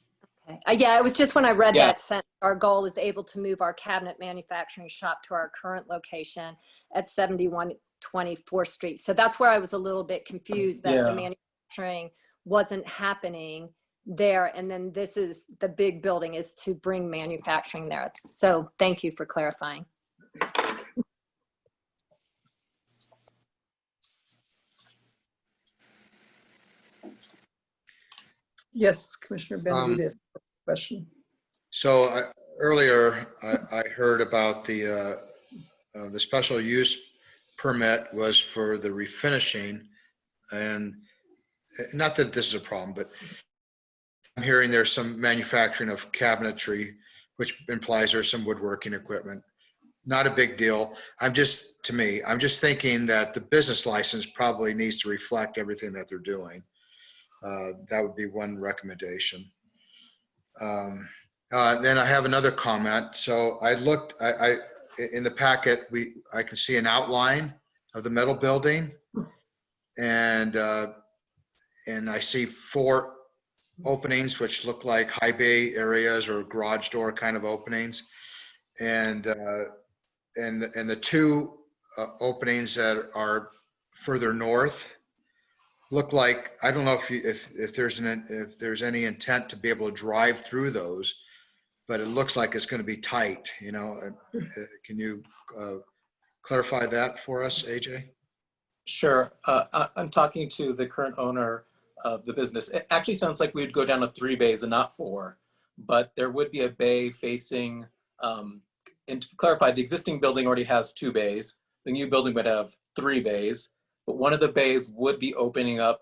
Okay. Yeah, it was just when I read that sentence, our goal is able to move our cabinet manufacturing shop to our current location at 7124th Street. So that's where I was a little bit confused that the manufacturing wasn't happening there. And then this is, the big building is to bring manufacturing there. So thank you for clarifying. Yes, Commissioner Benavides, question. So earlier I heard about the special use permit was for the refinishing, and not that this is a problem, but I'm hearing there's some manufacturing of cabinetry, which implies there's some woodworking equipment. Not a big deal. I'm just thinking that the business license probably needs to reflect everything that they're doing. That would be one recommendation. Then I have another comment. So I looked, in the packet, I can see an outline of the metal building, and I see 4 openings which look like high bay areas or garage door kind of openings, and the 2 openings that are further north look like, I don't know if there's any intent to be able to drive through those, but it looks like it's going to be tight, you know. Can you clarify that for us, AJ? Sure. I'm talking to the current owner of the business. It actually sounds like we would go down to 3 bays and not 4, but there would be a bay facing, and to clarify, the existing building already has 2 bays. The new building would have 3 bays, but one of the bays would be opening up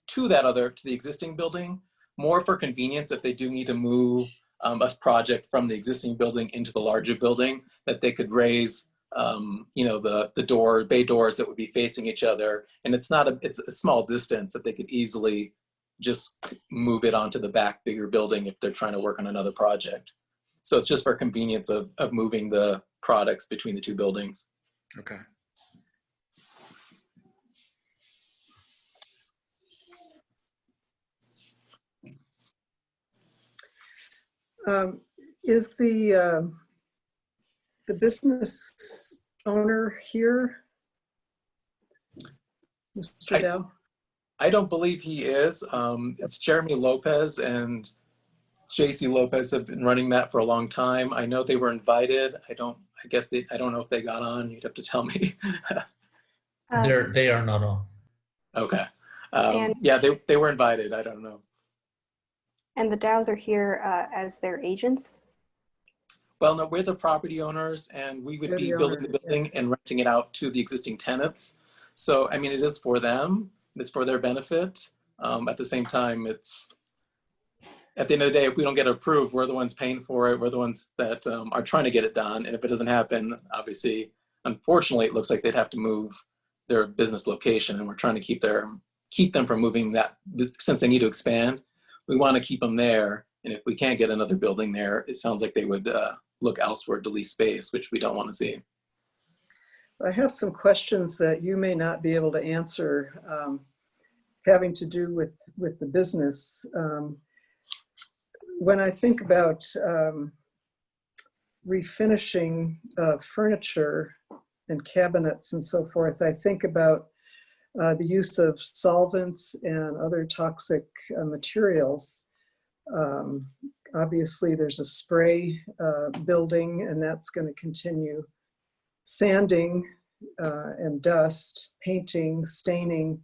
to the existing building, more for convenience if they do need to move a project from the existing building into the larger building, that they could raise you know, the bay doors that would be facing each other. And it's a small distance that they could easily just move it onto the bigger building if they're trying to work on another project. So it's just for convenience of moving the products between the two buildings. Okay. Is the business owner here, Mr. Dow? I don't believe he is. It's Jeremy Lopez and JC Lopez have been running that for a long time. I know they were invited. I don't know if they got on. You'd have to tell me. They are not on. Okay. And- yeah, they were invited. I don't know. And the Dows are here as their agents? Well, no, we're the property owners and we would We're be the building owner, the building and renting it out to the existing tenants. So, I mean, it is for them. It's for their benefit. At the same time, it's, at the end of the day, if we don't get approved, we're the ones paying for it. We're the ones that are trying to get it done. And if it doesn't happen, obviously, unfortunately, it looks like they'd have to move their business location. And we're trying to keep them from moving that, since they need to expand. We want to keep them there. And if we can't get another building there, it sounds like they would look elsewhere to lease space, which we don't want to see. I have some questions that you may not be able to answer having to do with the business. When I think about refinishing furniture and cabinets and so forth, I think about the use of solvents and other toxic materials. Obviously, there's a spray building, and that's going to continue. Sanding and dust, painting, staining.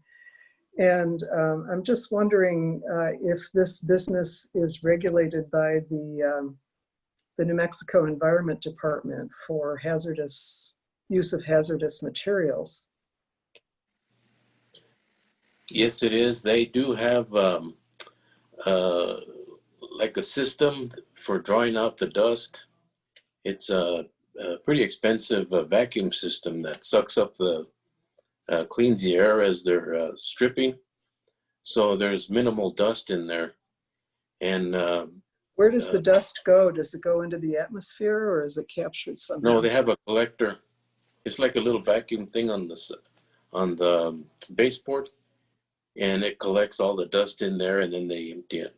And I'm just wondering if this business is regulated by the New Mexico Environment Department for use of hazardous materials. Yes, it is. They do have like a system for drawing out the dust. It's a pretty expensive vacuum system that sucks up cleans the air as they're stripping. So there's minimal dust in there. And where does the dust go? Does it go into the atmosphere or is it captured somehow? No, they have a collector. It's like a little vacuum thing on the baseboard, and it collects all the dust in there, and then they empty it.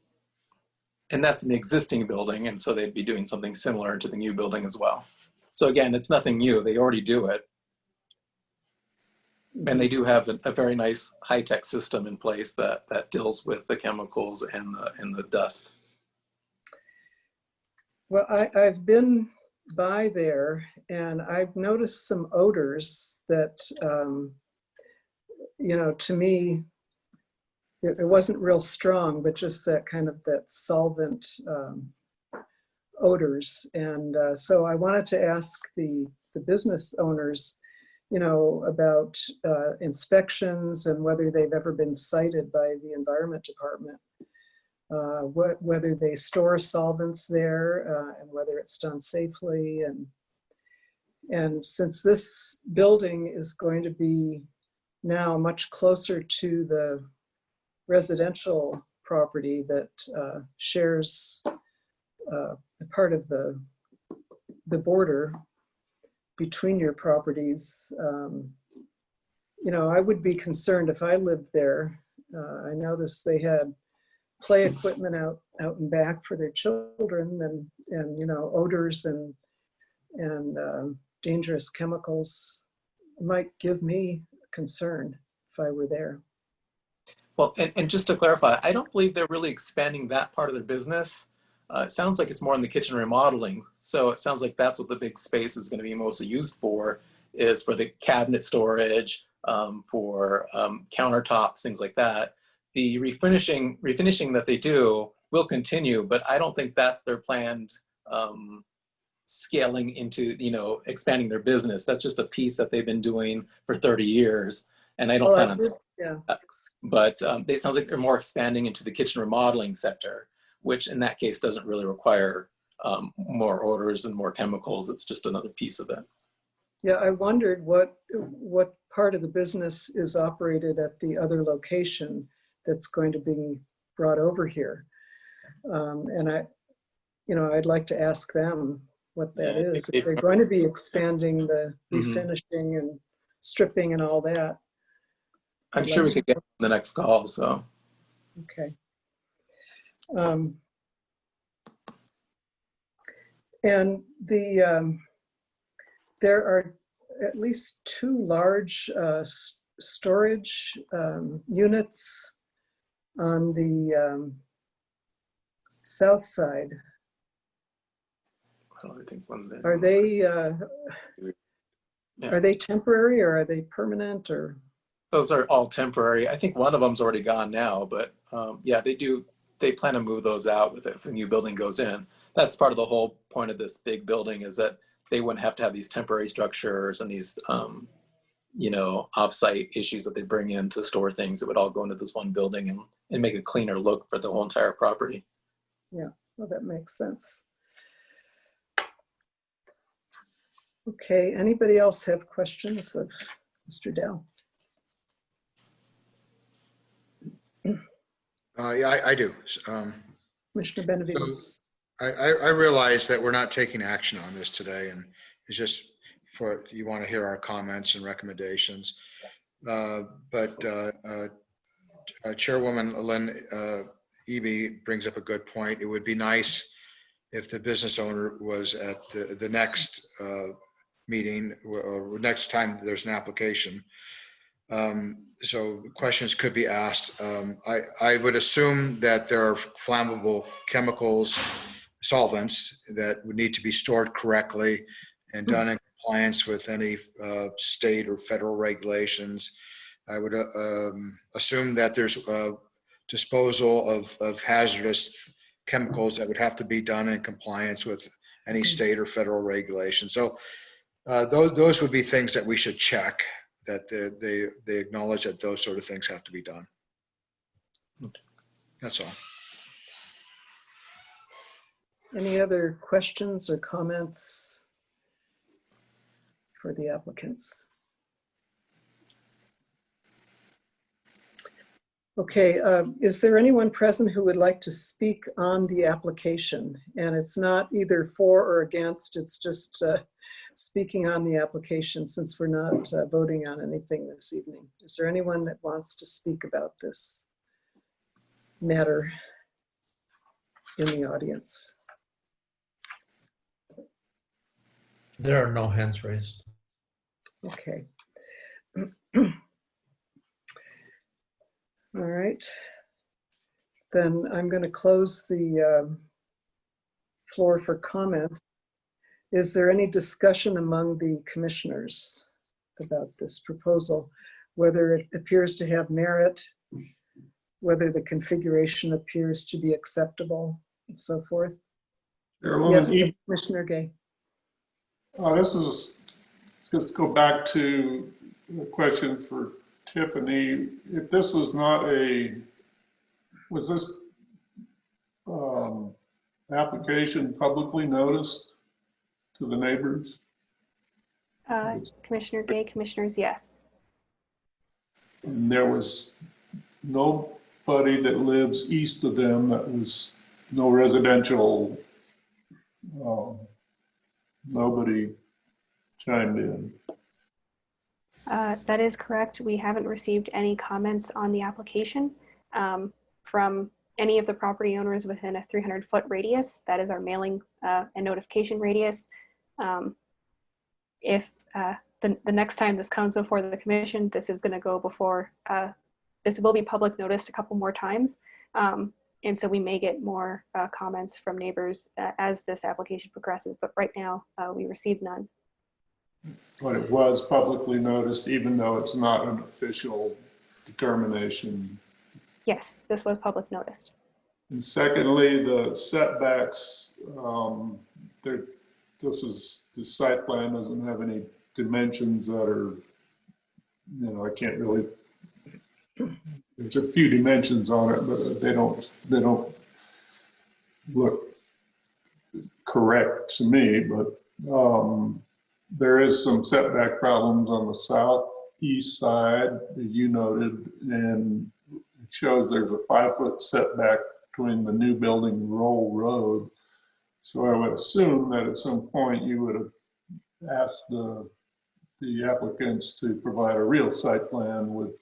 And that's an existing building, and so they'd be doing something similar to the new building as well. So again, it's nothing new. They already do it. And they do have a very nice high-tech system in place that deals with the chemicals and the dust. Well, I've been by there and I've noticed some odors that, you know, to me, it wasn't real strong, but just that kind of that solvent odors. And so I wanted to ask the business owners, you know, about inspections and whether they've ever been cited by the Environment Department, whether they store solvents there and whether it's done safely. And since this building is going to be now much closer to the residential property that shares part of the border between your properties, you know, I would be concerned if I lived there. I noticed they had play equipment out and back for their children, and you know, odors and dangerous chemicals might give me concern if I were there. Well, and just to clarify, I don't believe they're really expanding that part of their business. It sounds like it's more in the kitchen remodeling. So it sounds like that's what the big space is going to be mostly used for, is for the cabinet storage, for countertops, things like that. The refinishing that they do will continue, but I don't think that's their planned scaling into, you know, expanding their business. That's just a piece that they've been doing for 30 years. And I don't plan on, but it sounds like they're more expanding into the kitchen remodeling sector, which in that case doesn't really require more odors and more chemicals. It's just another piece of it. Yeah, I wondered what part of the business is operated at the other location that's going to be brought over here. And I'd like to ask them what that Yeah, is. they If they're going to be expanding the Mhm. refinishing and stripping and all that. I'm I'd sure like we could get on the next call, so. Okay. And there are at least 2 large storage units on the south side. I don't think one there. Are they temporary or are they permanent or? Those are all temporary. I think one of them's already gone now, but yeah, they plan to move those out if the new building goes in. That's part of the whole point of this big building, is that they wouldn't have to have these temporary structures and these, you know, offsite issues that they bring in to store things. It would all go into this one building and make a cleaner look for the whole entire property. Yeah, well, that makes sense. Okay, anybody else have questions of Mr. Dow? Yeah, I do. Commissioner Benavides. I realize that we're not taking action on this today, and it's just for, you want to hear our comments and recommendations. But Chairwoman Lynn Eby brings up a good point. It would be nice if the business owner was at the next meeting or next time there's an application. So questions could be asked. I would assume that there are flammable chemicals, solvents that would need to be stored correctly and done in compliance with any state or federal regulations. I would assume that there's disposal of hazardous chemicals that would have to be done in compliance with any state or federal regulation. So those would be things that we should check, that they acknowledge that those sort of things have to be done. That's all. Any other questions or comments for the applicants? Okay, is there anyone present who would like to speak on the application? And it's not either for or against, it's just speaking on the application, since we're not voting on anything this evening. Is there anyone that wants to speak about this matter in the audience? There are no hands raised. Okay. All right. Then I'm going to close the floor for comments. Is there any discussion among the commissioners about this proposal, whether it appears to have merit, whether the configuration appears to be acceptable, and so forth? Yes, Commissioner Gay. This is, just go back to the question for Tiffany. If this was not was this application publicly noticed to the neighbors? Commissioner Gay, commissioners, yes. And there was nobody that lives east of them, that was no residential, nobody chimed in. That is correct. We haven't received any comments on the application from any of the property owners within a 300-foot radius. That is our mailing and notification radius. If the next time this comes before the commission, this is going to go before, this will be public noticed a couple more times. And so we may get more comments from neighbors as this application progresses, but right now we received none. But it was publicly noticed, even though it's not an official determination. Yes, this was public noticed. And secondly, the setbacks, the site plan doesn't have any dimensions that are, I can't really, there's a few dimensions on it, but they don't look correct to me, but there is some setback problems on the southeast side, as you noted, and it shows there's a 5-foot setback between the new building and Roll Road. So I would assume that at some point you would have asked the applicants to provide a real site plan with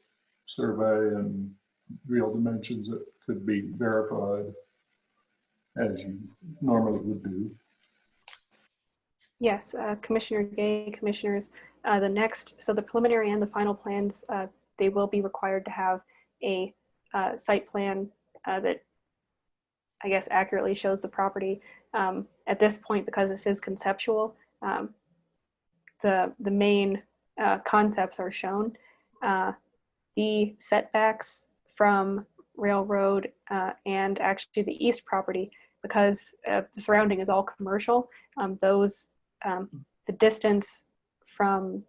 survey and real dimensions that could be verified as you normally would do. Yes, Commissioner Gay, Commissioners, so the preliminary and the final plans, they will be required to have a site plan that I guess accurately shows the property. At this point, because this is conceptual, the main concepts are shown. The setbacks from railroad and actually the east property, because the surrounding is all commercial, the distance from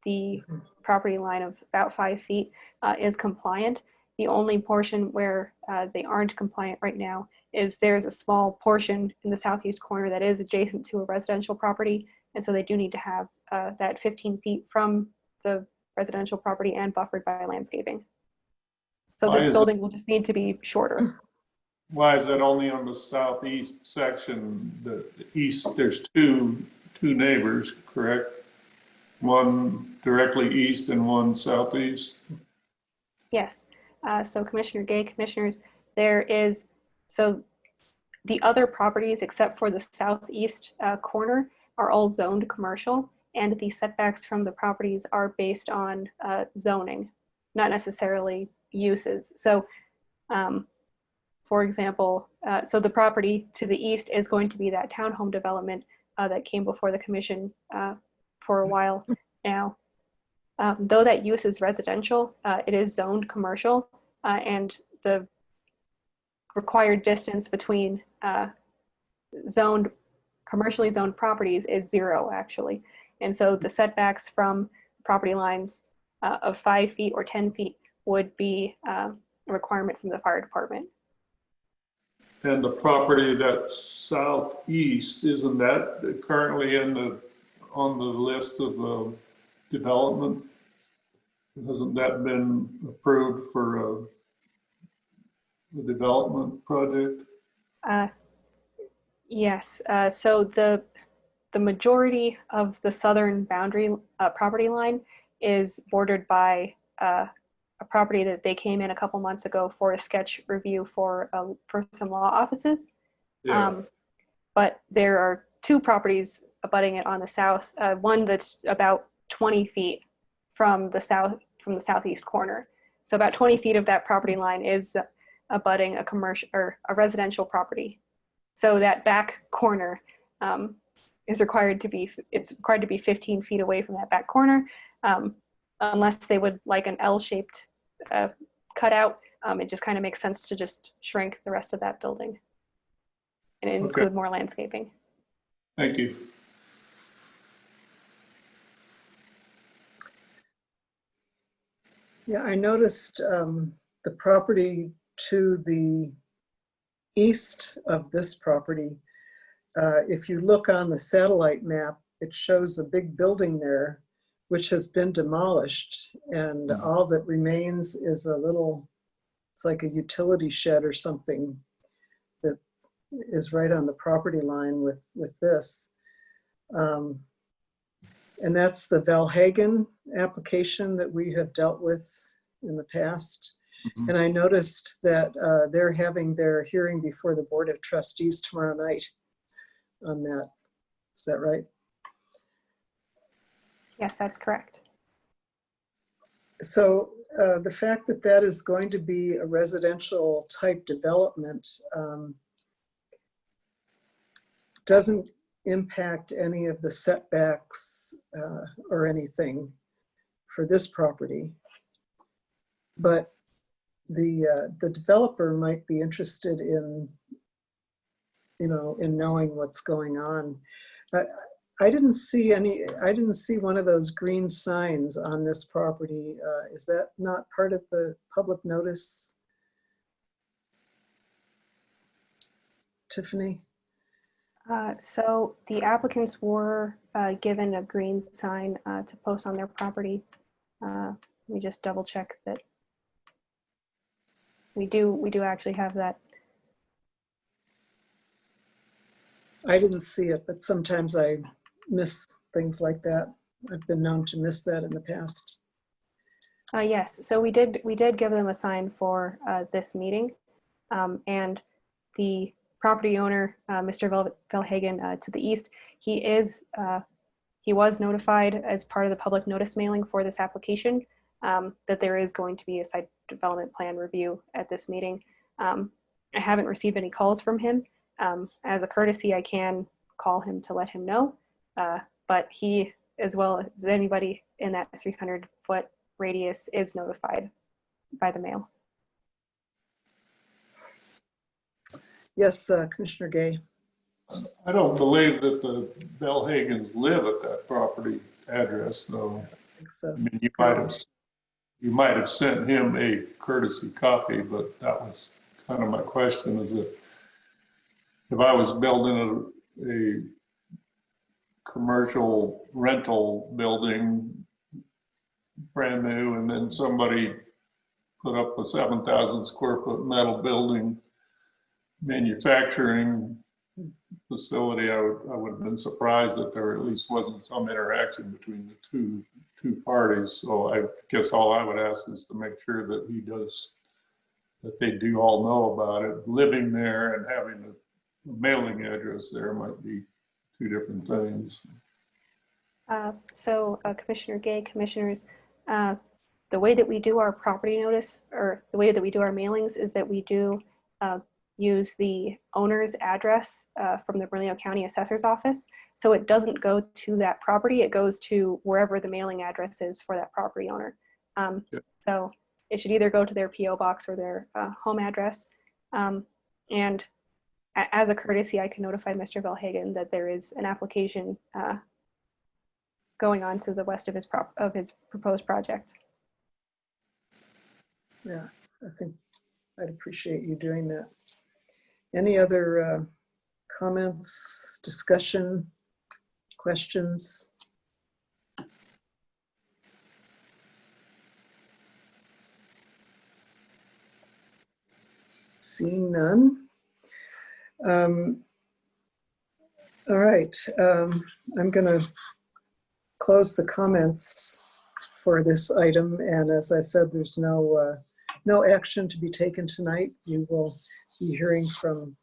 the property line of about 5 feet is compliant. The only portion where they aren't compliant right now is there's a small portion in the southeast corner that is adjacent to a residential property. And so they do need to have that 15 feet from the residential property and buffered by landscaping. So this building will just need to be shorter. Why is that only on the southeast section? The east, there's two neighbors, correct? One directly east and one southeast? Yes. So Commissioner Gay, Commissioners, so the other properties except for the southeast corner are all zoned commercial, and the setbacks from the properties are based on zoning, not necessarily uses. So for example, so the property to the east is going to be that townhome development that came before the commission for a while now. Though that use is residential, it is zoned commercial, and the required distance between commercially zoned properties is 0 actually. And so the setbacks from property lines of 5 feet or 10 feet would be a requirement from the fire department. And the property that's southeast, isn't that currently on the list of development? Hasn't that been approved for a development project? Yes. So the majority of the southern boundary property line is bordered by a property that they came in a couple months ago for a sketch review for some law offices. Yeah. But there are 2 properties abutting it on the south. One that's about 20 feet from the southeast corner. So about 20 feet of that property line is abutting a commercial or a residential property. So that back corner is required to be 15 feet away from that back corner, unless they would like an L-shaped cutout. It just kind of makes sense to just shrink the rest of that building and include more landscaping. Thank you. Yeah, I noticed the property to the east of this property. If you look on the satellite map, it shows a big building there, which has been demolished, and all that remains is it's like a utility shed or something that is right on the property line with this. And that's the Valhagen application that we have dealt with in the past. Mm-hmm. And I noticed that they're having their hearing before the Board of Trustees tomorrow night on that. Is that right? Yes, that's correct. So the fact that that is going to be a residential type development doesn't impact any of the setbacks or anything for this property. But the developer might be interested in, in knowing what's going on. I didn't see one of those green signs on this property. Is that not part of the public notice, Tiffany? So the applicants were given a green sign to post on their property. Let me just double check that. We do actually have that. I didn't see it, but sometimes I miss things like that. I've been known to miss that in the past. Yes, so we did give them a sign for this meeting, and the property owner, Mr. Velhagen, to the east, he was notified as part of the public notice mailing for this application that there is going to be a site development plan review at this meeting. I haven't received any calls from him. As a courtesy, I can call him to let him know, but he, as well as anybody in that 300-foot radius, is notified by the mail. Yes, Commissioner Gay. I don't believe that the Bellhagens live at that property address, though. I think so. I mean, you might have sent him a courtesy copy, but that was kind of my question, is that if I was building a commercial rental building, brand new, and then somebody put up a 7,000 square foot metal building manufacturing facility, I would have been surprised that there at least wasn't some interaction between the two parties. So I guess all I would ask is to make sure that that they do all know about it. Living there and having a mailing address there might be two different things. Commissioner Gay, commissioners, the way that we do our property notice, or the way that we do our mailings, is that we do use the owner's address from the Bernalillo County Assessor's Office. So it doesn't go to that property, it goes to wherever the mailing address is for that property owner. So it should either go to their PO box or their home address. And as a courtesy, I can notify Mr. Velhagen that there is an application going on to the west of his proposed project. Yeah, I think I'd appreciate you doing that. Any other comments, discussion, questions? Seeing none. All right, I'm going to close the comments for this item, and as I said, there's no action to be taken tonight. You will be hearing from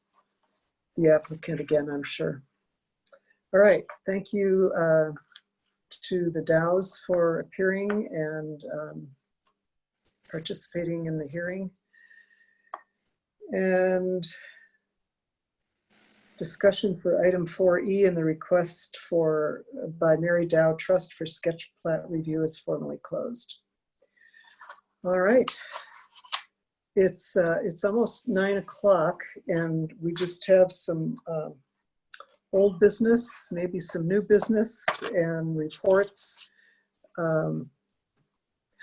the applicant again, I'm sure. All right, thank you to the Dows for appearing and participating in the hearing. And discussion for item 4E and the request by Mary Dow Trust for sketch plat review is formally closed. All right. It's almost 9 o'clock and we just have some old business, maybe some new business and reports. How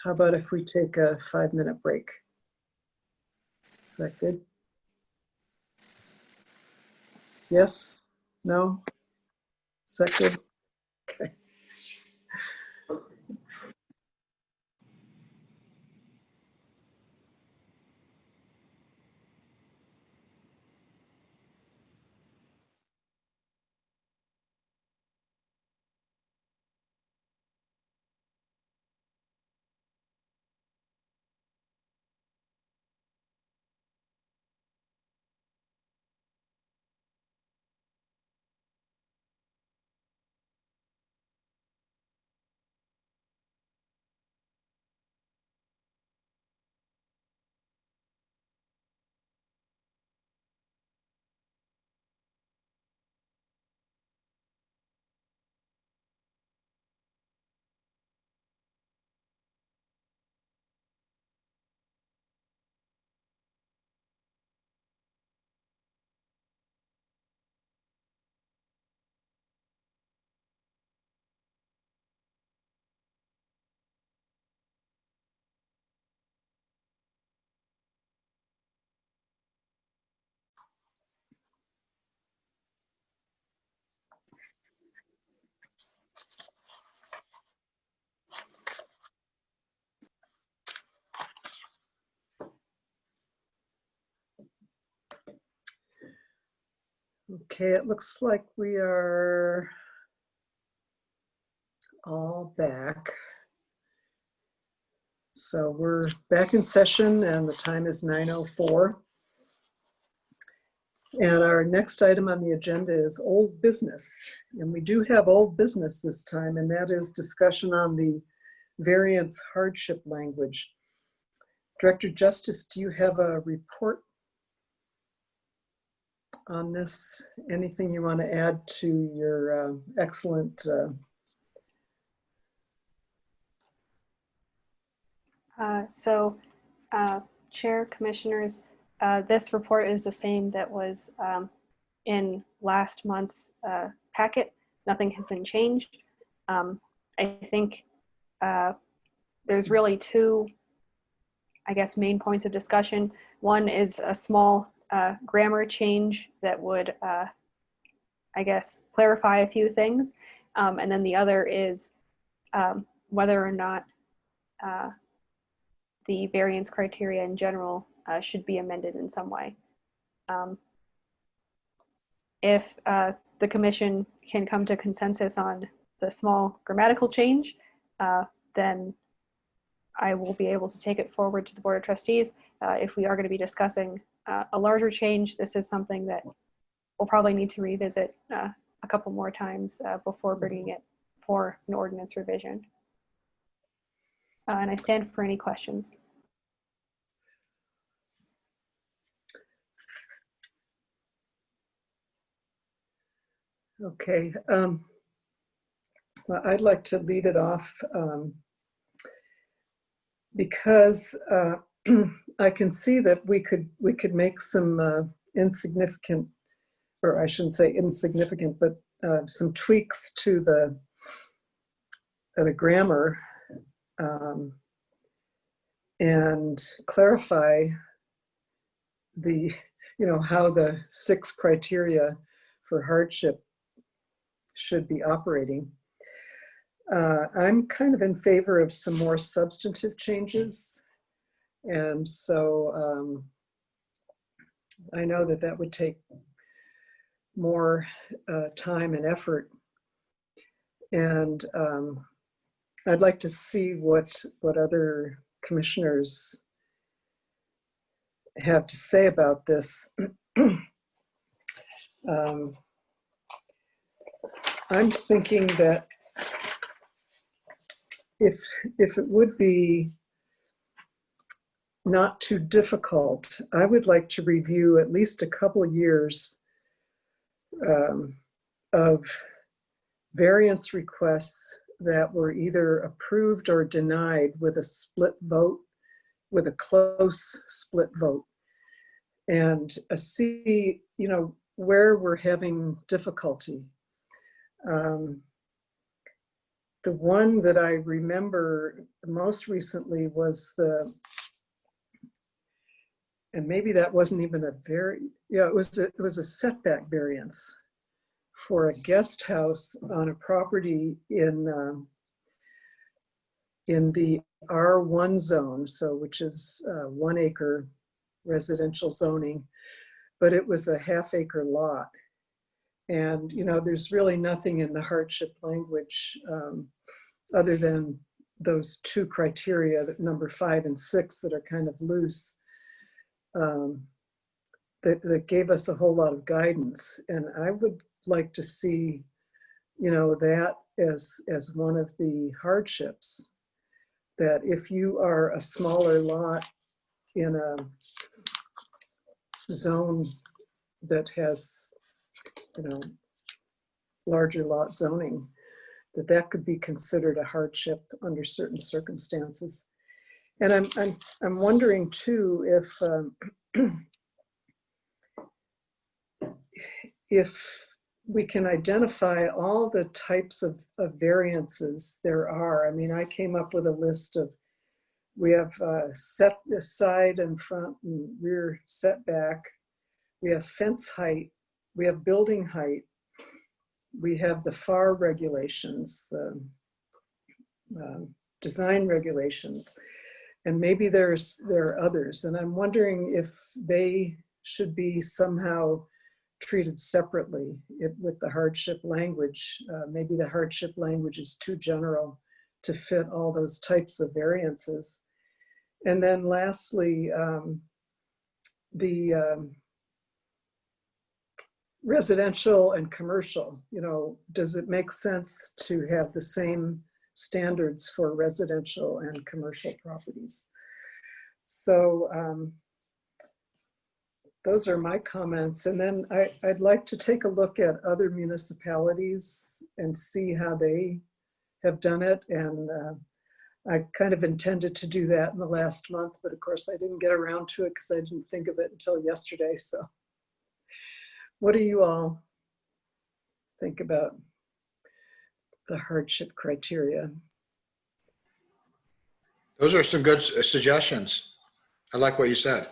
about if we take a 5-minute break? Is that good? Yes? No? Is that good? Okay. Okay, it looks like we are all back. So we're back in session and the time is 9:04. And our next item on the agenda is old business. And we do have old business this time, and that is discussion on the variance hardship language. Director Justice, do you have a report on this? Anything you want to add to your excellent Chair, Commissioners, this report is the same that was in last month's packet. Nothing has been changed. I think there's really two, I guess, main points of discussion. One is a small grammar change that would, I guess, clarify a few things. And then the other is whether or not the variance criteria in general should be amended in some way. If the commission can come to consensus on the small grammatical change, then I will be able to take it forward to the Board of Trustees. If we are going to be discussing a larger change, this is something that we'll probably need to revisit a couple more times before bringing it for an ordinance revision. And I stand for any questions. Okay, well, I'd like to lead it off because I can see that we could make some insignificant, or I shouldn't say insignificant, but some tweaks to the grammar and clarify the, how the 6 criteria for hardship should be operating. I'm kind of in favor of some more substantive changes. And so I know that that would take more time and effort. And I'd like to see what other commissioners have to say about this. I'm thinking that if it would be not too difficult, I would like to review at least a couple of years of variance requests that were either approved or denied with a split vote, with a close split vote, and see, where we're having difficulty. The one that I remember most recently was and maybe that wasn't even it was a setback variance for a guest house on a property in the R1 zone, so which is 1 acre residential zoning, but it was a half-acre lot. And, there's really nothing in the hardship language other than those 2 criteria, that number 5 and 6, that are kind of loose, that gave us a whole lot of guidance. And I would like to see, that as one of the hardships, that if you are a smaller lot in a zone that has, larger lot zoning, that could be considered a hardship under certain circumstances. And I'm wondering too if we can identify all the types of variances there are. I mean, I came up with a list of, we have set side and front and rear setback, we have fence height, we have building height, we have the FAR regulations, the design regulations, and maybe there are others. And I'm wondering if they should be somehow treated separately with the hardship language. Maybe the hardship language is too general to fit all those types of variances. And then lastly, the residential and commercial, does it make sense to have the same standards for residential and commercial properties? So those are my comments. And then I'd like to take a look at other municipalities and see how they have done it. And I kind of intended to do that in the last month, but of course I didn't get around to it because I didn't think of it until yesterday. So what do you all think about the hardship criteria? Those are some good suggestions. I like what you said.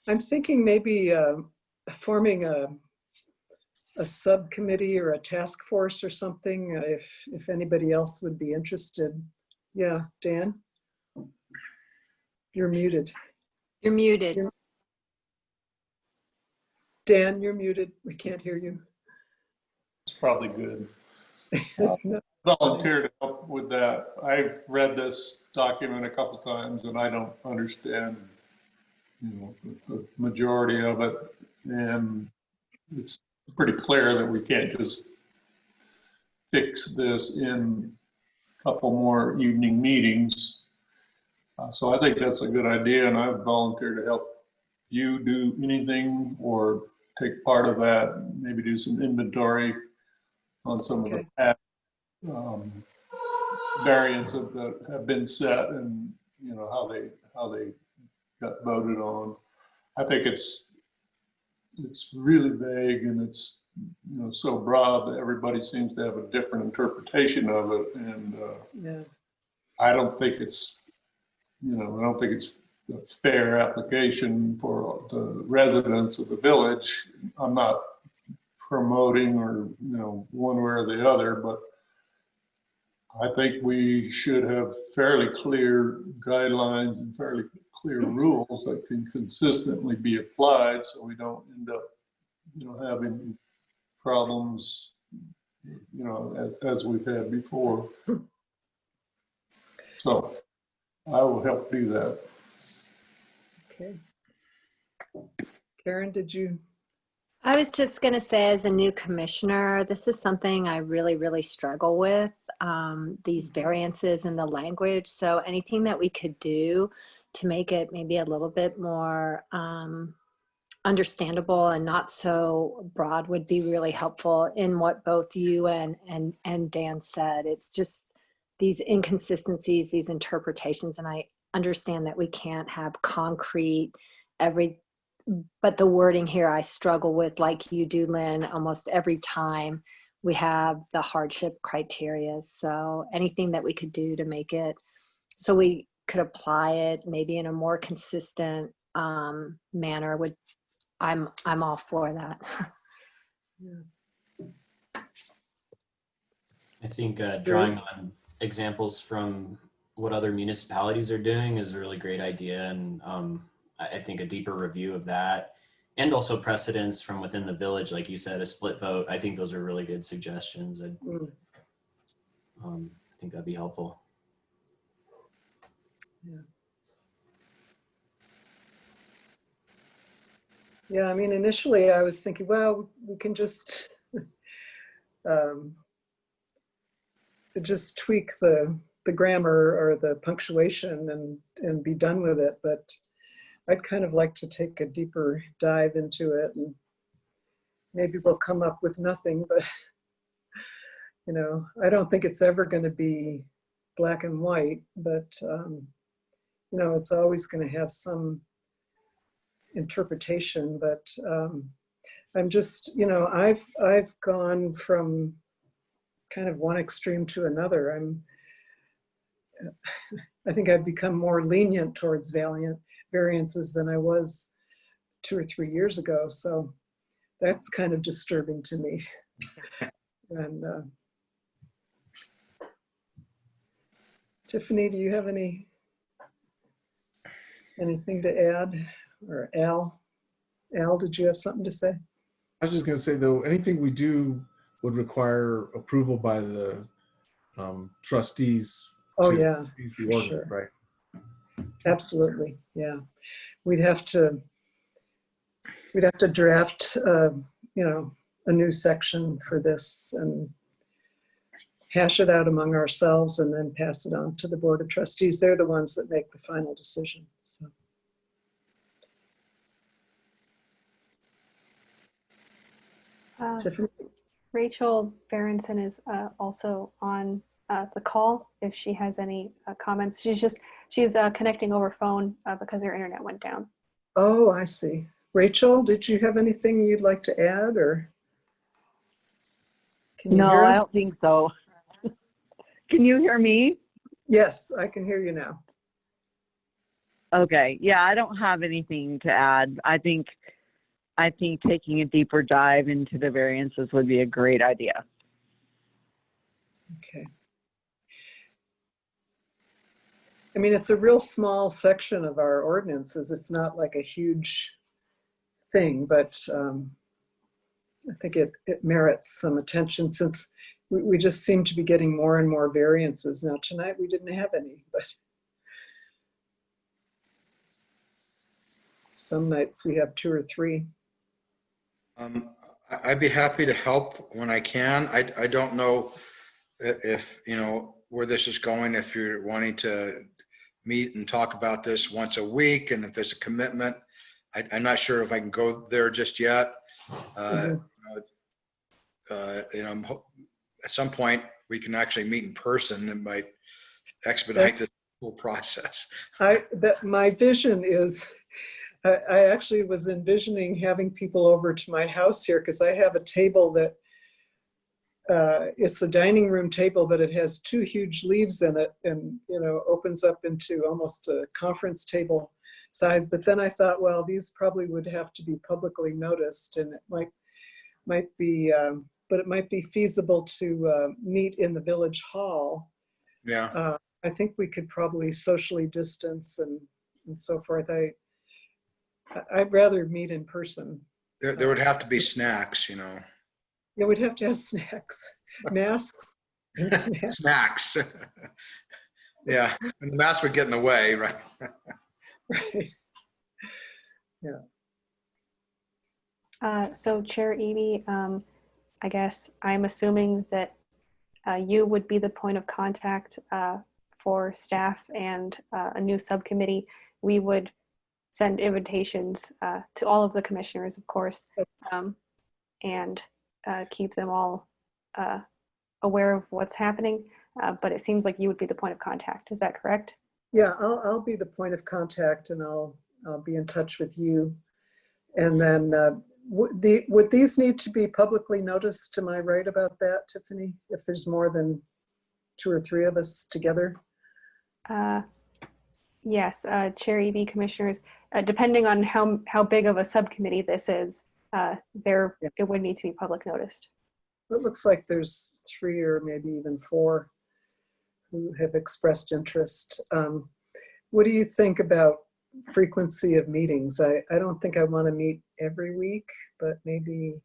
I'm thinking maybe forming a subcommittee or a task force or something, if anybody else would be interested. Yeah, Dan? You're muted. You're muted. Dan, you're muted. We can't hear you. It's probably good. Volunteer to help with that. I've read this document a couple times and I don't understand, the majority of it. And it's pretty clear that we can't just fix this in a couple more evening meetings. So I think that's a good idea, and I would volunteer to help you do anything or take part of that, maybe do some inventory on some of the past variances that have been set and how they got voted on. I think it's really vague and it's so broad that everybody seems to have a different interpretation of it, and yeah. I don't think it's a fair application for the residents of the village. I'm not promoting or one way or the other, but I think we should have fairly clear guidelines and fairly clear rules that can consistently be applied, so we don't end up having problems as we've had before. So I will help do that. Okay. Karen, did you? I was just going to say, as a new commissioner, this is something I really, really struggle with, these variances in the language. So anything that we could do to make it maybe a little bit more understandable and not so broad would be really helpful in what both you and Dan said. It's just these inconsistencies, these interpretations, and I understand that we can't have concrete but the wording here I struggle with, like you do, Lynn, almost every time we have the hardship criteria. So anything that we could do to make it so we could apply it maybe in a more consistent manner I'm all for that. I think drawing on examples from what other municipalities are doing is a really great idea, and I think a deeper review of that, and also precedents from within the village, like you said, a split vote. I think those are really good suggestions. I think that'd be helpful. Yeah. Yeah, I mean, initially I was thinking, well, we can just tweak the grammar or the punctuation and be done with it. But I'd kind of like to take a deeper dive into it, and maybe we'll come up with nothing, but I don't think it's ever going to be black and white, but it's always going to have some interpretation. But I'm just, I've gone from kind of one extreme to another. I think I've become more lenient towards variances than I was 2 or 3 years ago. So that's kind of disturbing to me. And Tiffany, do you have anything to add, or Al? Al, did you have something to say? I was just going to say, though, anything we do would require approval by the trustees Oh, to yeah, change the for ordinance, sure. right? Absolutely, yeah. We'd have to draft, you know, a new section for this and hash it out among ourselves and then pass it on to the Board of Trustees. They're the ones that make the final decision, so. Tiffany? Rachel Berenson is also on the call if she has any comments. She's connecting over phone because her internet went down. Oh, I see. Rachel, did you have anything you'd like to add, or? Can you No, hear I us? don't think so. Can you hear me? Yes, I can hear you now. Okay. Yeah, I don't have anything to add. I think taking a deeper dive into the variances would be a great idea. Okay. I mean, it's a real small section of our ordinances. It's not like a huge thing, but I think it merits some attention since we just seem to be getting more and more variances. Now, tonight we didn't have any, but some nights we have 2 or 3. I'd be happy to help when I can. I don't know if, you know, where this is going, if you're wanting to meet and talk about this once a week, and if there's a commitment. I'm not sure if I can go there just yet. You know, at some point we can actually meet in person. It might expedite the whole process. My vision is, I actually was envisioning having people over to my house here because I have a table that it's a dining room table, but it has 2 huge leaves in it, and you know, opens up into almost a conference table size. But then I thought, well, these probably would have to be publicly noticed, and it might be, but it might be feasible to meet in the village hall. Yeah. I think we could probably socially distance and so forth. I'd rather meet in person. There would have to be snacks, you know. Yeah, we'd have to have snacks, masks, and snacks. Snacks. Yeah, and the mask would get in the way, right? Right. Yeah. So Chair Evie, I guess I'm assuming that you would be the point of contact for staff and a new subcommittee. We would send invitations to all of the commissioners, of course, and keep them all aware of what's happening. But it seems like you would be the point of contact. Is that correct? Yeah, I'll be the point of contact, and I'll be in touch with you. And then would these need to be publicly noticed? Am I right about that, Tiffany? If there's more than 2 or 3 of us together? Yes, Chair Evie, commissioners, depending on how big of a subcommittee this is, it would need to be public noticed. It looks like there's 3 or maybe even 4 who have expressed interest. What do you think about frequency of meetings? I don't think I want to meet every week, but maybe.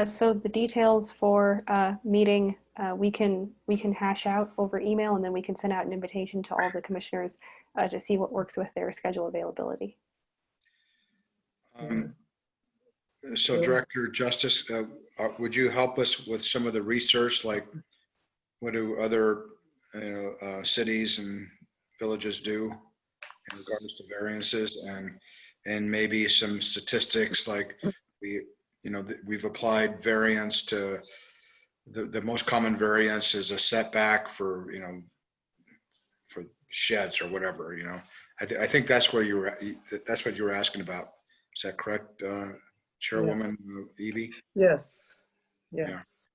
So the details for meeting, we can hash out over email, and then we can send out an invitation to all the commissioners to see what works with their schedule availability. So Director Justice, would you help us with some of the research, like what do other cities and villages do in regards to variances, and maybe some statistics, like we've applied variance to the most common variance is a setback for for sheds or whatever. I think that's where that's what you were asking about. Is that correct, Chairwoman Evie? Yes. Yes.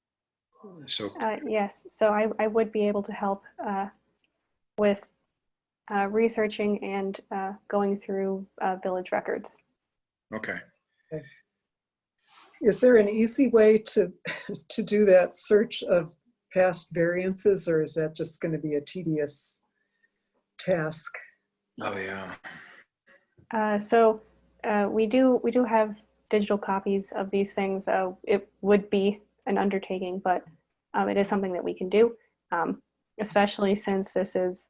Yeah. So yes, so I would be able to help with researching and going through village records. Okay. Is there an easy way to do that search of past variances, or is that just going to be a tedious task? Oh yeah. So We do have digital copies of these things. It would be an undertaking, but it is something that we can do, especially since this is,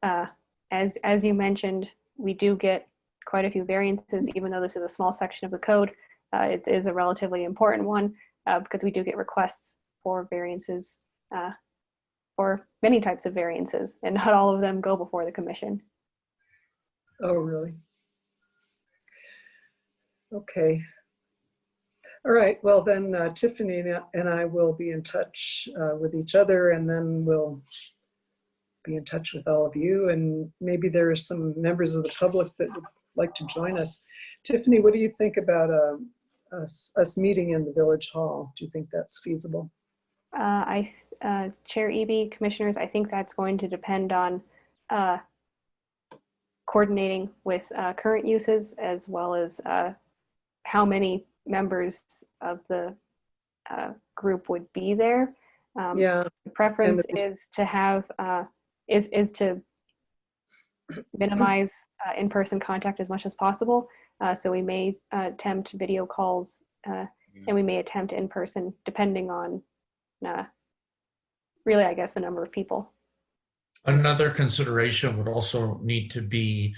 as you mentioned, we do get quite a few variances, even though this is a small section of the code. It is a relatively important one because we do get requests for variances for many types of variances, and not all of them go before the commission. Oh, really? Okay. All right, well then Tiffany and I will be in touch with each other, and then we'll be in touch with all of you, and maybe there are some members of the public that would like to join us. Tiffany, what do you think about us meeting in the Village Hall? Do you think that's feasible? Chair Eby, commissioners, I think that's going to depend on coordinating with current uses, as well as how many members of the group would be there. Yeah. The preference is to have is to minimize in-person contact as much as possible. So we may attempt video calls, and we may attempt in-person, depending on really, I guess, the number of people. Another consideration would also need to be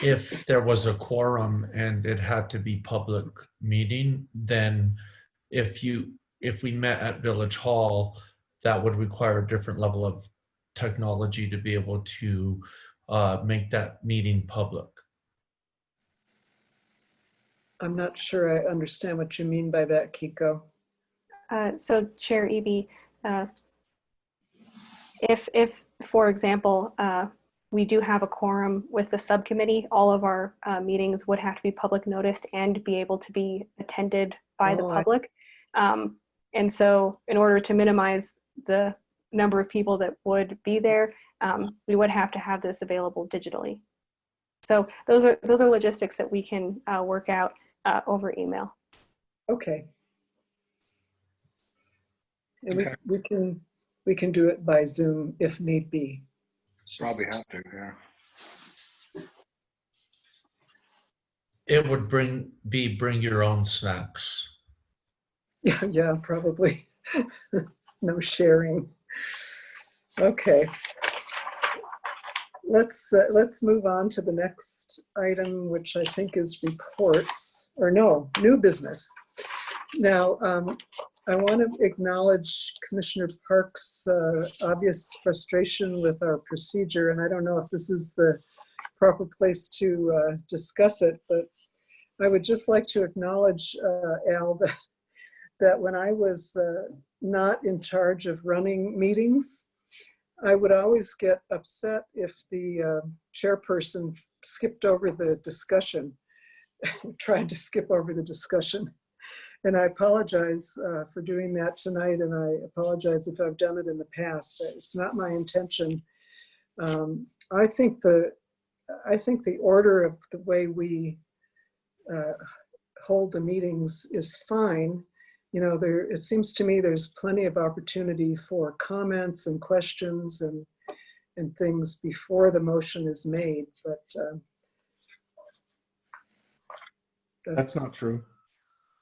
if there was a quorum and it had to be public meeting, then if we met at Village Hall, that would require a different level of technology to be able to make that meeting public. I'm not sure I understand what you mean by that, Kiko. So Chair Eby, if for example, we do have a quorum with the subcommittee, all of our meetings would have to be public noticed and be able to be attended by the public. And so in order to minimize the number of people that would be there, we would have to have this available digitally. So those are logistics that we can work out over email. Okay. And we can do it by Zoom if need be. Probably have to, yeah. It would bring your own snacks. Yeah, probably. No sharing. Okay. Let's move on to the next item, which I think is reports, or no, new business. Now, I want to acknowledge Commissioner Park's obvious frustration with our procedure, and I don't know if this is the proper place to discuss it, but I would just like to acknowledge, Al, that when I was not in charge of running meetings, I would always get upset if the chairperson skipped over the discussion, tried to skip over the discussion. And I apologize for doing that tonight, and I apologize if I've done it in the past. It's not my intention. I think the order of the way we hold the meetings is fine. You know, it seems to me there's plenty of opportunity for comments and questions and things before the motion is made, but that's not true.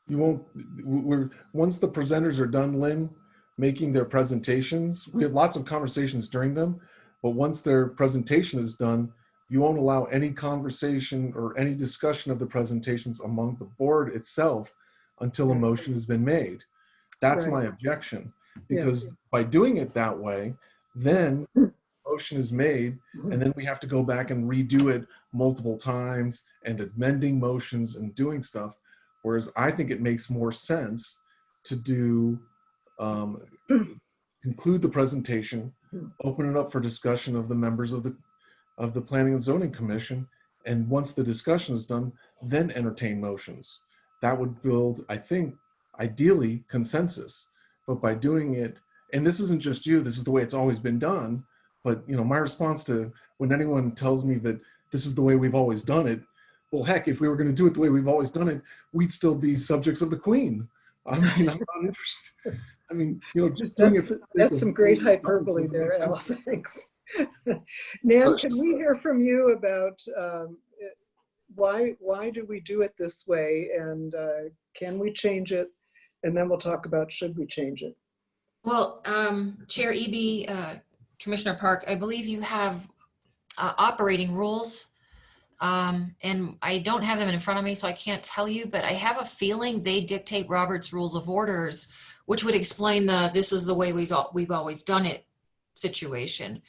You won't, once the presenters are done, Lynn, making their presentations, we have lots of conversations during them, but once their presentation is done, you won't allow any conversation or any discussion of the presentations among the board itself until a motion has been made. That's my objection, because by doing it that way, then motion is made, and then we have to go back and redo it multiple times and amending motions and doing stuff. Whereas I think it makes more sense to do, conclude the presentation, open it up for discussion of the members of the Planning and Zoning Commission, and once the discussion is done, then entertain motions. That would build, I think, ideally consensus. But by doing it, and this isn't just you, this is the way it's always been done, but you know, my response to when anyone tells me that this is the way we've always done it, well, heck, if we were going to do it the way we've always done it, we'd still be subjects of the Queen. I mean, I'm not interested. I mean, you know, just doing it. That's some great hyperbole there, Al. Thanks. Nan, can we hear from you about why do we do it this way? And can we change it? And then we'll talk about should we change it. Well, Chair Eby, Commissioner Park, I believe you have operating rules. And I don't have them in front of me, so I can't tell you, but I have a feeling they dictate Robert's Rules of Orders, which would explain the this is the way we've always done it situation.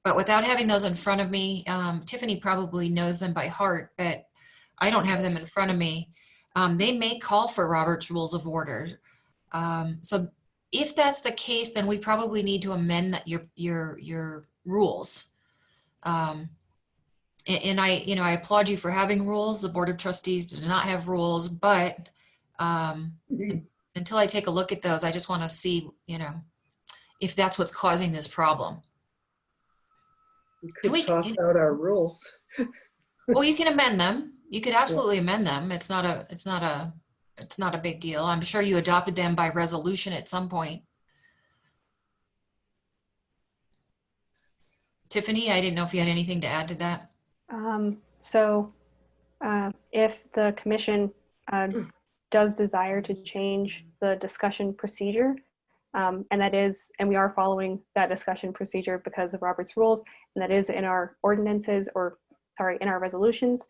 But without having those in front of me, Tiffany probably knows them by heart, but I don't have them in front of me. They may call for Robert's Rules of Order. So if that's the case, then we probably need to amend that your rules. And I applaud you for having rules. The Board of Trustees did not have rules, but until I take a look at those, I just want to see, if that's what's causing this problem. We could toss out our rules. Well, you can amend them. You could absolutely amend them. It's not a big deal. I'm sure you adopted them by resolution at some point. Tiffany, I didn't know if you had anything to add to that. If the commission does desire to change the discussion procedure, and we are following that discussion procedure because of Robert's rules, and that is in our ordinances, in our resolutions,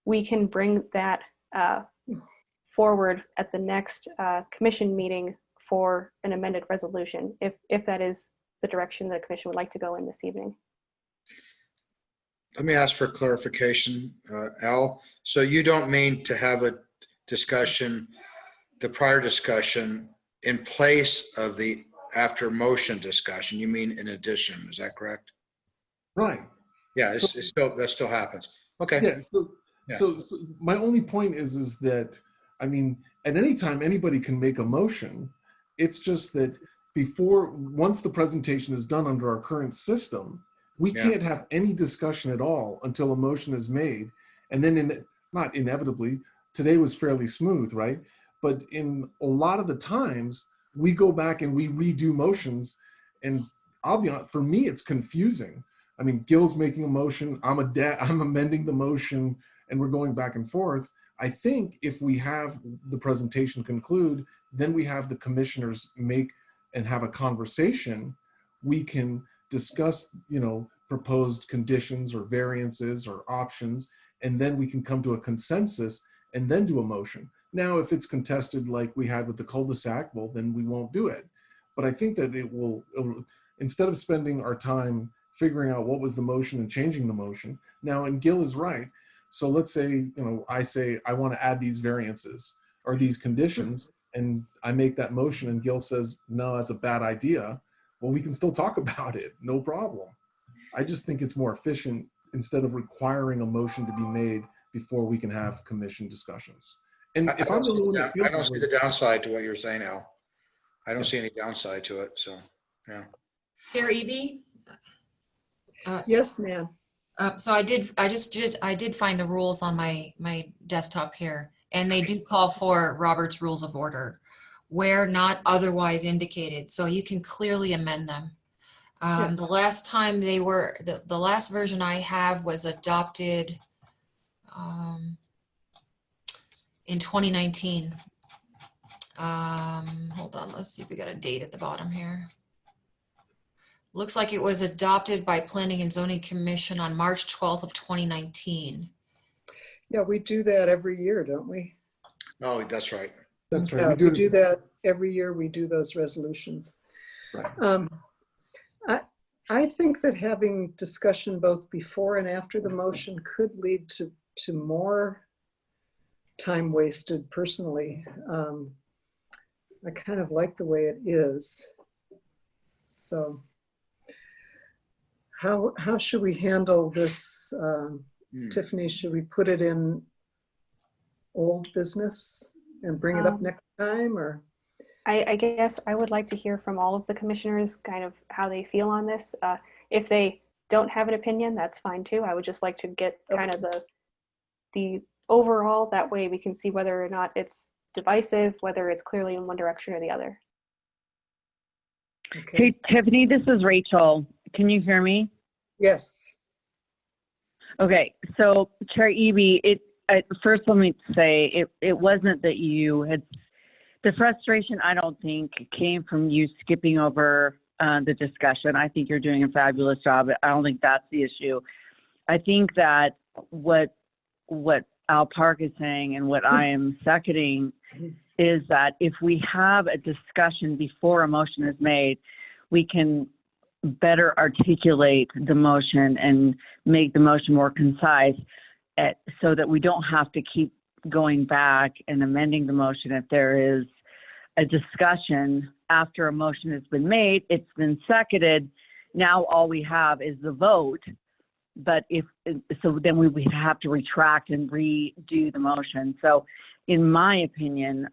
we can bring that forward at the next commission meeting for an amended resolution, if that is the direction the commission would like to go in this evening. Let me ask for clarification, Al. So you don't mean to have a discussion, the prior discussion, in place of the after motion discussion? You mean in addition? Is that correct? Right. Yeah, that still happens. Okay. Yeah. So my only point is that, I mean, at any time anybody can make a motion. It's just that once the presentation is done under our current system, we can't have any discussion at all until a motion is made. And then not inevitably, today was fairly smooth, right? But in a lot of the times, we go back and we redo motions. And I'll be honest, for me, it's confusing. I mean, Gil's making a motion, I'm amending the motion, and we're going back and forth. I think if we have the presentation conclude, then we have the commissioners make and have a conversation. We can discuss, proposed conditions or variances or options, and then we can come to a consensus and then do a motion. Now, if it's contested like we had with the cul-de-sac, well, then we won't do it. But I think that it will, instead of spending our time figuring out what was the motion and changing the motion. Now, and Gil is right. So let's say, I say, I want to add these variances or these conditions, and I make that motion and Gil says, no, that's a bad idea. Well, we can still talk about it, no problem. I just think it's more efficient instead of requiring a motion to be made before we can have commission discussions. And if I don't see the downside to what you're saying, Al. I don't see any downside to it, so, yeah. Chair Eby? Yes, ma'am. So I did find the rules on my desktop here, and they do call for Robert's Rules of Order where not otherwise indicated. So you can clearly amend them. The last time the last version I have was adopted in 2019. Hold on, let's see if we got a date at the bottom here. Looks like it was adopted by Planning and Zoning Commission on March 12th of 2019. Yeah, we do that every year, don't we? Oh, that's right. That's right. Yeah, we do that every year. We do those resolutions. Right. I think that having discussion both before and after the motion could lead to more time wasted personally. I kind of like the way it is. So how should we handle this, Tiffany? Should we put it in old business and bring it up next time, or? I guess I would like to hear from all of the commissioners kind of how they feel on this. If they don't have an opinion, that's fine too. I would just like to get kind of the overall, that way we can see whether or not it's divisive, whether it's clearly in one direction or the other. Okay. Hey, Tiffany, this is Rachel. Can you hear me? Yes. Okay, so Chair Eby, first let me say, it wasn't that you had, the frustration I don't think came from you skipping over the discussion. I think you're doing a fabulous job. I don't think that's the issue. I think that what Al Park is saying and what I am seconding is that if we have a discussion before a motion is made, we can better articulate the motion and make the motion more concise so that we don't have to keep going back and amending the motion if there is a discussion after a motion has been made, it's been seconded. Now all we have is the vote, but so then we would have to retract and redo the motion. So in my opinion,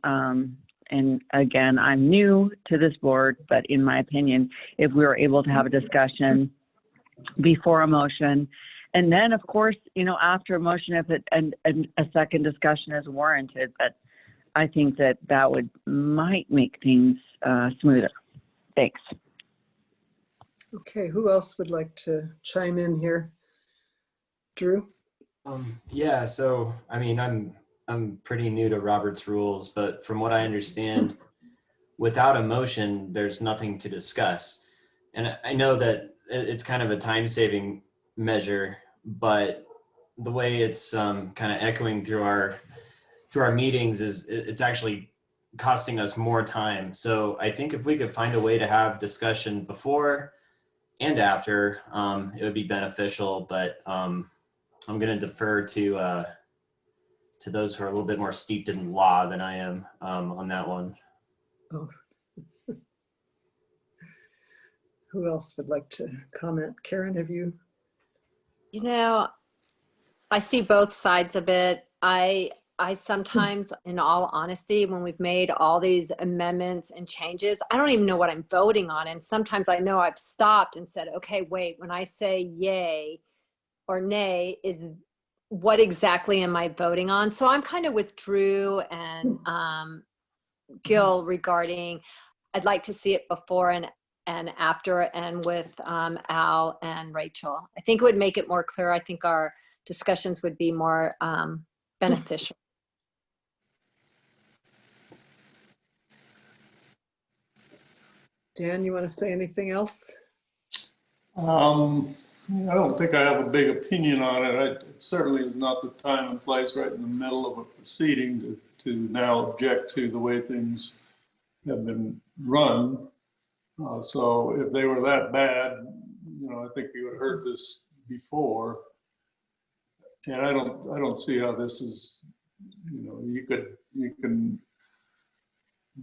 and again, I'm new to this board, but in my opinion, if we were able to have a discussion before a motion, and then of course, after a motion, if and a second discussion is warranted, but I think that might make things smoother. Thanks. Okay, who else would like to chime in here? Drew? Yeah, so I mean, I'm pretty new to Robert's rules, but from what I understand, without a motion, there's nothing to discuss. And I know that it's kind of a time-saving measure, but the way it's kind of echoing through our meetings is it's actually costing us more time. So I think if we could find a way to have discussion before and after, it would be beneficial. But I'm going to defer to those who are a little bit more steeped in law than I am on that one. Oh. Who else would like to comment? Karen, have you? I see both sides of it. I sometimes, in all honesty, when we've made all these amendments and changes, I don't even know what I'm voting on. And sometimes I know I've stopped and said, okay, wait, when I say yay or nay, what exactly am I voting on? So I'm kind of with Drew and Gil regarding, I'd like to see it before and after, and with Al and Rachel. I think it would make it more clear. I think our discussions would be more beneficial. Dan, you want to say anything else? I don't think I have a big opinion on it. It certainly is not the time and place right in the middle of a proceeding to now object to the way things have been run. So if they were that bad, I think you had heard this before. And I don't see how this is, you can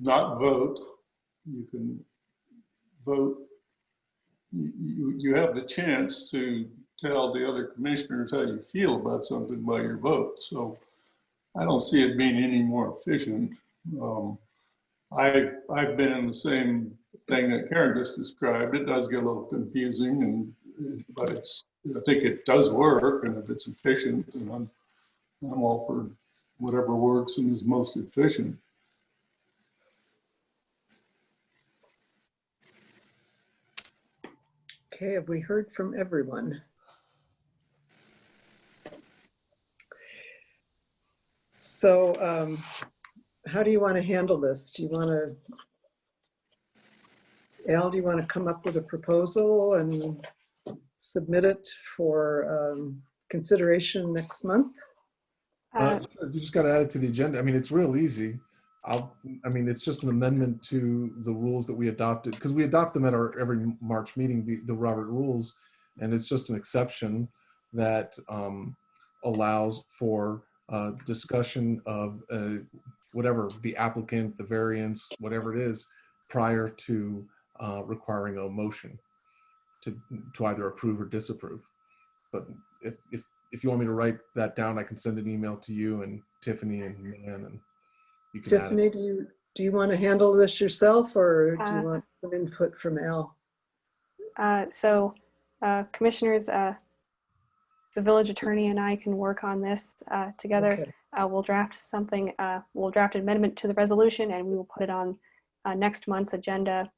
not vote, you can vote. You have the chance to tell the other commissioners how you feel about something by your vote. So I don't see it being any more efficient. I've been in the same thing that Karen just described. It does get a little confusing, but I think it does work, and if it's efficient, then I'm all for whatever works and is most efficient. Okay, have we heard from everyone? So how do you want to handle this? Do you want to, Al, do you want to come up with a proposal and submit it for consideration next month? Sure, you just got to add it to the agenda. I mean, it's real easy. It's just an amendment to the rules that we adopted, because we adopt them at our every March meeting, the Robert rules, and it's just an exception that allows for discussion of whatever the applicant, the variance, whatever it is, prior to requiring a motion to either approve or disapprove. But if you want me to write that down, I can send an email to you and Tiffany and Man, and you can Tiffany, add it. do you want to handle this yourself, or do you want some input from Al? Commissioners, the village attorney and I can work on this together. Okay. We'll draft something, we'll draft an amendment to the resolution, and we will put it on next month's agenda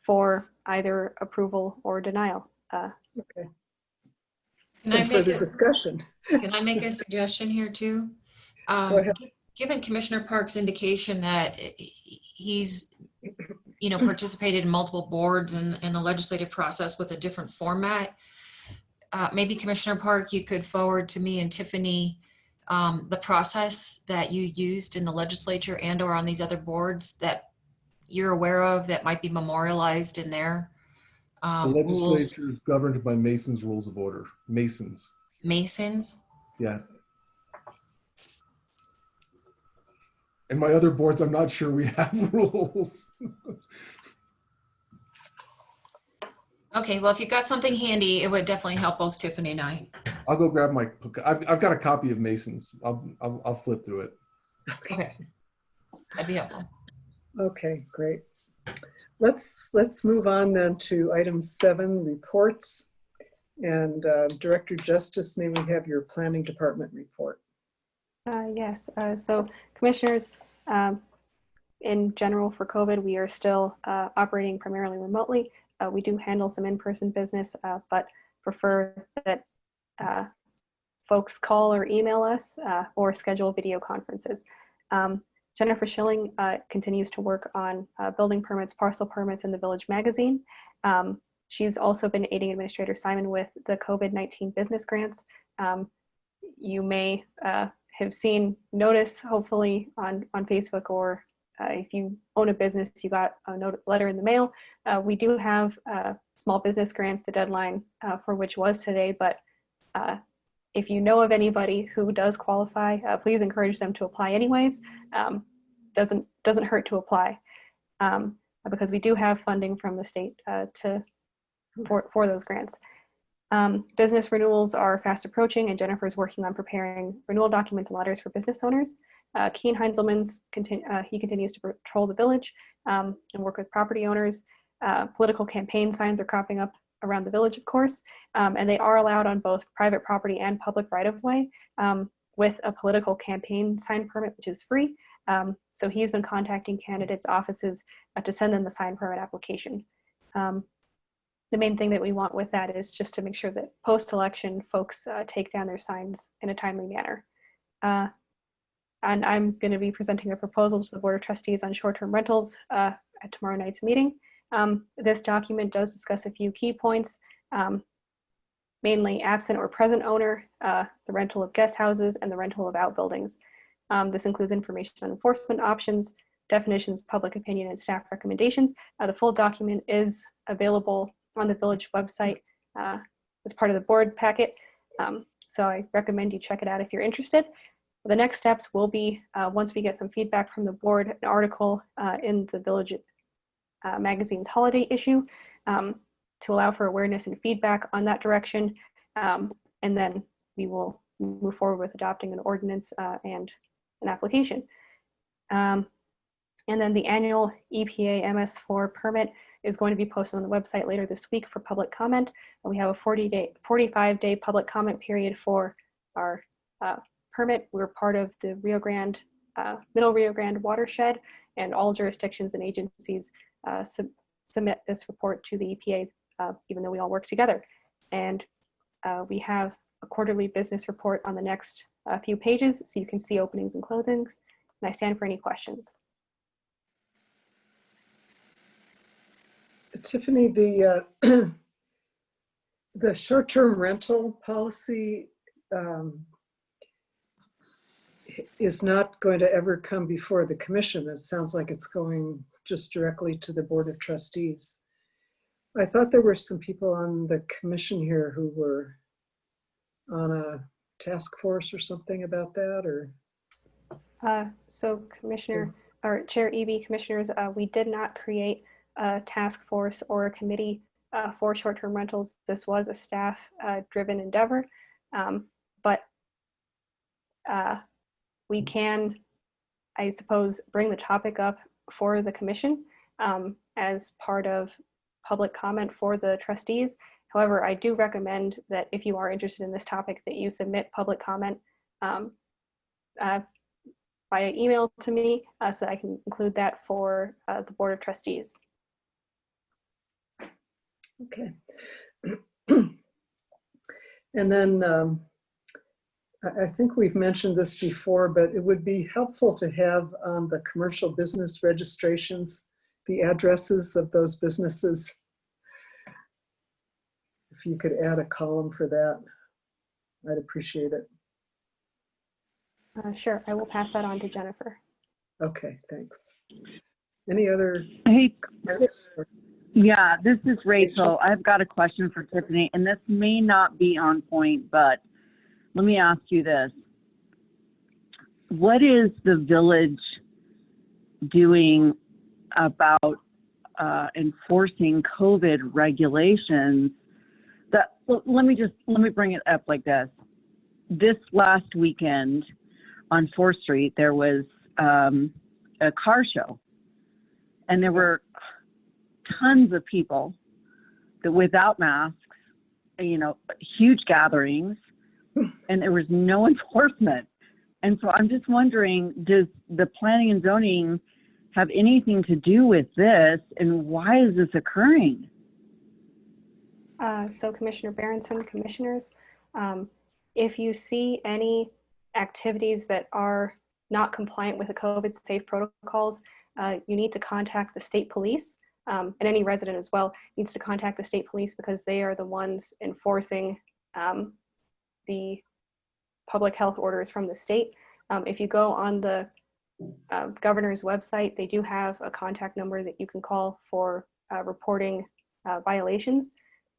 for either approval or denial. Okay. Can I and make further a, discussion. can I make a suggestion here too? Go ahead. Given Commissioner Park's indication that he's, participated in multiple boards and in the legislative process with a different format, maybe Commissioner Park, you could forward to me and Tiffany the process that you used in the legislature and or on these other boards that you're aware of that might be memorialized in their The rules. legislature is governed by Mason's Rules of Order. Masons. Masons? Yeah. And my other boards, I'm not sure we have rules. Okay, well, if you've got something handy, it would definitely help both Tiffany and I. I'll go grab my. I've got a copy of Mason's. I'll flip through it. Okay, that'd be helpful. Okay, great. Let's move on then to item 7, reports. And Director Justice, may we have your Planning Department report? Yes, so commissioners, in general for COVID, we are still operating primarily remotely. We do handle some in-person business, but prefer that folks call or email us or schedule video conferences. Jennifer Schilling continues to work on building permits, parcel permits in the Village Magazine. She's also been aiding Administrator Simon with the COVID-19 business grants. You may have seen notice, hopefully, on Facebook, or if you own a business, you got a letter in the mail. We do have small business grants, the deadline for which was today, but if you know of anybody who does qualify, please encourage them to apply anyways. Doesn't hurt to apply, because we do have funding from the state for those grants. Business renewals are fast approaching, and Jennifer's working on preparing renewal documents and letters for business owners. Keen Heinzelman's he continues to patrol the village and work with property owners. Political campaign signs are cropping up around the village, of course, and they are allowed on both private property and public right-of-way with a political campaign sign permit, which is free. So he's been contacting candidates' offices to send them the sign permit application. The main thing that we want with that is just to make sure that post-election folks take down their signs in a timely manner. And I'm going to be presenting a proposal to the Board of Trustees on short-term rentals at tomorrow night's meeting. This document does discuss a few key points, mainly absent or present owner, the rental of guest houses, and the rental of outbuildings. This includes information on enforcement options, definitions, public opinion, and staff recommendations. The full document is available on the village website as part of the board packet. So I recommend you check it out if you're interested. The next steps will be, once we get some feedback from the board, an article in the Village Magazine's holiday issue to allow for awareness and feedback on that direction. And then we will move forward with adopting an ordinance and an application. And then the annual EPA MS4 permit is going to be posted on the website later this week for public comment. And we have a 45-day public comment period for our permit. We're part of the Middle Rio Grande watershed, and all jurisdictions and agencies submit this report to the EPA, even though we all work together. And we have a quarterly business report on the next few pages, so you can see openings and closings. And I stand for any questions. Tiffany, the short-term rental policy is not going to ever come before the commission. It sounds like it's going just directly to the Board of Trustees. I thought there were some people on the commission here who were on a task force or something about that, or? So Commissioner, or Chair Eby, Commissioners, we did not create a task force or a committee for short-term rentals. This was a staff-driven endeavor, but we can, I suppose, bring the topic up for the commission as part of public comment for the trustees. However, I do recommend that if you are interested in this topic, that you submit public comment via email to me so that I can include that for the Board of Trustees. Okay. And then I think we've mentioned this before, but it would be helpful to have on the commercial business registrations, the addresses of those businesses. If you could add a column for that, I'd appreciate it. Sure, I will pass that on to Jennifer. Okay, thanks. Any other Hey, comments? yeah, this is Rachel. I've got a question for Tiffany, and this may not be on point, but let me ask you this. What is the village doing about enforcing COVID regulations? Let me bring it up like this. This last weekend on 4th Street, there was a car show, and there were tons of people that without masks, you know, huge gatherings, and there was no enforcement. And so I'm just wondering, does the planning and zoning have anything to do with this, and why is this occurring? So Commissioner Berenson, commissioners, if you see any activities that are not compliant with the COVID safe protocols, you need to contact the state police, and any resident as well needs to contact the state police, because they are the ones enforcing the public health orders from the state. If you go on the governor's website, they do have a contact number that you can call for reporting violations.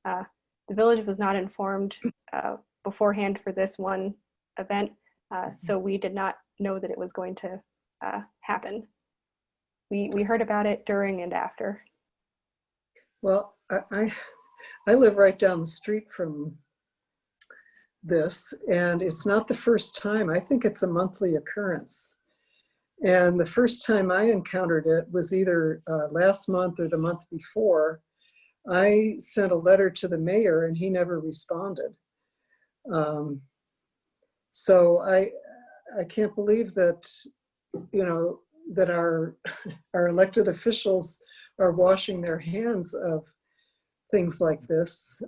The village was not informed beforehand for this one event, so we did not know that it was going to happen. We heard about it during and after. Well, I live right down the street from this, and it's not the first time. I think it's a monthly occurrence. And the first time I encountered it was either last month or the month before. I sent a letter to the mayor and he never responded. So I can't believe that, you know, that our elected officials are washing their hands of things like this.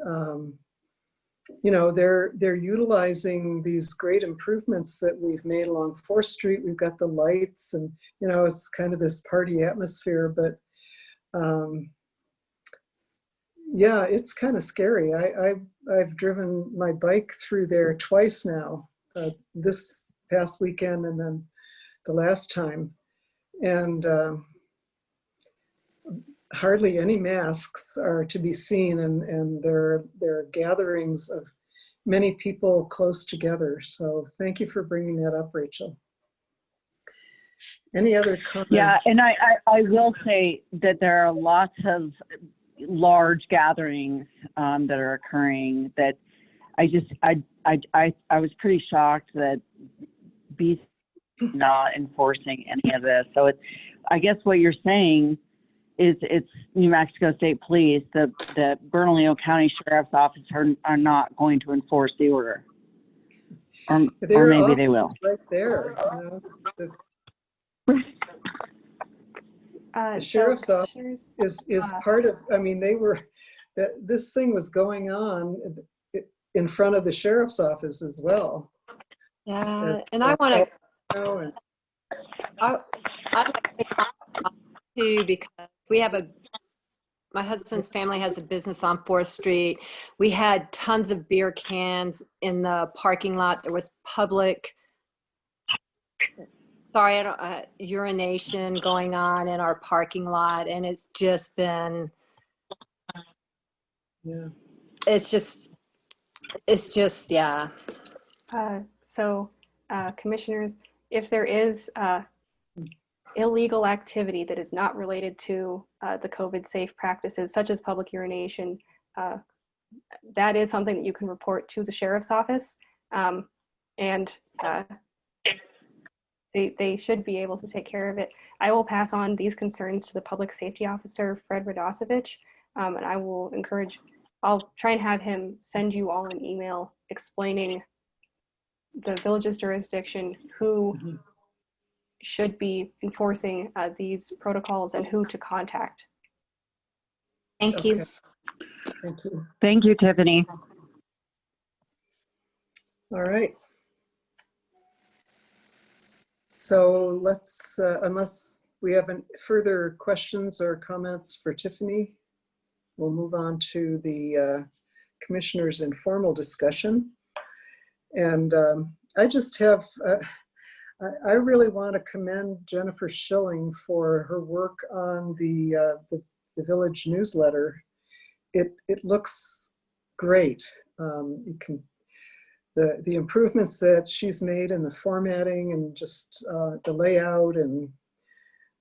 You know, they're utilizing these great improvements that we've made along 4th Street. We've got the lights, and, you know, it's kind of this party atmosphere, but yeah, it's kind of scary. I've driven my bike through there twice now, this past weekend and then the last time, and hardly any masks are to be seen, and there are gatherings of many people close together. So thank you for bringing that up, Rachel. Any other comments? Yeah, and I will say that there are lots of large gatherings that are occurring that I was pretty shocked that BC is not enforcing any of this. So it's, I guess what you're saying is it's New Mexico State Police, the Bernalillo County Sheriff's Office are not going to enforce the order. Or maybe they will. Right there, you know, the sheriff's office is part of, I mean, this thing was going on in front of the sheriff's office as well. Yeah, and I want to, I'd like to comment too, because we have my husband's family has a business on 4th Street. We had tons of beer cans in the parking lot. There was public, urination going on in our parking lot, and it's just been, yeah, it's just, yeah. So commissioners, if there is illegal activity that is not related to the COVID safe practices, such as public urination, that is something that you can report to the sheriff's office, and they should be able to take care of it. I will pass on these concerns to the public safety officer, Fred Radosevich, and I'll try and have him send you all an email explaining the village's jurisdiction, who should be enforcing these protocols, and who to contact. Thank you. Thank you. Thank you, Tiffany. All right. So let's, unless we have any further questions or comments for Tiffany, we'll move on to the commissioners' informal discussion. And I just have, I really want to commend Jennifer Schilling for her work on the village newsletter. It looks great. You can, the improvements that she's made in the formatting and just the layout and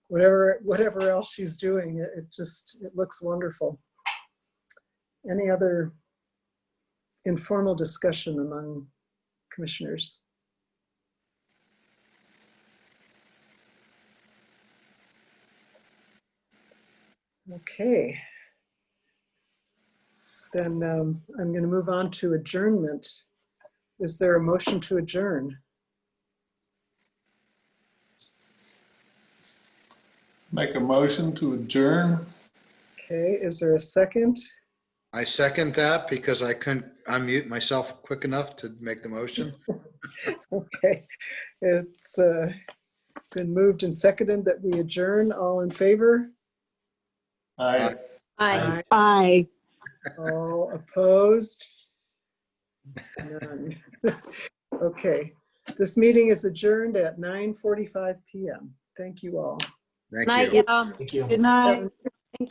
whatever else she's doing, it looks wonderful. Any other informal discussion among commissioners? Okay. Then I'm going to move on to adjournment. Is there a motion to adjourn? Make a motion to adjourn. Okay, is there a second? I second that because I couldn't unmute myself quick enough to make the motion. Okay, it's been moved and seconded that we adjourn. All in favor? Aye. Aye. Aye. All opposed? None. Okay, this meeting is adjourned at 9:45 p.m. Thank you all. Thank Night, you. y'all. Thank you. Good night.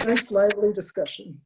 Nice lively discussion.